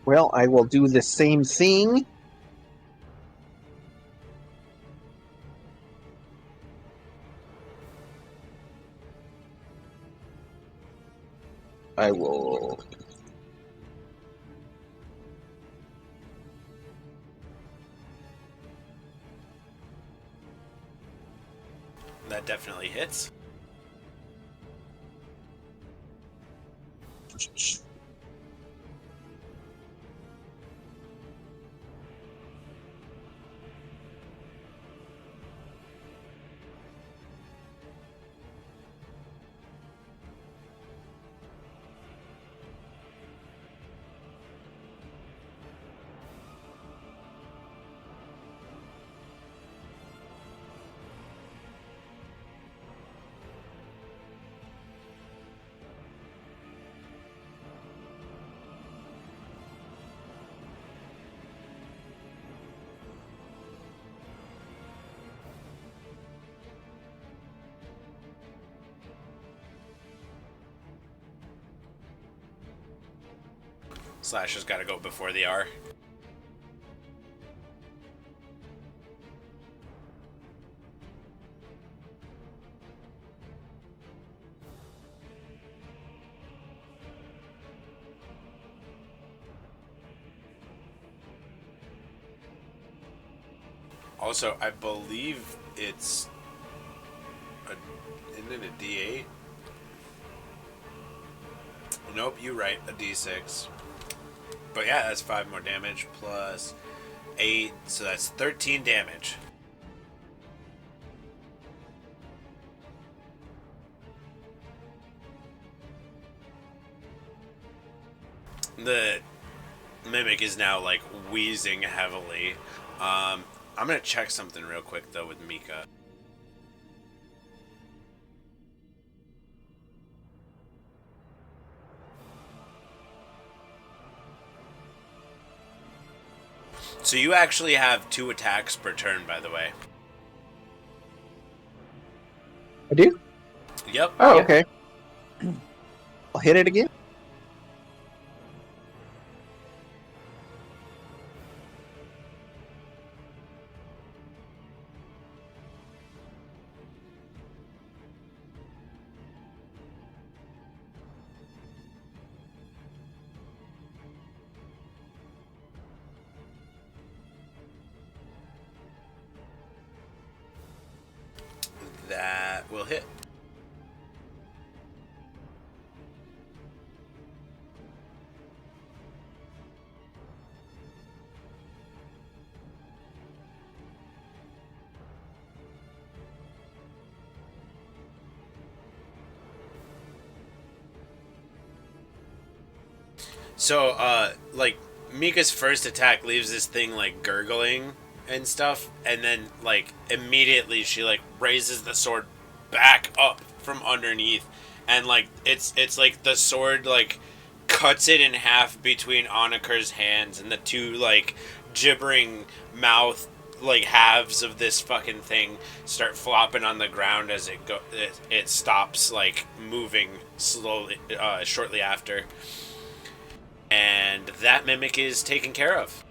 Well, I will do the same thing. I will. That definitely hits. Slash has got to go before the R. Also, I believe it's isn't it a D8? Nope, you're right, a D6. But yeah, that's 5 more damage plus 8, so that's 13 damage. The mimic is now like wheezing heavily. I'm gonna check something real quick though with Mika. So you actually have 2 attacks per turn, by the way. I do? Yep. Oh, Yeah. okay. I'll hit it again. That will hit. So, like, Mika's first attack leaves this thing, like, gurgling and stuff, and then, like, immediately she, like, raises the sword back up from underneath, and, like, it's like, the sword, like, cuts it in half between Oniker's hands, and the 2, like, gibbering mouth, like, halves of this fucking thing start flopping on the ground as it stops, like, moving slowly, shortly after. And that mimic is taken care of.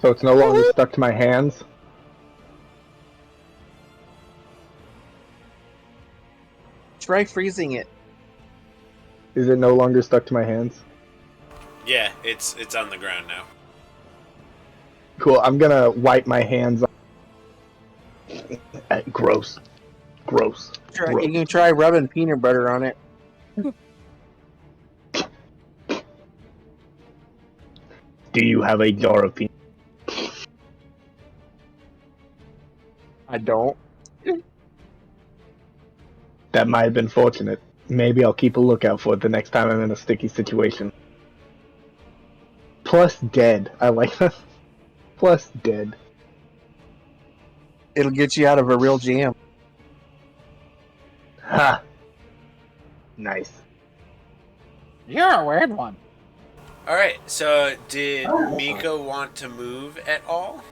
So it's no longer stuck to my hands. Try freezing it. Is it no longer stuck to my hands? Yeah, it's on the ground now. Cool. I'm gonna wipe my hands. Gross. Gross. Gross. You can try rubbing peanut butter on it. Do you have a jar of peanut? I don't. That might have been fortunate. Maybe I'll keep a lookout for it the next time I'm in a sticky situation. Plus dead. I like that. Plus dead. It'll get you out of a real jam. Ha! Nice. You're a weird one. Alright, so did Mika want to move at all?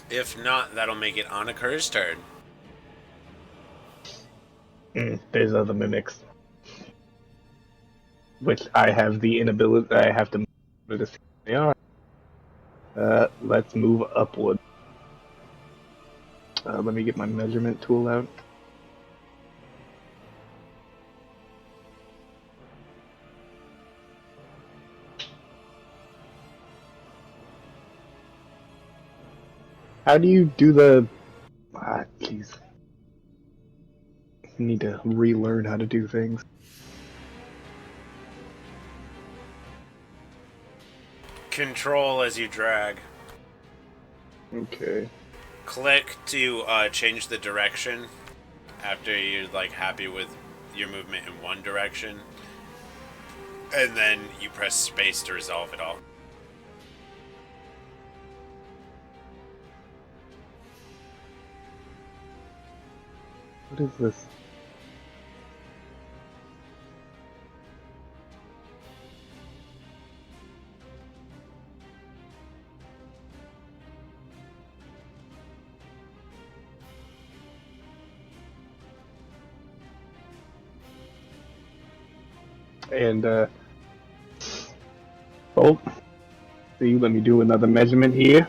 If not, that'll make it Oniker's turn. There's other mimics. Which I have the inability. I have to move to see what they are. Let's move upward. Let me get my measurement tool out. How do you do the... jeez. I need to relearn how to do things. Control as you drag. Okay. Click to change the direction after you're like happy with your movement in one direction. And then you press space to resolve it all. What is this? And, oh, see, let me do another measurement here.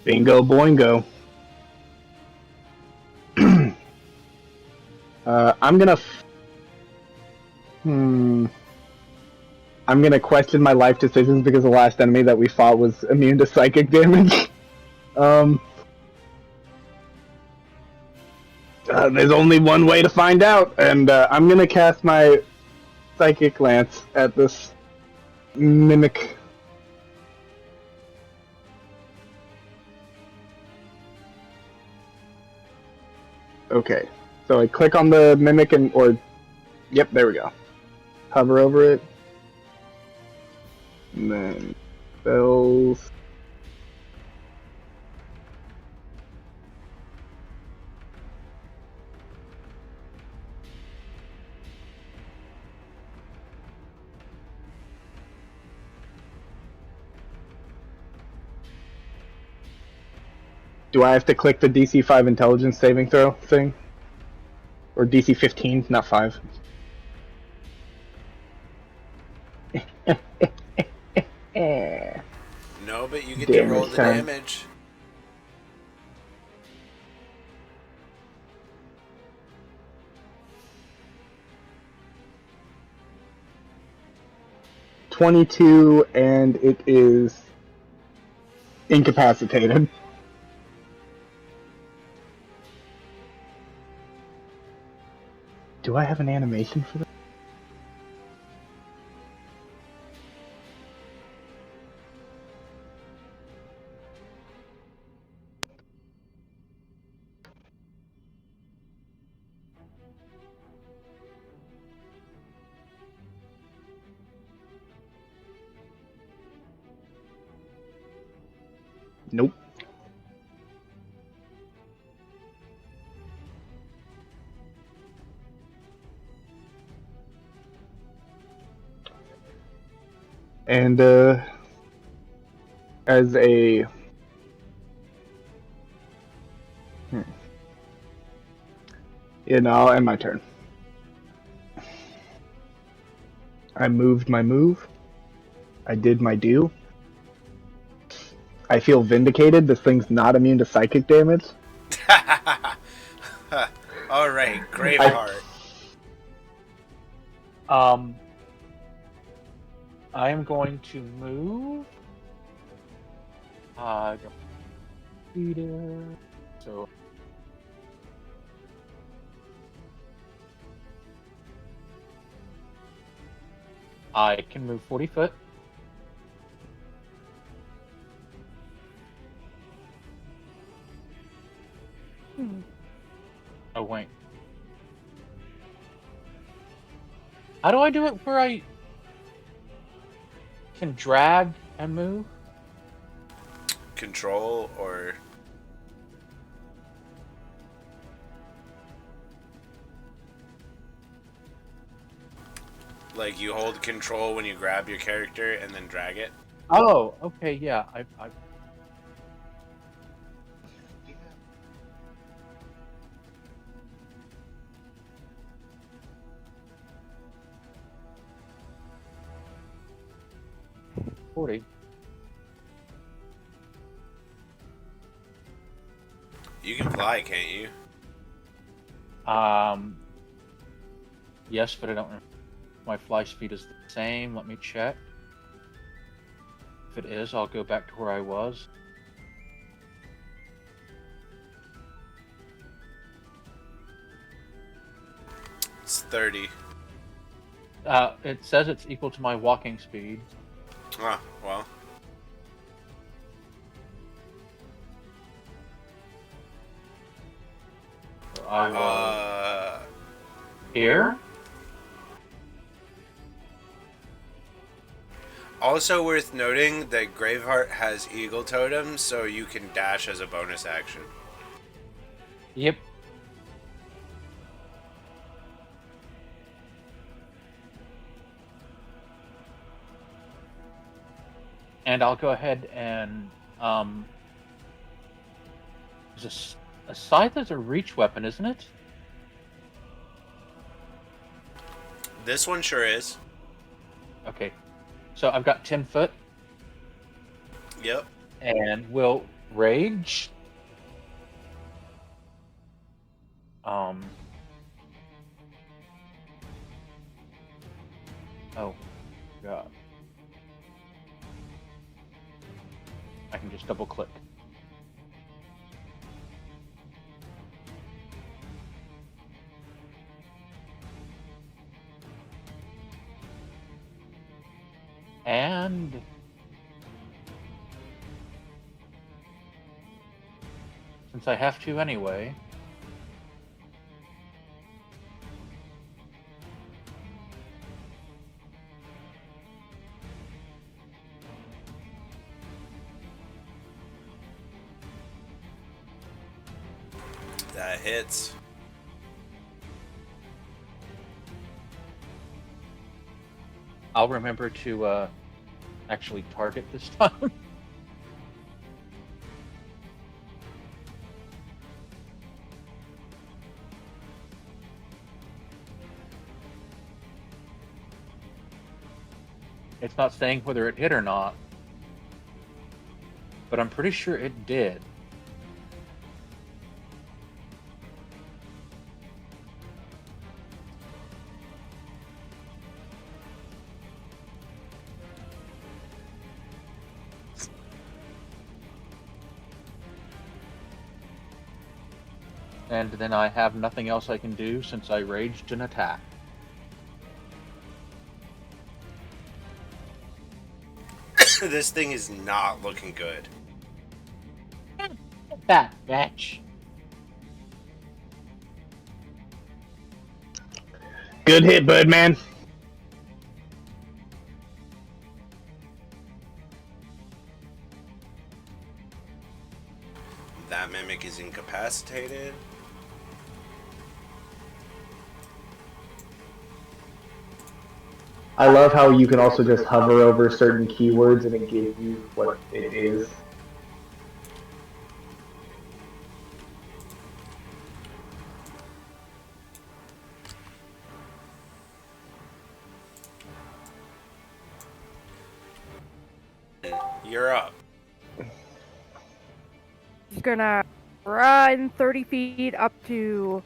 Bingo boingo. I'm gonna I'm gonna question my life decisions because the last enemy that we fought was immune to psychic damage. There's only one way to find out, and I'm gonna cast my psychic lance at this Mimic. Okay, so I click on the mimic yep, there we go. Hover over it. And then spells. Do I have to click the DC 5 intelligence saving throw thing? Or DC 15, not 5. No, but you get to roll Damage the time. damage. $22, and it is incapacitated. Do I have an animation for that? Nope. And as a I'll end my turn. I moved my move. I did my do. I feel vindicated. This thing's not immune to psychic damage. All right, Graveheart. I am going to move. Peter. So I can move 40 foot. Oh, wait. How do I do it where I can drag and move? Control or... Like you hold control when you grab your character and then drag it? Oh, okay, yeah. I 40. You can fly, can't you? Yes, but I don't remember. My fly speed is the same. Let me check. If it is, I'll go back to where I was. It's 30. It says it's equal to my walking speed. Ah, well. So I will... Here? Also worth noting that Graveheart has Eagle Totem, so you can dash as a bonus action. Yep. And I'll go ahead and a scythe is a reach weapon, isn't it? This one sure is. Okay. So I've got 10 foot. Yep. And will rage. Oh god. I can just double click. And And since I have to anyway, That hits. I'll remember to actually target this time. It's not saying whether it hit or not, but I'm pretty sure it did. And then I have nothing else I can do since I raged an attack. This thing is not looking good. That bitch. Good hit, Birdman. That mimic is incapacitated. I love how you can also just hover over certain keywords and it gives you what it is. You're up. He's gonna run 30 feet up to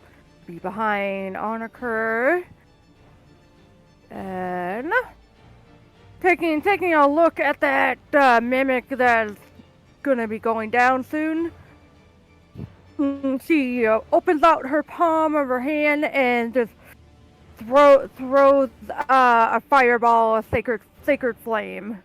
be behind Onaker. And taking a look at that mimic that's gonna be going down soon. She opens out her palm of her hand and just throws a fireball, a sacred flame.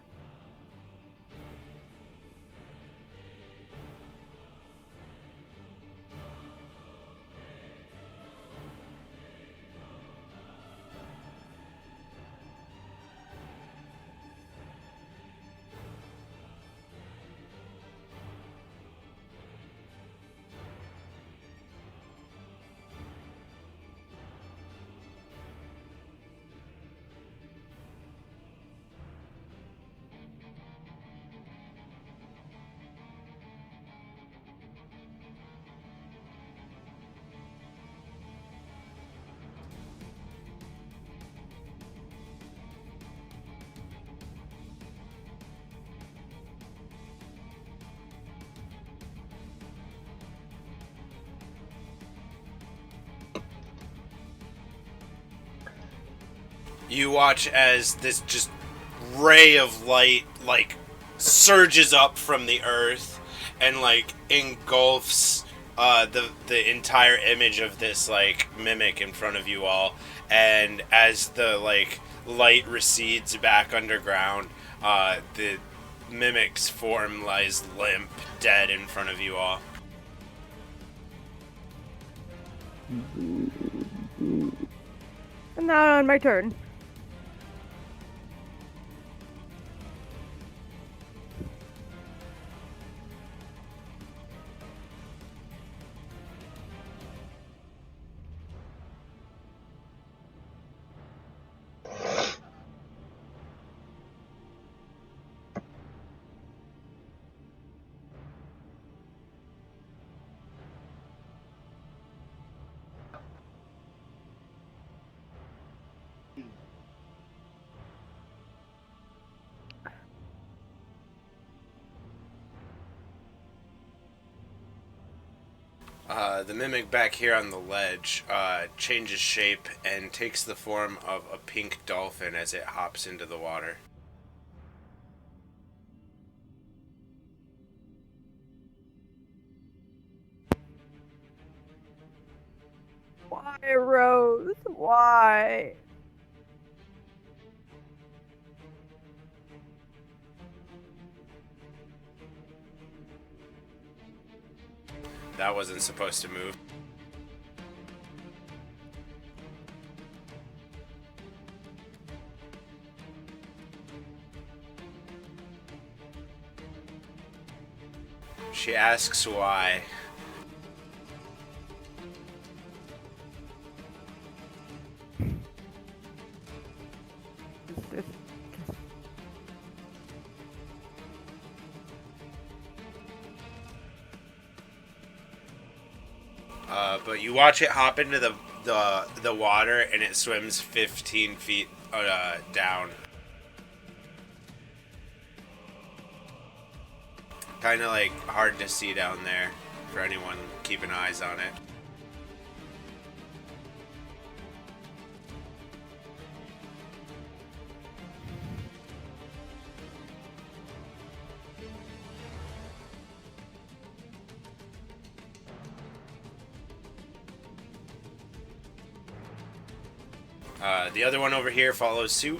You watch as this just ray of light like surges up from the earth and like engulfs the entire image of this like mimic in front of you all. And as the like light recedes back underground, the mimic's form lies limp, dead in front of you all. And now on my turn. The mimic back here on the ledge changes shape and takes the form of a pink dolphin as it hops into the water. Why, Rose? Why? That wasn't supposed to move. She asks why. But you watch it hop into the water, and it swims 15 feet down. Kind of like hard to see down there for anyone keeping eyes on it. The other one over here follows suit.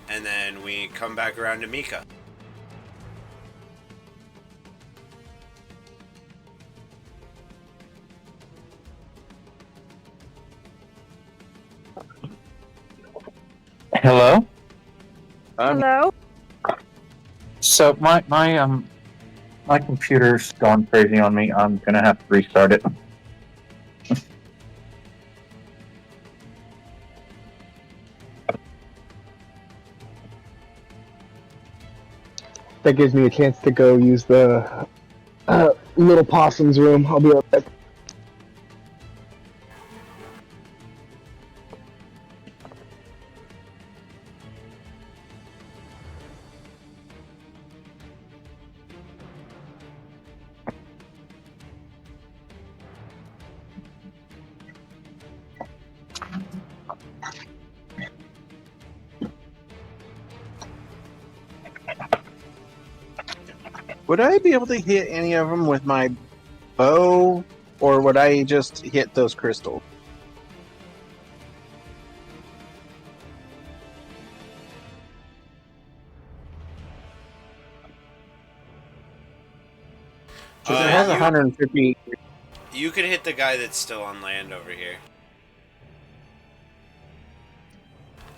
And then we come back around to Mika. Hello. Hello? So my computer's gone crazy on me. I'm gonna have to restart it. That gives me a chance to go use the little possum's room. I'll be right back. Would I be able to hit any of them with my bow, or would I just hit those crystals? Because it has 150. You could hit the guy that's still on land over here.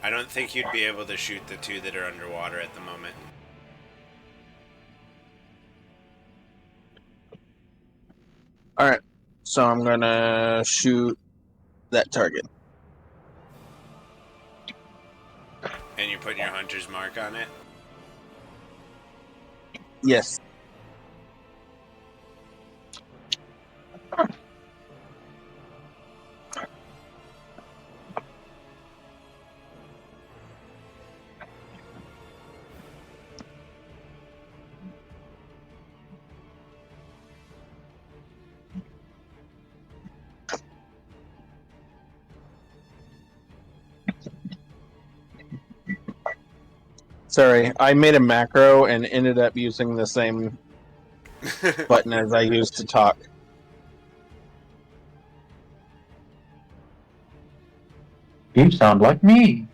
I don't think you'd be able to shoot the two that are underwater at the moment. Alright, so I'm gonna shoot that target. And you're putting your hunter's mark on it? Yes. Sorry, I made a macro and ended up using the same button as I used to talk. You sound like me.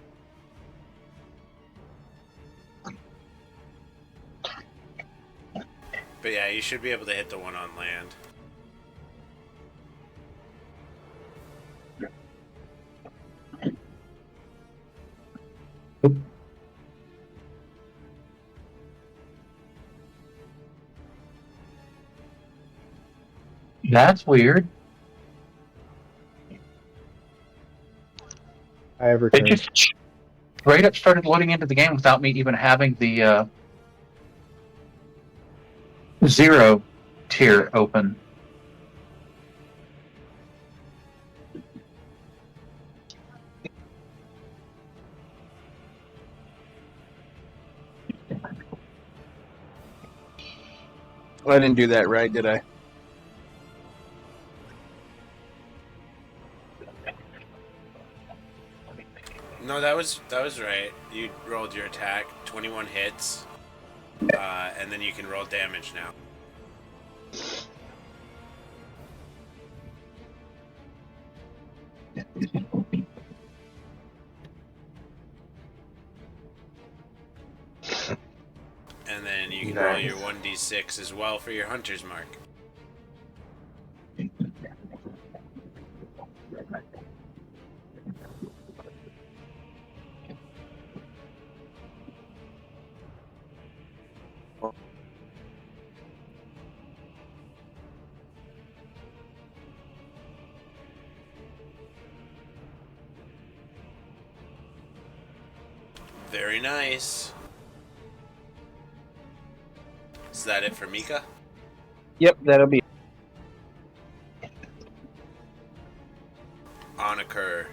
But yeah, you should be able to hit the one on land. That's weird. I have They returned. just straight up started loading into the game without me even having the zero tier open. I didn't do that right, did I? No, that was right. You rolled your attack, 21 hits, and then you can roll damage now. And then you can roll your 1d6 as well for your hunter's mark. Very nice. Is that it for Mika? Yep, that'll be. Onaker.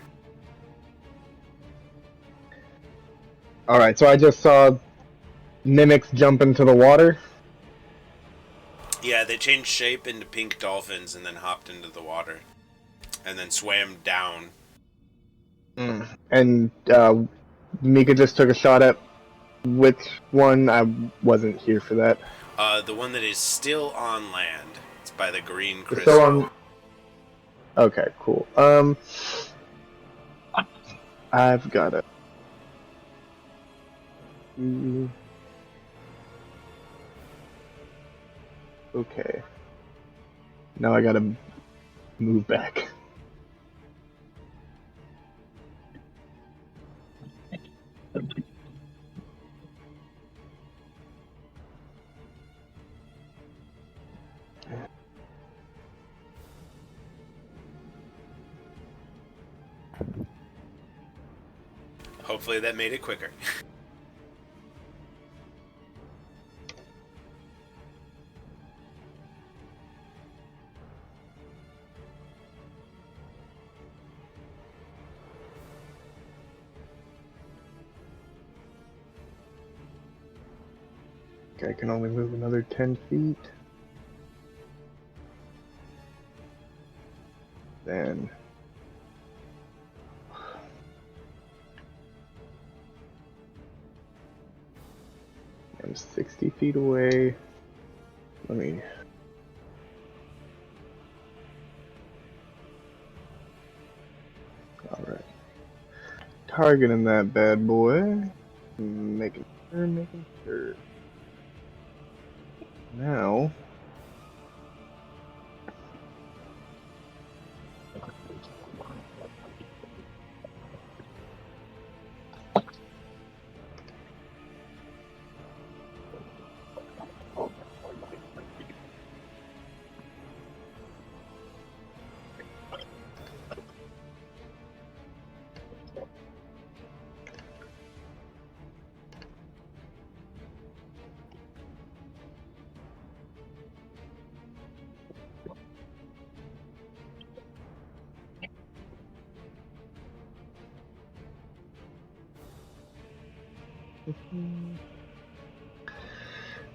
Alright, so I just saw mimics jump into the water. Yeah, they changed shape into pink dolphins and then hopped into the water. And then swam down. And Mika just took a shot at which one? I wasn't here for that. The one that is still on land. It's by the green It's crystal. still on. Okay, cool. I've got it. Okay. Now I gotta move back. Hopefully that made it quicker. Okay, I can only move another 10 feet. Then I'm 60 feet away. Let me. Alright. Targeting that bad boy. Making sure. Now.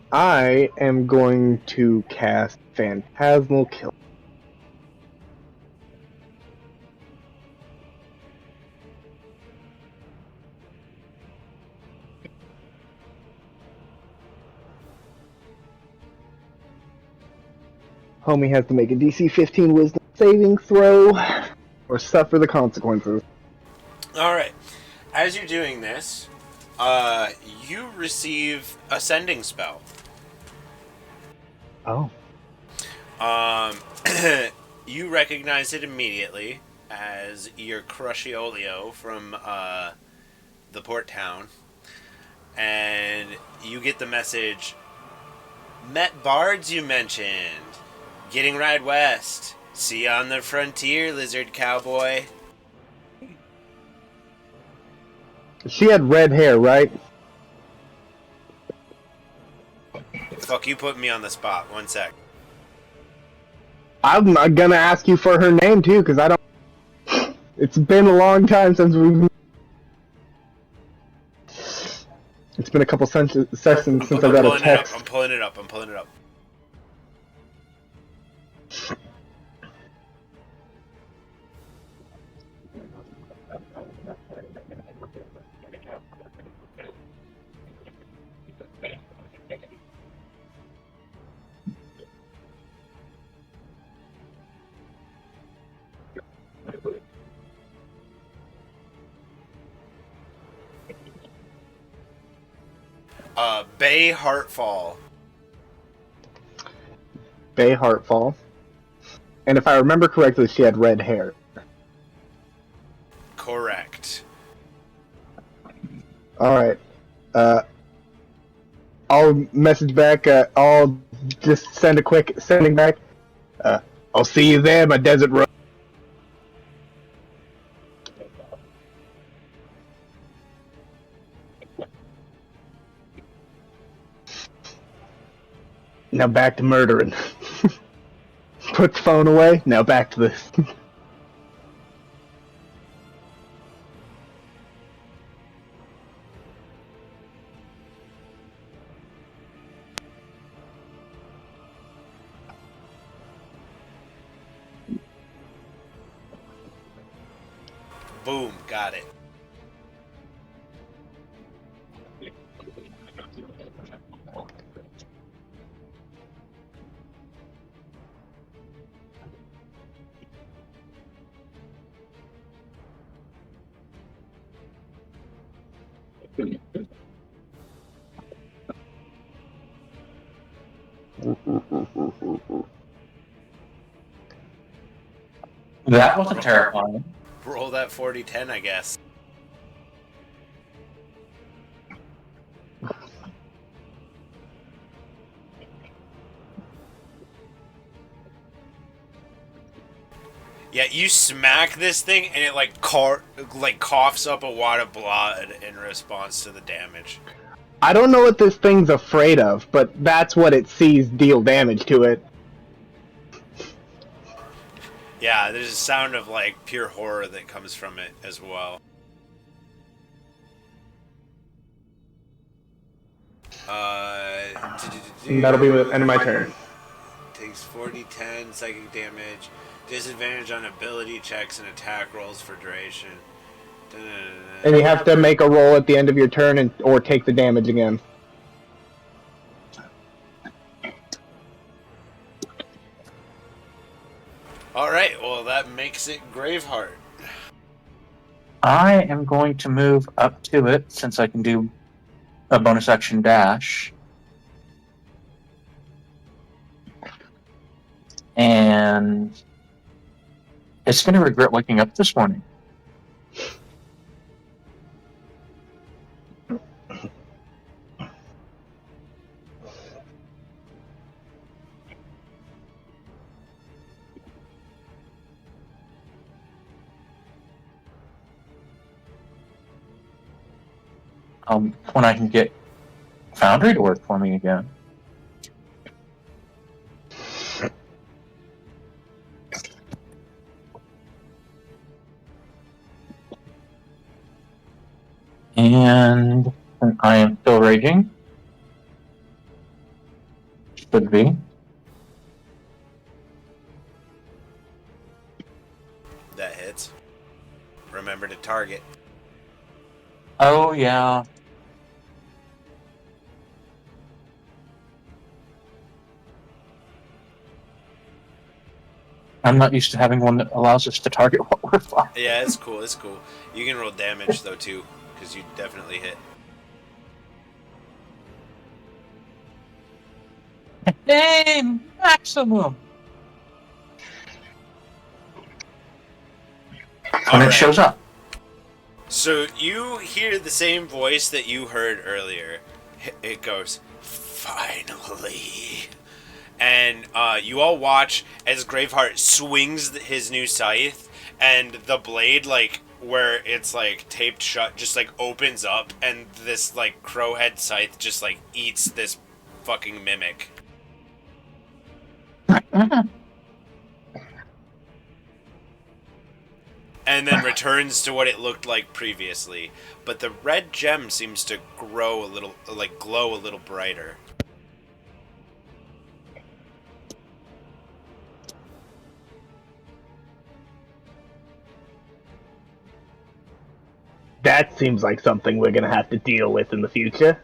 I am going to cast Phantasmal Kill. Homie has to make a DC 15 Wisdom saving throw or suffer the consequences. Alright. As you're doing this, you receive a sending spell. Oh. You recognize it immediately as your Cruciolio from the port town. And you get the message, met bards you mentioned. Getting right west. See you on the frontier, lizard cowboy. She had red hair, right? Fuck, you put me on the spot. 1 sec. I'm gonna ask you for her name too, because I don't. It's been a long time since we've. It's been a couple sessions since I got a text. I'm pulling it up. Bay Heartfall. Bay Heartfall. And if I remember correctly, she had red hair. Correct. Alright. I'll message back. I'll just send a quick sending back. I'll see you there, my desert road. Now back to murdering. Put the phone away. Now back to this. Boom, got it. That wasn't terrifying. Roll that 40-10, I guess. Yeah, you smack this thing and it like coughs up a wad of blood in response to the damage. I don't know what this thing's afraid of, but that's what it sees deal damage to it. Yeah, there's a sound of like pure horror that comes from it as well. And that'll be the end of my turn. Takes 40-10 psychic damage. Disadvantage on ability checks and attack rolls for duration. And you have to make a roll at the end of your turn or take the damage again. Alright, well that makes it Graveheart. I am going to move up to it since I can do a bonus action dash. And it's going to regret waking up this morning. When I can get Foundry to work for me again. And I am still raging. Should be. That hits. Remember to target. Oh, yeah. I'm not used to having one that allows us to target what we're fighting. Yeah, it's cool, it's cool. You can roll damage though too, because you definitely hit. Name maximum. When it shows up. So you hear the same voice that you heard earlier. It goes, finally. And you all watch as Graveheart swings his new scythe, and the blade, like, where it's, like, taped shut, just, like, opens up, and this, like, crowhead scythe just, like, eats this fucking mimic. And then returns to what it looked like previously. But the red gem seems to grow a little, like, glow a little brighter. That seems like something we're gonna have to deal with in the future.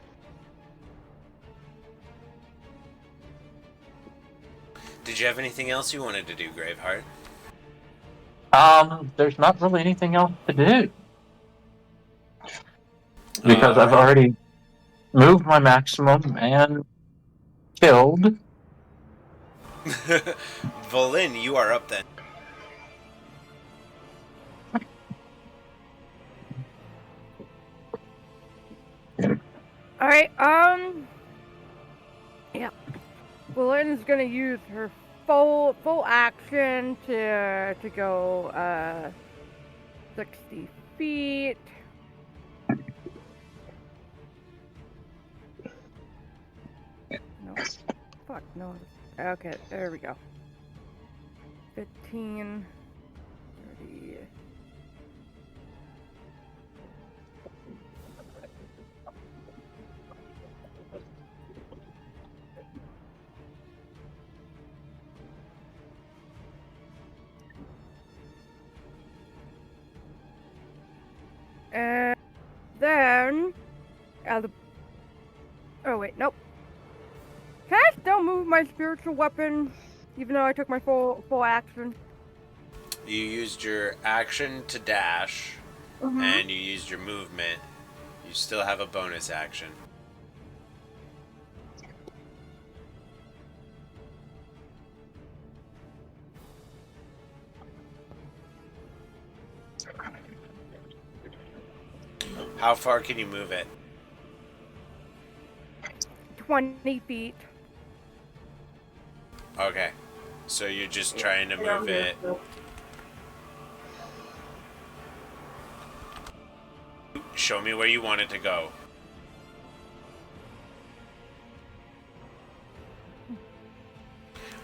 Did you have anything else you wanted to do, Graveheart? There's not really anything else to do. Because I've already moved my maximum and killed. Volin, you are up then. Alright, yeah. Belinda's gonna use her full action to go 60 feet. No. Fuck, no. Okay, there we go. 15, 30. And then, oh wait, nope. Can I still move my spiritual weapon, even though I took my full action? You used your action to dash, Mm-hmm. and you used your movement. You still have a bonus action. How far can you move it? 20 feet. Okay. So you're just trying to move it. Show me where you want it to go.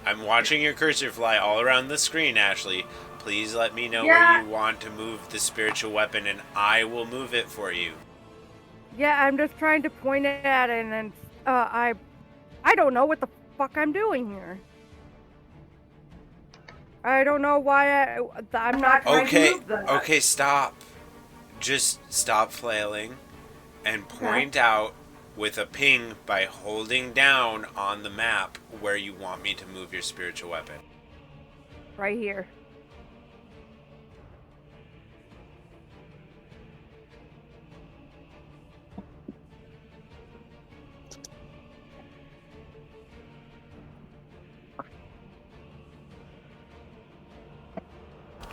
I'm watching your cursor fly all around the screen, Ashley. Please let me know where you want to move the spiritual weapon, and I will move it for you. Yeah, I'm just trying to point it at it, and I don't know what the fuck I'm doing here. I don't know why I'm not trying to move that. Okay, stop. Just stop flailing and point out with a ping by holding down on the map where you want me to move your spiritual weapon. Right here.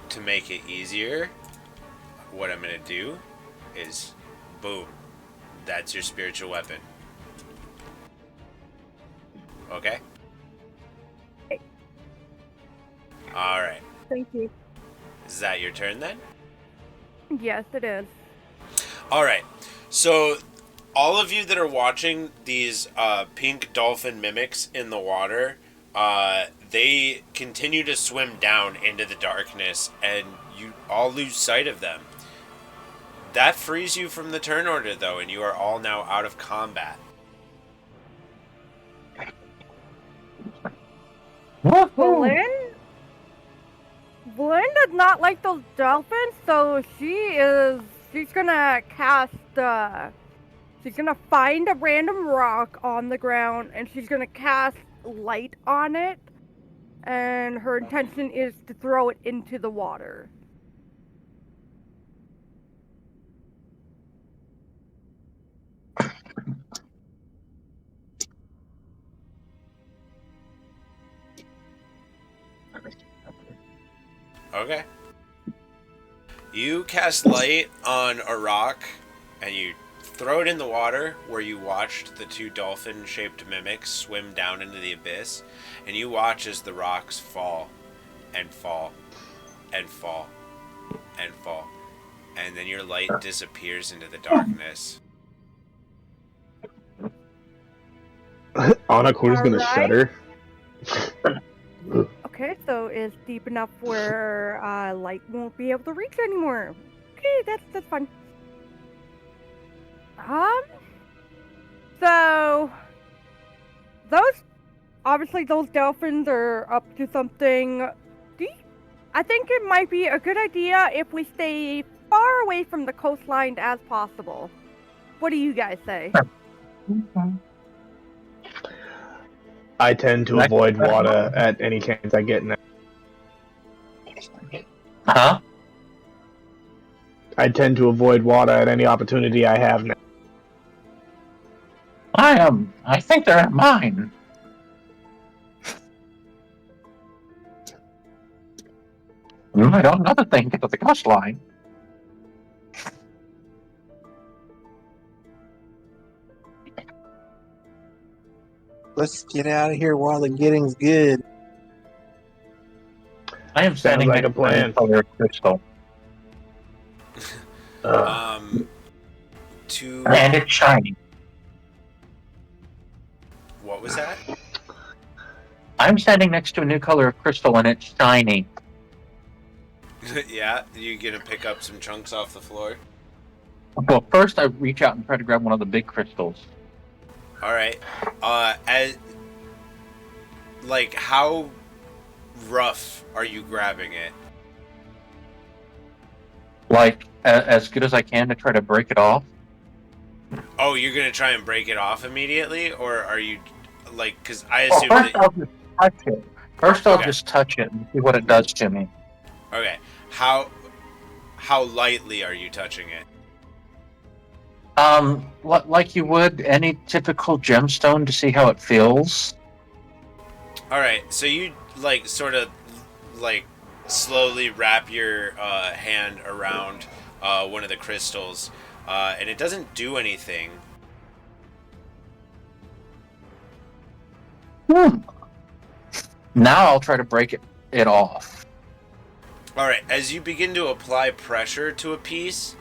To make it easier, what I'm going to do is, boom, that's your spiritual weapon. Okay? Alright. Thank you. Is that your turn then? Yes, it is. Alright. So, all of you that are watching these pink dolphin mimics in the water, they continue to swim down into the darkness, and you all lose sight of them. That frees you from the turn order, though, and you are all now out of combat. Blynn does not like those dolphins, so she's gonna cast, she's gonna find a random rock on the ground, and she's gonna cast light on it, and her intention is to throw it into the water. Okay. You cast light on a rock, and you throw it in the water where you watched the two dolphin-shaped mimics swim down into the abyss, and you watch as the rocks fall, and fall, and fall, and fall, and then your light disappears into the darkness. Anakora's gonna shudder. Okay, so it's deep enough where light won't be able to reach anymore. Okay, that's fun. So those dolphins are up to something. I think it might be a good idea if we stay far away from the coastline as possible. What do you guys say? I tend to avoid water at any chance I get now. Huh? I tend to avoid water at any opportunity I have now. I think they're at mine. I don't know that they can get to the coastline. Let's get out of here while the getting's good. I am standing like a next to plan. color crystal. To And it's shiny. what was that? I'm standing next to a new color of crystal and it's shiny. Yeah, you gonna pick up some chunks off the floor? Well, first I reach out and try to grab one of the big crystals. All right. How rough are you grabbing it? Like, as good as I can to try to break it off. Oh, you're gonna try and break it off immediately, or are you like? Because I Well, assume first that. I'll just touch it. First I'll Okay. just touch it and see what it does to me. Okay. How lightly are you touching it? Like you would any typical gemstone to see how it feels. All right. So you sort of slowly wrap your hand around one of the crystals, and it doesn't do anything. Now I'll try to break it off. All right. As you begin to apply pressure to a piece,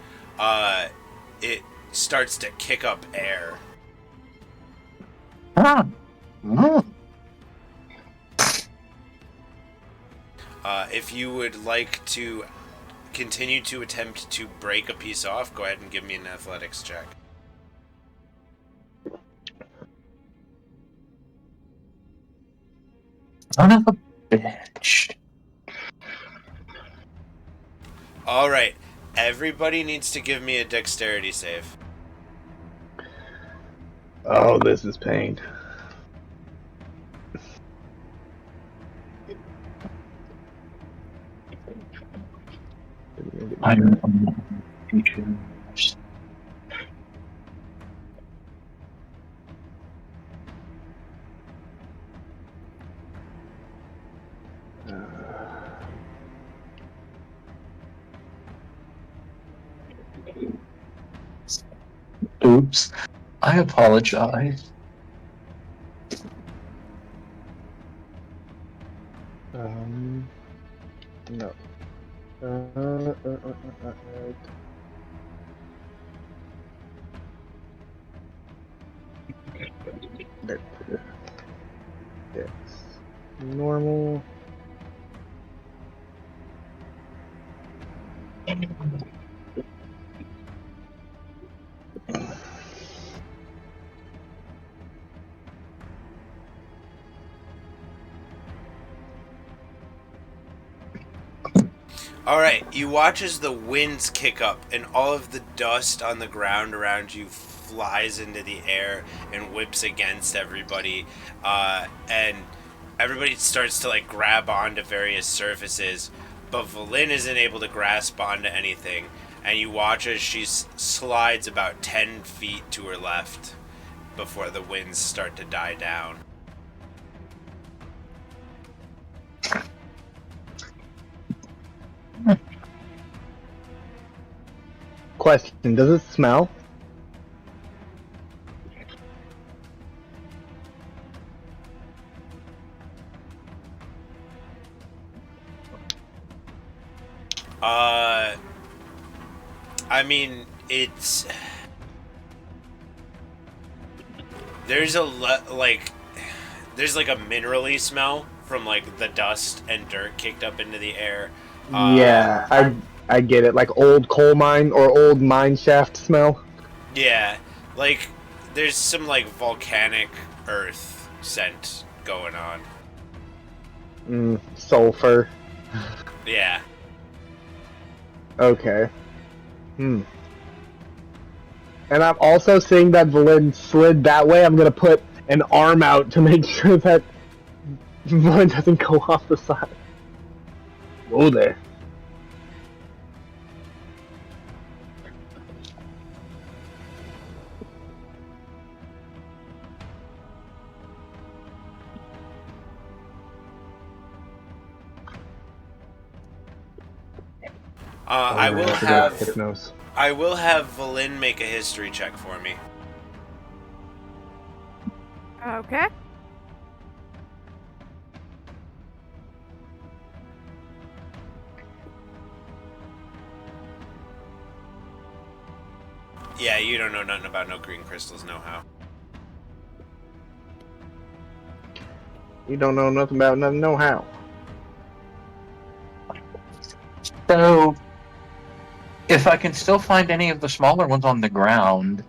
it starts to kick up air. If you would like to continue to attempt to break a piece off, go ahead and give me an athletics check. Son of a bitch. All right. Everybody needs to give me a dexterity save. Oh, this is pain. I'm Oops. I apologize. No. Yes. Normal. All right. You watch as the winds kick up and all of the dust on the ground around you flies into the air and whips against everybody, and everybody starts to grab onto various surfaces, but Valin isn't able to grasp onto anything, and you watch as she slides about 10 feet to her left before the winds start to die down. Question: does it smell? I mean, there's there's a minerally smell from the dust and dirt kicked up into the air. Yeah, I get it. Like old coal mine or old mine shaft smell. Yeah, there's some volcanic earth scent going on. Sulfur. Yeah. Okay. And I'm also seeing that Valin slid that way. I'm gonna put an arm out to make sure that Valin doesn't go off the side. Whoa there. I will I forgot Hypnos. I will have Valin make a history check for me. Okay. Yeah, you don't know nothing about no green crystals, no how. You don't know nothing about nothing, no how. So, if I can still find any of the smaller ones on the ground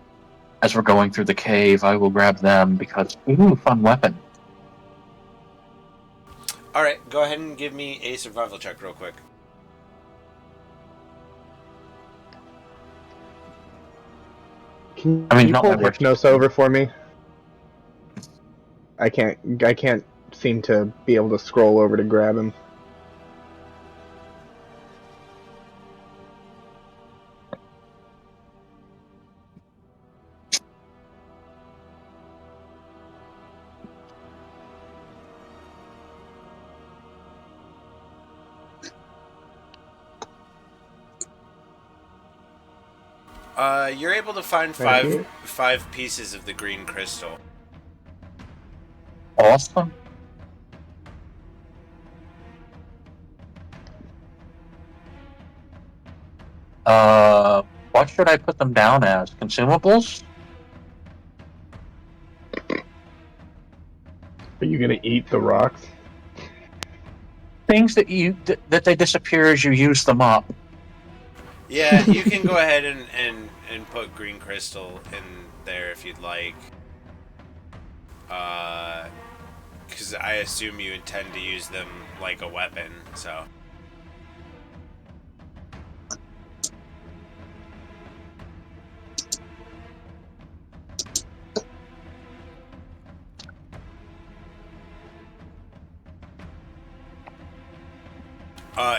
as we're going through the cave, I will grab them because, ooh, fun weapon. All right, go ahead and give me a survival check real quick. Can I mean, you not pull my worst. Hypnos over for me? I can't seem to be able to scroll over to grab him. You're able to find Thank you. five pieces of the green crystal. Awesome. What should I put them down as? Consumables? Are you gonna eat the rocks? Things that they disappear as you use them up. Yeah, you can go ahead and put green crystal in there if you'd like. Because I assume you intend to use them like a weapon, so.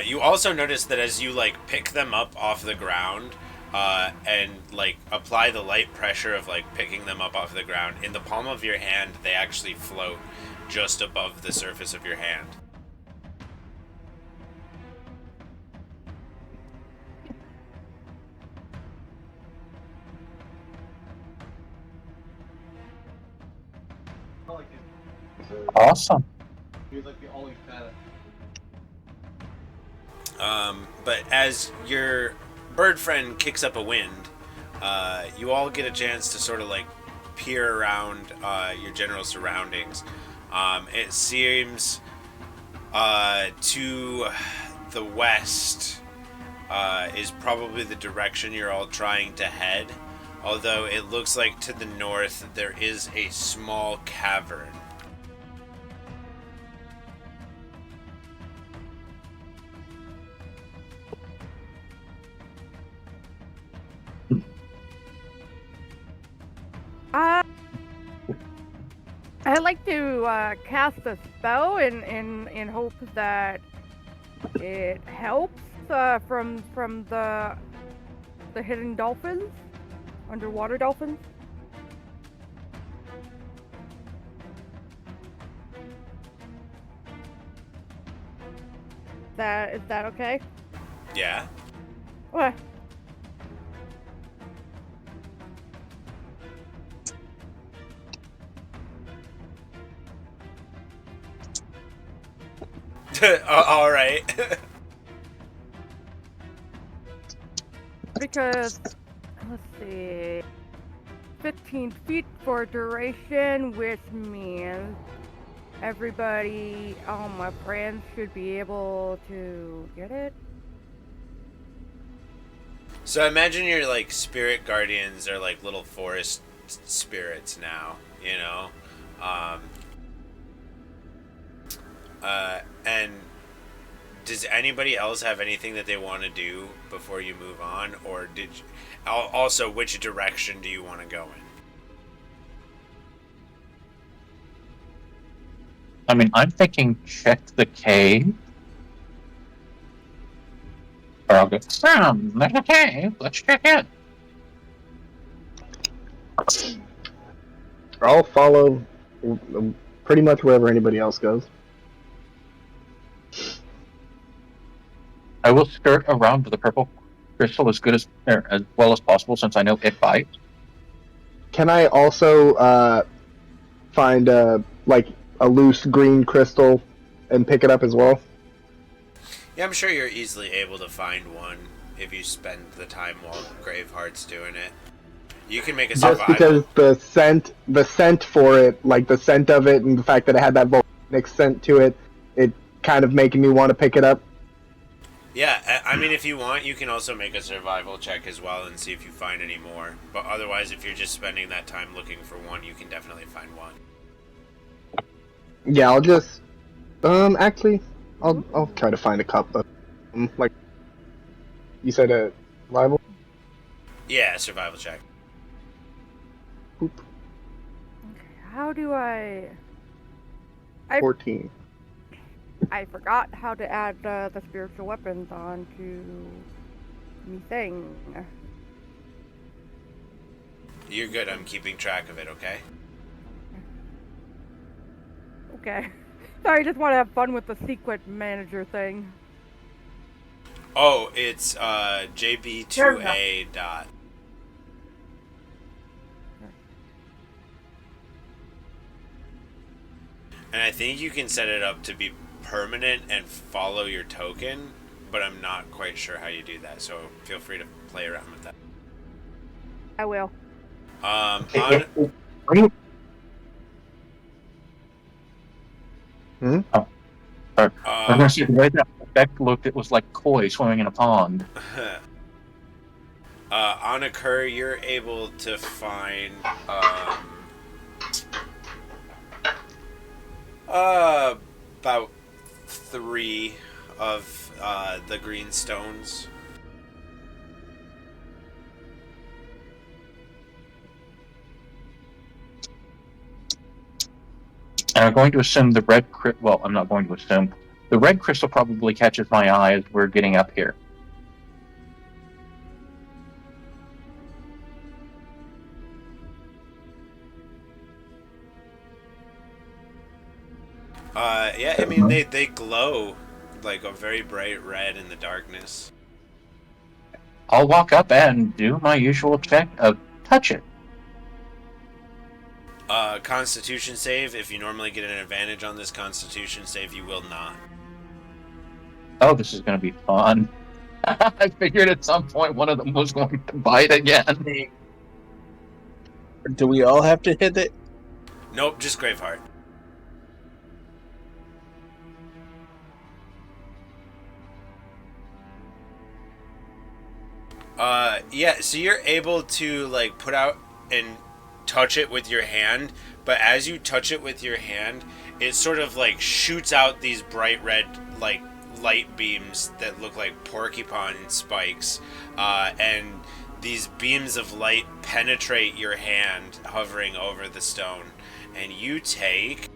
You also notice that as you like pick them up off the ground, and like apply the light pressure of like picking them up off the ground, in the palm of your hand they actually float just above the surface of your hand. Awesome. He's like the only fan. But as your bird friend kicks up a wind, you all get a chance to sort of like peer around your general surroundings. It seems to the west is probably the direction you're all trying to head, although it looks like to the north there is a small cavern. I'd like to cast a spell in hope that it helps from the hidden dolphins, underwater dolphins. Is that okay? Yeah. What? All right. Because, let's see, 15 feet for duration, which means everybody, all my friends should be able to get it. So imagine your like spirit guardians are like little forest spirits now, you know, and does anybody else have anything that they want to do before you move on, or did you, also which direction do you want to go in? I mean, I'm thinking check the cave. Or I'll go, there's a cave. Let's check it. I'll follow pretty much wherever anybody else goes. I will skirt around to the purple crystal as well as possible, since I know it bites. Can I also find like a loose green crystal and pick it up as well? Yeah, I'm sure you're easily able to find one if you spend the time while Graveheart's doing it. You can make a survival. Just because the scent for it, like the scent of it, and the fact that it had that scent to it. It kind of making me want to pick it up. Yeah, I mean, if you want, you can also make a survival check as well and see if you find any more. But otherwise, if you're just spending that time looking for one, you can definitely find one. Yeah, I'll just actually I'll try to find a cup of like you said a survival. Yeah, survival check. Oop, Okay, how do I 14. I forgot how to add the spiritual weapons onto me thing. You're good. I'm keeping track of it, okay? Okay. Sorry, I just want to have fun with the sequence manager thing. Oh, it's JB2A dot. And I think you can set it up to be permanent and follow your token, but I'm not quite sure how you do that, so feel free to play around with that. I will. On, I'm gonna say the way that effect looked, it was like koi swimming in a pond. on occur, you're able to find about 3 of the green stones. And I'm going to assume the red well, I'm not going to assume. The red crystal probably catches my eye as we're getting up here. Yeah, I mean, they glow like a very bright red in the darkness. I'll walk up and do my usual check of touch it. Constitution save. If you normally get an advantage on this Constitution save, you will not. Oh, this is going to be fun. I figured at some point one of them was going to bite again. Do we all have to hit it? Nope, just Graveheart. Yeah, so you're able to, like, put out and touch it with your hand, but as you touch it with your hand, it sort of, like, shoots out these bright red, like, light beams that look like porcupine spikes, and these beams of light penetrate your hand hovering over the stone, and you take...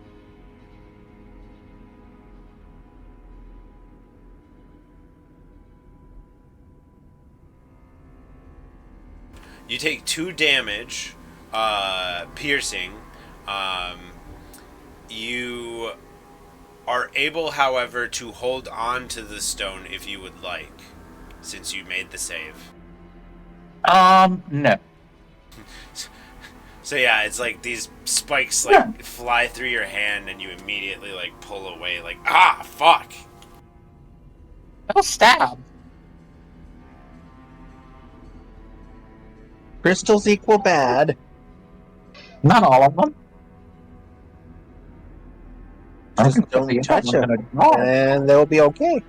You take 2 damage, piercing. You are able, however, to hold on to the stone if you would like, since you made the save. No. So yeah, it's like these spikes like fly through your hand, and you immediately like pull away, like fuck. I'll stab. Crystals equal bad. Not all of them. I was Just going to don't touch them, them. and they'll be okay.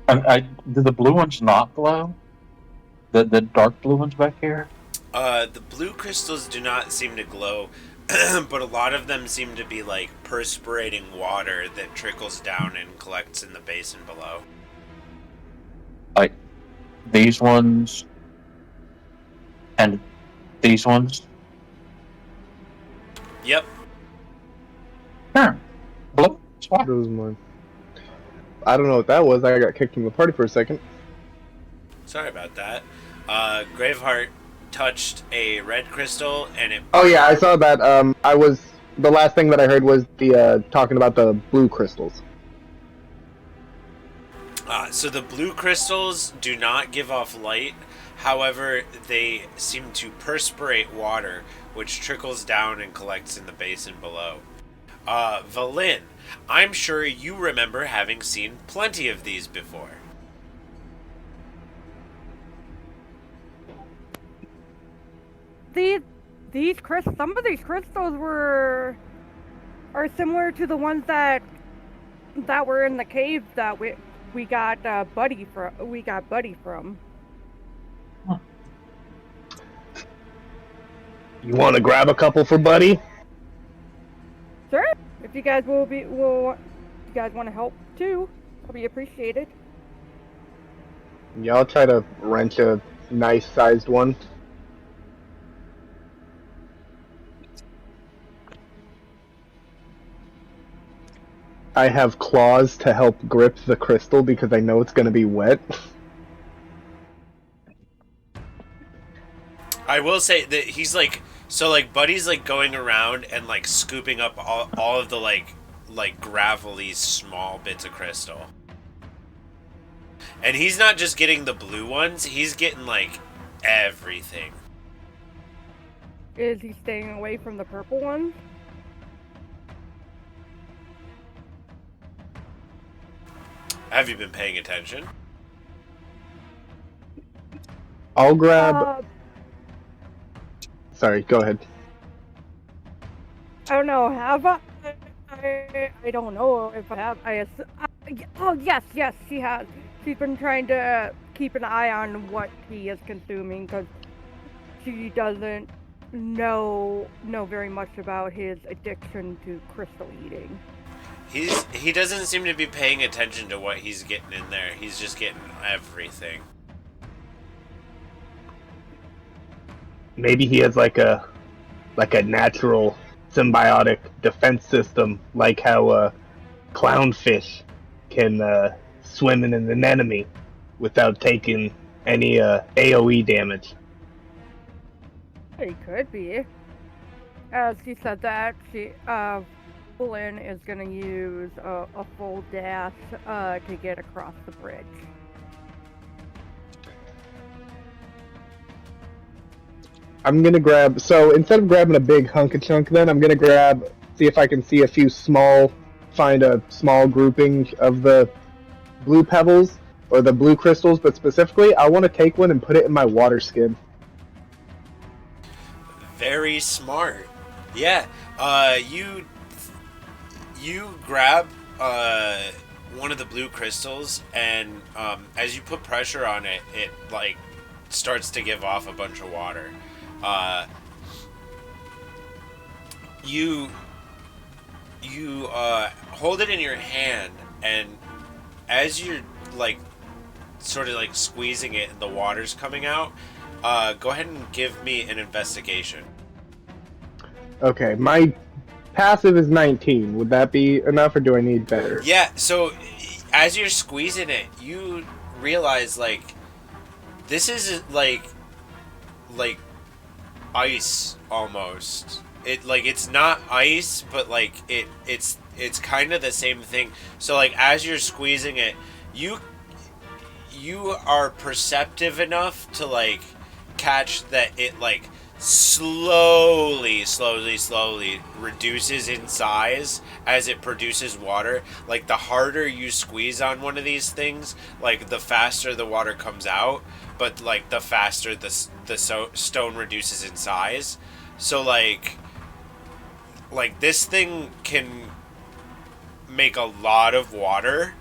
Do the blue ones not glow? The dark blue ones back here? The blue crystals do not seem to glow, but a lot of them seem to be like perspirating water that trickles down and collects in the basin below. Like these ones and these ones? Yep. Sure. Blue? Swap. That was mine. I don't know what that was. I got kicked from the party for a second. Sorry about that. Graveheart touched a red crystal, and it... Oh yeah, I saw that. The last thing that I heard was the talking about the blue crystals. So the blue crystals do not give off light. However, they seem to perspirate water, which trickles down and collects in the basin below. Valin, I'm sure you remember having seen plenty of these before. some of these crystals are similar to the ones that were in the cave that we got Buddy from. You want to grab a couple for Buddy? Sure. If you guys if you guys want to help too, that'll be appreciated. Yeah, I'll try to wrench a nice-sized one. I have claws to help grip the crystal because I know it's going to be wet. I will say that he's like, so like Buddy's like going around and like scooping up all of the like gravelly small bits of crystal. And he's not just getting the blue ones, he's getting like everything. Is he staying away from the purple ones? Have you been paying attention? I'll grab... Sorry, go ahead. I don't know, have I? I don't know if I have. Oh, yes, she has. She's been trying to keep an eye on what he is consuming because she doesn't know very much about his addiction to crystal eating. He doesn't seem to be paying attention to what he's getting in there. He's just getting everything. Maybe he has like a natural symbiotic defense system, like how clownfish can swim in an anemone without taking any AoE damage. It could be. As she said that, Flynn is going to use a full dash to get across the bridge. I'm going to grab... So, instead of grabbing a big hunk of chunk, then, I'm going to see if I can see a few find a small grouping of the blue pebbles, or the blue crystals, but specifically, I want to take one and put it in my water skin. Very smart. Yeah, you grab one of the blue crystals, and as you put pressure on it, it like starts to give off a bunch of water. You hold it in your hand, and as you're like sort of like squeezing it and the water's coming out, go ahead and give me an investigation. Okay, my passive is 19. Would that be enough, or do I need better? Yeah, so as you're squeezing it, you realize like this is like ice almost. It's not ice, but like it's kind of the same thing. So like as you're squeezing it, you are perceptive enough to like catch that it like slowly reduces in size as it produces water. Like the harder you squeeze on one of these things, like the faster the water comes out, but like the faster the stone reduces in size. So like this thing can make a lot of water,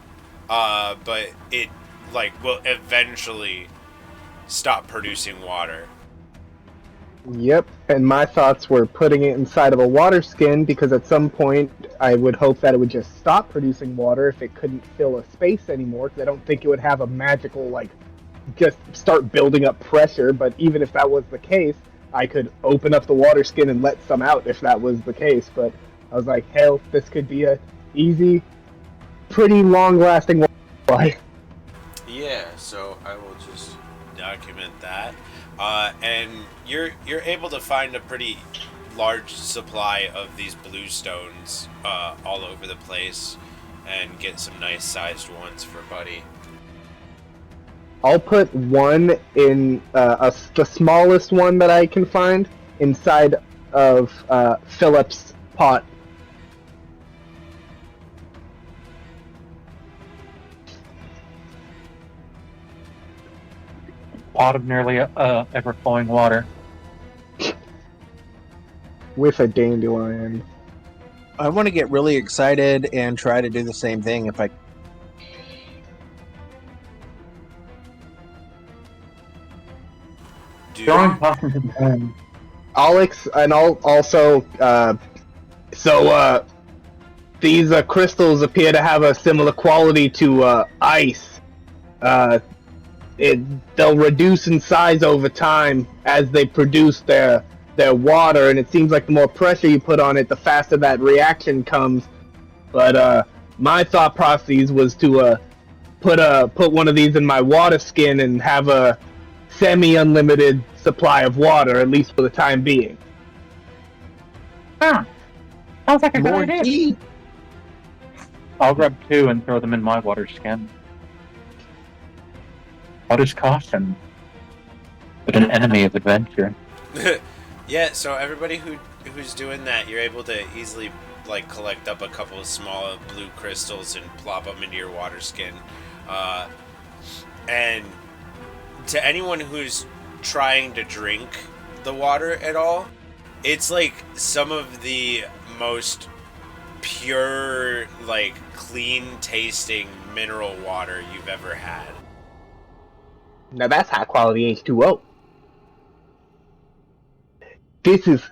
but it like will eventually stop producing water. Yep, and my thoughts were putting it inside of a water skin, because at some point I would hope that it would just stop producing water if it couldn't fill a space anymore, because I don't think it would have a magical, like, just start building up pressure. But even if that was the case, I could open up the water skin and let some out if that was the case. But I was like, hell, this could be a easy, pretty long-lasting water supply. Yeah, so I will just document that. And you're able to find a pretty large supply of these blue stones all over the place, and get some nice sized ones for Buddy. I'll put one in the smallest one that I can find inside of Philip's pot. Pot of nearly ever flowing water. with a dandelion. I want to get really excited and try to do the same thing if I. Throwing caution to the wind. Alex, and also, these crystals appear to have a similar quality to ice. Uh, they'll reduce in size over time as they produce their water, and it seems like the more pressure you put on it, the faster that reaction comes. But my thought process was to put one of these in my water skin and have a semi-unlimited supply of water, at least for the time being. Ah, sounds like a More good idea. tea. I'll grab 2 and throw them in my water skin. What is caution? But an enemy of adventure. Yeah, so everybody who's doing that, you're able to easily like collect up a couple of small blue crystals and plop them into your water skin. And to anyone who's trying to drink the water at all, it's like some of the most pure, like clean tasting mineral water you've ever had. Now that's high quality H2O. This is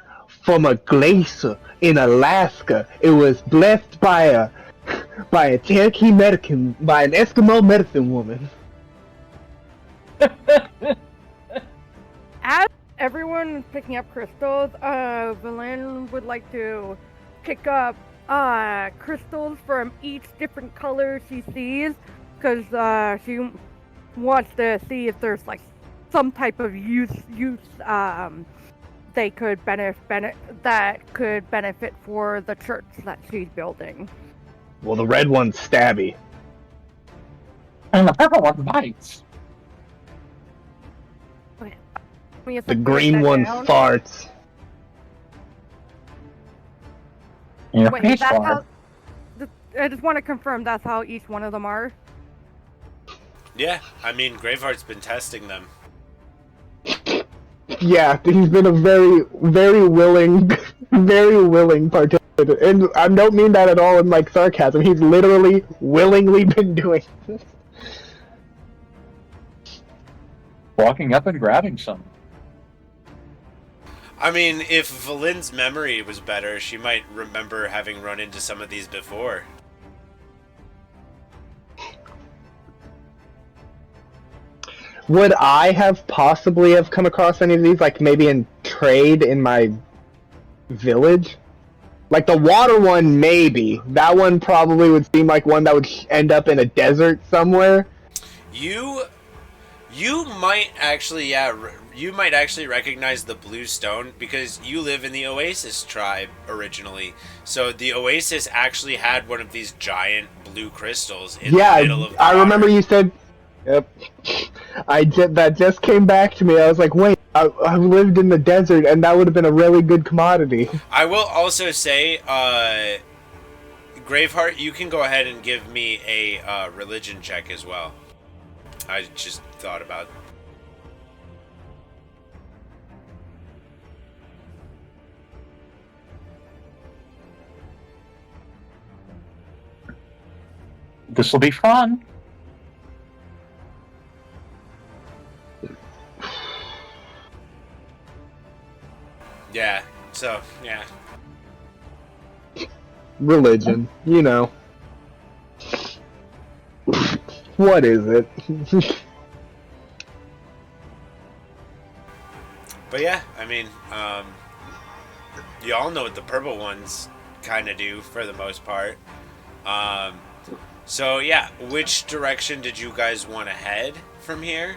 from a glacier in Alaska. It was blessed by a Cherokee medicine, by an Eskimo medicine woman. As everyone is picking up crystals, Valen would like to pick up crystals from each different color she sees, because she wants to see if there's like some type of use they could benefit for the church that she's building. Well, the red one's stabby. And the purple one bites. The green one farts. Yeah, Wait, peach that's water. how. I just want to confirm that's how each one of them are. Yeah, I mean, Graveheart's been testing them. Yeah, he's been a very, very willing, very willing participant. And I don't mean that at all in like sarcasm. He's literally willingly been doing this. Walking up and grabbing some. I mean, if Valin's memory was better, she might remember having run into some of these before. Would I have possibly have come across any of these, like maybe in trade in my village? Like the water one, maybe. That one probably would seem like one that would end up in a desert somewhere. You might actually, you might actually recognize the blue stone because you live in the Oasis tribe originally. So the Oasis actually had one of these giant blue crystals in the middle of the I water. remember you said. Yep. That just came back to me. I was like, wait, I've lived in the desert, and that would have been a really good commodity. I will also say, Graveheart, you can go ahead and give me a religion check as well. I just thought about. This will be fun. Yeah. So yeah. Religion, you know. What is it? But yeah, I mean, you all know what the purple ones kind of do for the most part. So yeah, which direction did you guys want to head from here?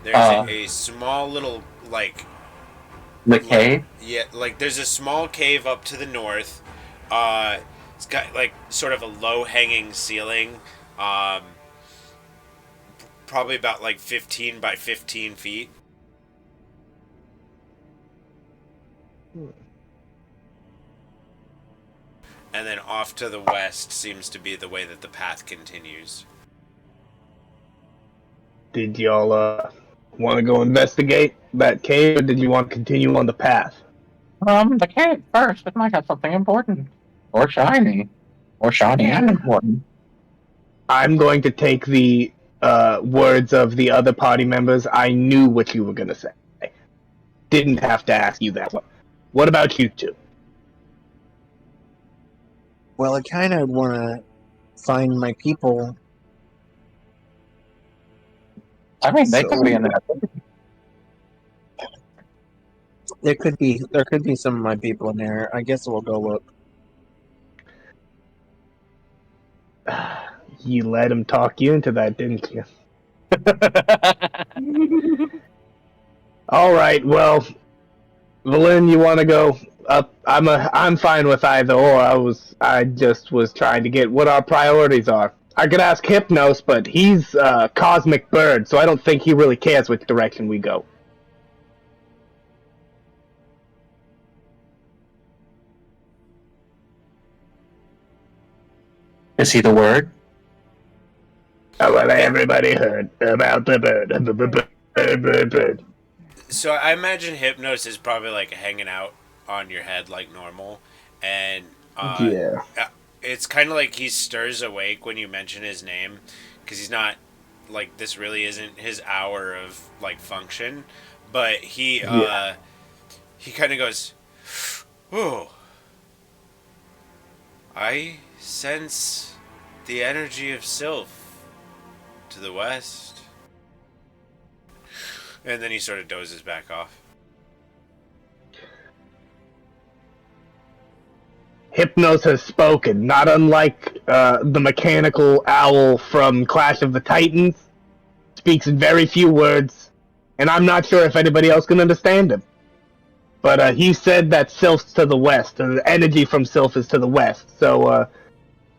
There's a small little, like... The cave? Yeah, like, there's a small cave up to the north. It's got, like, sort of a low-hanging ceiling. Probably about, like, 15 by 15 feet. And then off to the west seems to be the way that the path continues. did y'all want to go investigate that cave, or did you want to continue on the path? The cave first. It might have something important. Or shiny. Or shiny and important. I'm going to take the words of the other party members. I knew what you were going to say. Didn't have to ask you that one. What about you two? Well, I kind of want to find my people. I mean, they So- could be in there. There could be some of my people in there. I guess we'll go look. You let him talk you into that, didn't you? All right. Well, Valin, you want to go up? I'm fine with either or. I just was trying to get what our priorities are. I could ask Hypnos, but he's a cosmic bird, so I don't think he really cares which direction we go. Is he the word? Oh, well, everybody heard about the bird. So I imagine Hypnos is probably like hanging out on your head like normal, and Yeah. it's kind of like he stirs awake when you mention his name, because he's not like, this really isn't his hour of like function, but he kind of goes, "Oh, I sense the energy of Sylph to the west." And then he sort of dozes back off. Hypnos has spoken, not unlike the mechanical owl from Clash of the Titans. Speaks in very few words, and I'm not sure if anybody else can understand him. But he said that Sylph's to the west, and the energy from Sylph is to the west. So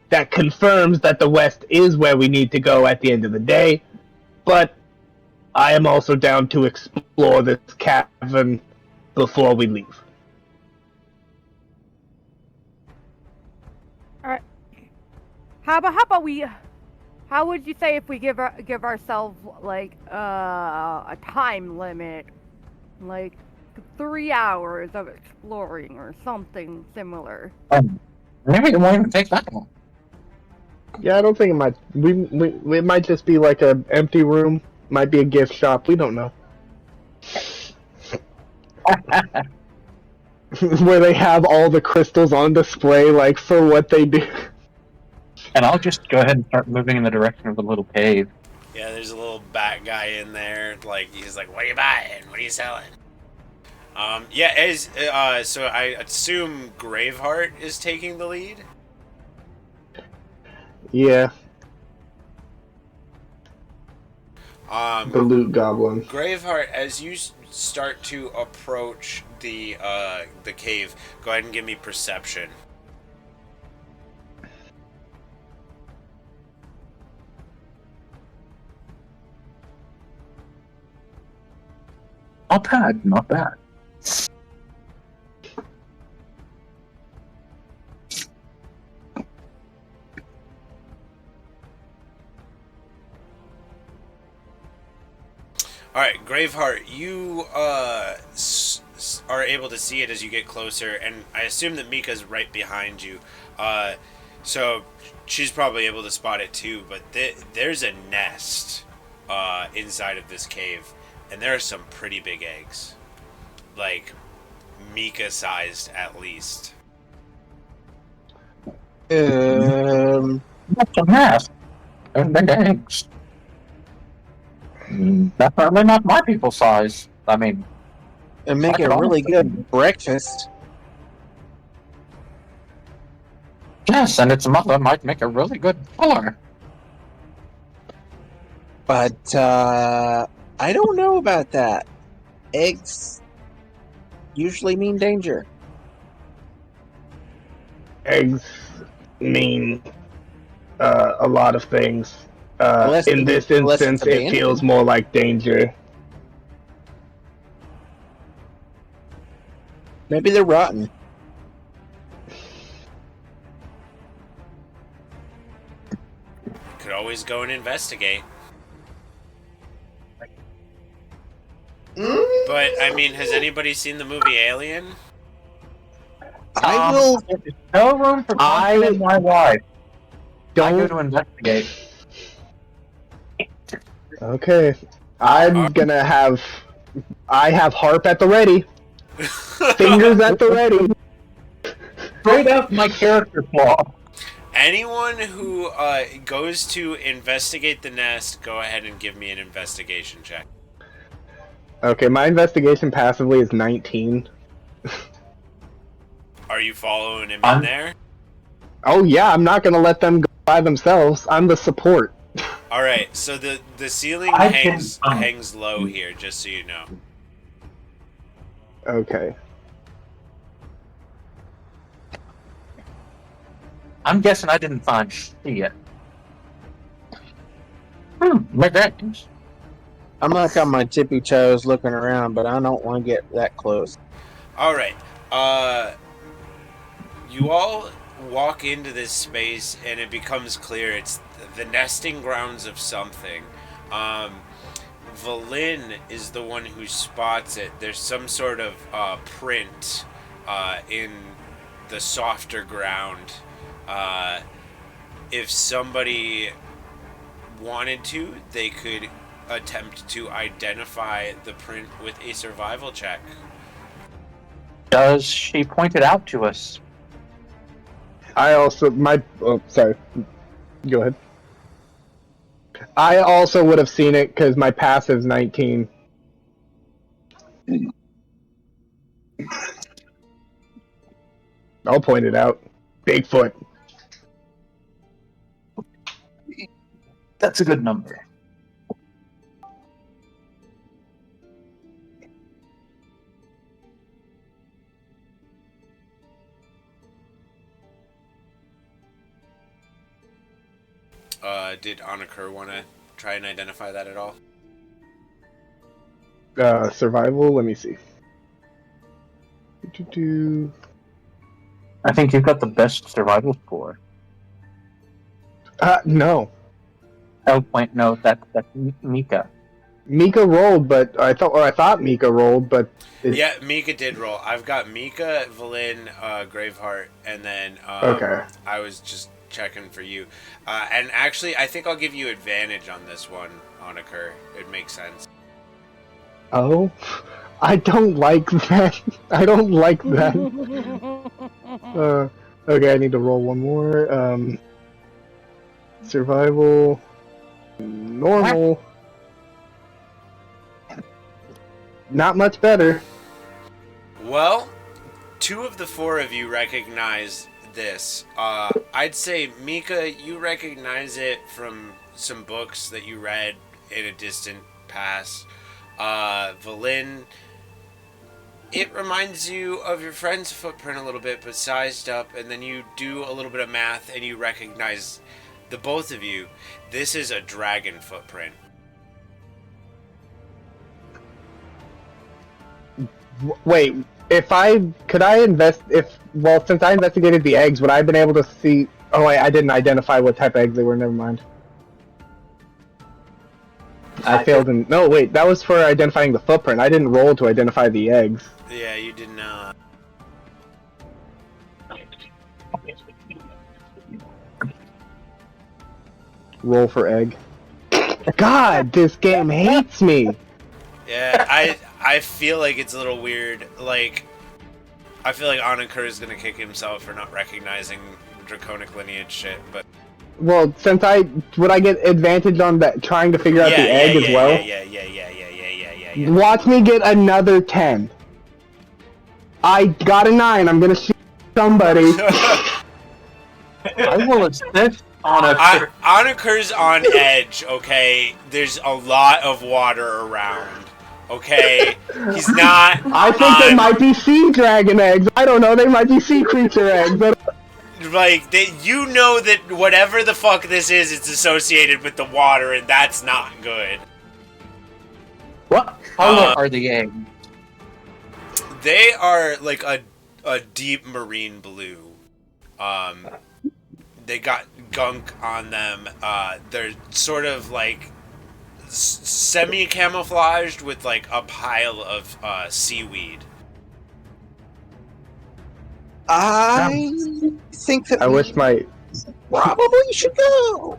that confirms that the west is where we need to go at the end of the day. But I am also down to explore this cavern before we leave. Alright. How would you say if we give ourselves like a time limit, like 3 hours of exploring or something similar? Maybe it won't even take that long. Yeah, I don't think it might. It might just be like an empty room. Might be a gift shop. We don't know. Where they have all the crystals on display, like for what they do. And I'll just go ahead and start moving in the direction of the little cave. Yeah, there's a little bat guy in there. Like, he's like, "What are you buying? What are you selling?" So I assume Graveheart is taking the lead. Yeah, The loot goblin. Graveheart, as you start to approach the cave, go ahead and give me perception. Not bad, not bad. All right, Graveheart, you are able to see it as you get closer, and I assume that Mika's right behind you. So she's probably able to spot it too. But there's a nest inside of this cave, and there are some pretty big eggs, like Mika-sized at least. That's a mess. They're big eggs. Definitely not my people's size. I mean, And make a really good breakfast. yes, and its mother might make a really good pillar. But I don't know about that. Eggs usually mean danger. eggs mean a lot of things. In this unless instance, it's it abandoned. feels more like danger. Maybe they're rotten. Could always go and investigate. But I mean, has anybody seen the movie Alien? I will. There's no room for caution in my life. I go to investigate. Okay. I'm gonna have. I have harp at the ready. Fingers at the ready. Straight up my character flaw. Anyone who goes to investigate the nest, go ahead and give me an investigation check. Okay, my investigation passively is 19. Are you following him in there? Oh yeah, I'm not gonna let them go by themselves. I'm the support. All right, so the ceiling I hangs low here, just so you know. Okay. I'm guessing I didn't find shit. My dragons. I'm like on my tippy toes looking around, but I don't want to get that close. All right, you all walk into this space, and it becomes clear it's the nesting grounds of something. Valin is the one who spots it. There's some sort of print in the softer ground. If somebody wanted to, they could attempt to identify the print with a survival check. Does she point it out to us? I also sorry. Go ahead. I also would have seen it because my passive's 19. I'll point it out. Bigfoot. That's a good number. Did Anakur want to try and identify that at all? Survival. Let me see. I think you've got the best survival score. No. Oh wait, no, that's Mika. Mika rolled, but I thought Mika rolled, but Yeah, Mika did roll. I've got Mika, Valin, Graveheart, and then okay. I was just checking for you. And actually, I think I'll give you advantage on this one, Anakur. It makes sense. Oh, I don't like that. I don't like that. Okay, I need to roll one more. Survival. Normal. Not much better. Well, 2 of the 4 of you recognize this. I'd say, Mika, you recognize it from some books that you read in a distant past. Valin, it reminds you of your friend's footprint a little bit, but sized up, and then you do a little bit of math and you recognize the both of you. This is a dragon footprint. Wait, since I investigated the eggs, would I have been able to see? Oh wait, I didn't identify what type of eggs they were. Never mind. I failed in. No, wait, that was for identifying the footprint. I didn't roll to identify the eggs. Yeah, you did not. Roll for egg. God, this game hates me. Yeah, I feel like it's a little weird. Like, I feel like Anakur is gonna kick himself for not recognizing draconic lineage shit, but... Well, would I get advantage on that, trying to figure out the egg as well? Yeah. Watch me get another 10. I got a 9, I'm gonna shoot somebody. I will insist on Anakur's on edge, okay? There's a lot of water around, okay? He's not... I think they might be sea dragon eggs. I don't know, they might be sea creature eggs. Like, you know that whatever the fuck this is, it's associated with the water, and that's not good. What color are the eggs? They are like a deep marine blue. They got gunk on them. They're sort of like semi-camouflaged with like a pile of seaweed. I think that I we wish my probably should go.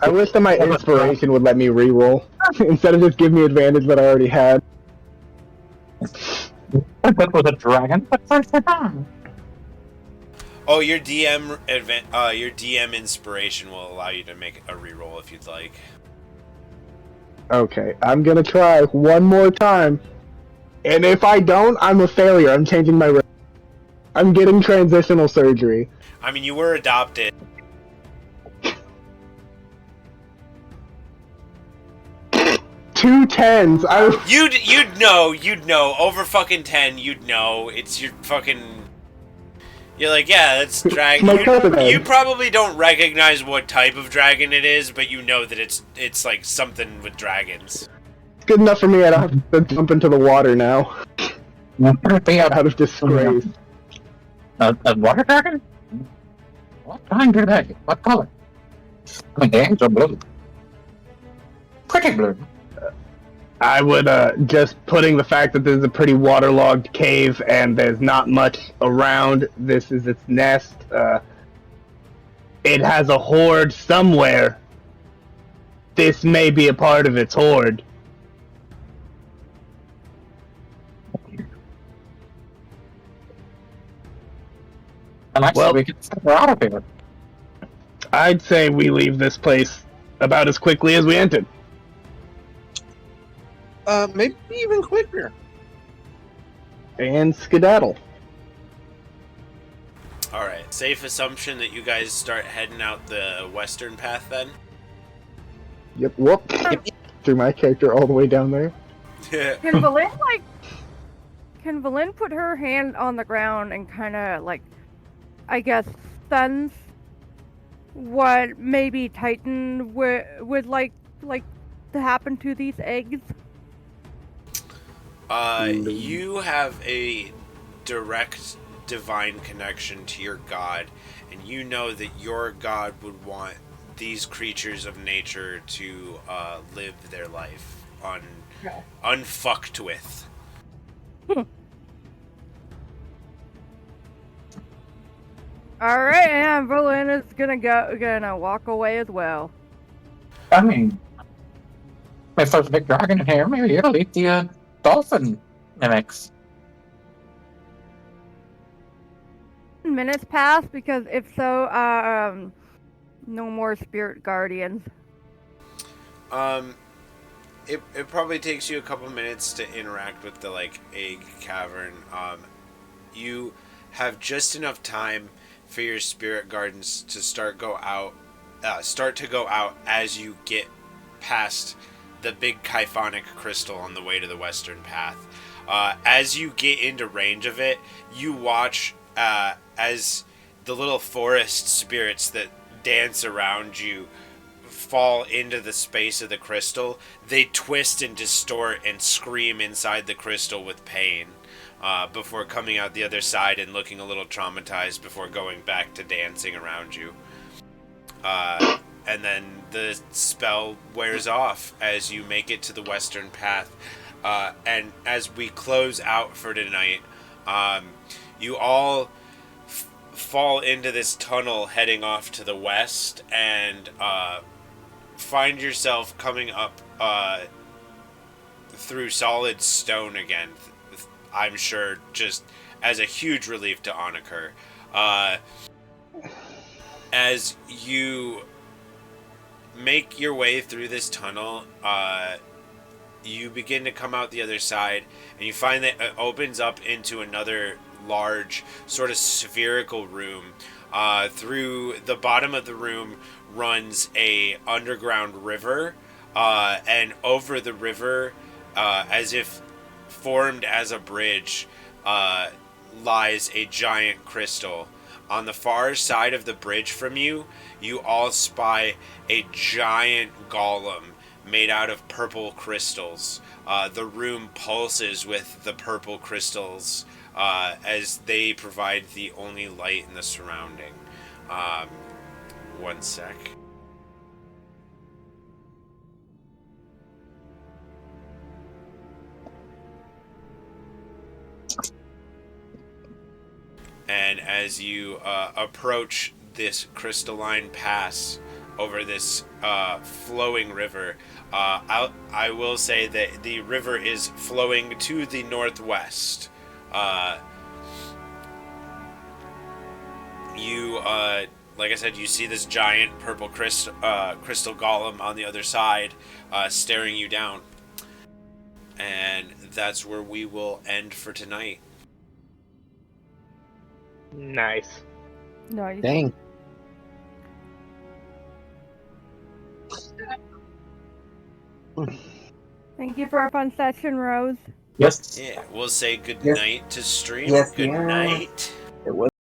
I wish that my inspiration would let me reroll instead of just give me advantage that I already had. That was a dragon, but first time. Oh, your your DM inspiration will allow you to make a reroll if you'd like. Okay, I'm gonna try one more time, and if I don't, I'm a failure. I'm changing my. I'm getting transitional surgery. I mean, you were adopted. Two tens. You'd know over fucking 10. You'd know it's your fucking. You're like, yeah, that's dragon. My cousin. You probably don't recognize what type of dragon it is, but you know that it's like something with dragons. It's good enough for me. I don't have to jump into the water now. Out of disgrace. A water dragon? What kind are they? What color? I mean, the eggs are blue. Pretty blue. I would just putting the fact that this is a pretty waterlogged cave and there's not much around. This is its nest. It has a horde somewhere. This may be a part of its horde. And actually, we can get out of here. I'd say we leave this place about as quickly as we entered. Maybe even quicker. And skedaddle. Alright, safe assumption that you guys start heading out the western path then? Yep, whoop. Threw my character all the way down there. Can Valin put her hand on the ground and kind of like, I guess, sense what maybe Titan would like to happen to these eggs? You have a direct divine connection to your god, and you know that your god would want these creatures of nature to live their life unfucked with. All right, and Berlin is gonna walk away as well. I mean, if there's a big dragon in here, maybe it'll eat the dolphin mimics. Minutes pass because if so, no more spirit guardians. It probably takes you a couple minutes to interact with the egg cavern. You have just enough time for your spirit gardens to start to go out as you get past the big Kyphonic crystal on the way to the western path. As you get into range of it, you watch as the little forest spirits that dance around you fall into the space of the crystal. They twist and distort and scream inside the crystal with pain before coming out the other side and looking a little traumatized before going back to dancing around you. And then the spell wears off as you make it to the western path. And as we close out for tonight, you all fall into this tunnel heading off to the west and find yourself coming up through solid stone again. I'm sure just as a huge relief to Anakur. As you make your way through this tunnel, you begin to come out the other side, and you find that it opens up into another large, sort of spherical room. Through the bottom of the room runs a underground river, and over the river, as if formed as a bridge, lies a giant crystal. On the far side of the bridge from you, you all spy a giant golem made out of purple crystals. The room pulses with the purple crystals as they provide the only light in the surrounding. One sec. And as you approach this crystalline pass over this flowing river, I will say that the river is flowing to the northwest. You, like I said, you see this giant purple crystal golem on the other side, staring you down. And that's where we will end for tonight. Nice. Nice. Dang. Thank you for a fun session, Rose. Yes. Yeah, we'll say good Yes. night to stream. Yes, Good yeah. night. It was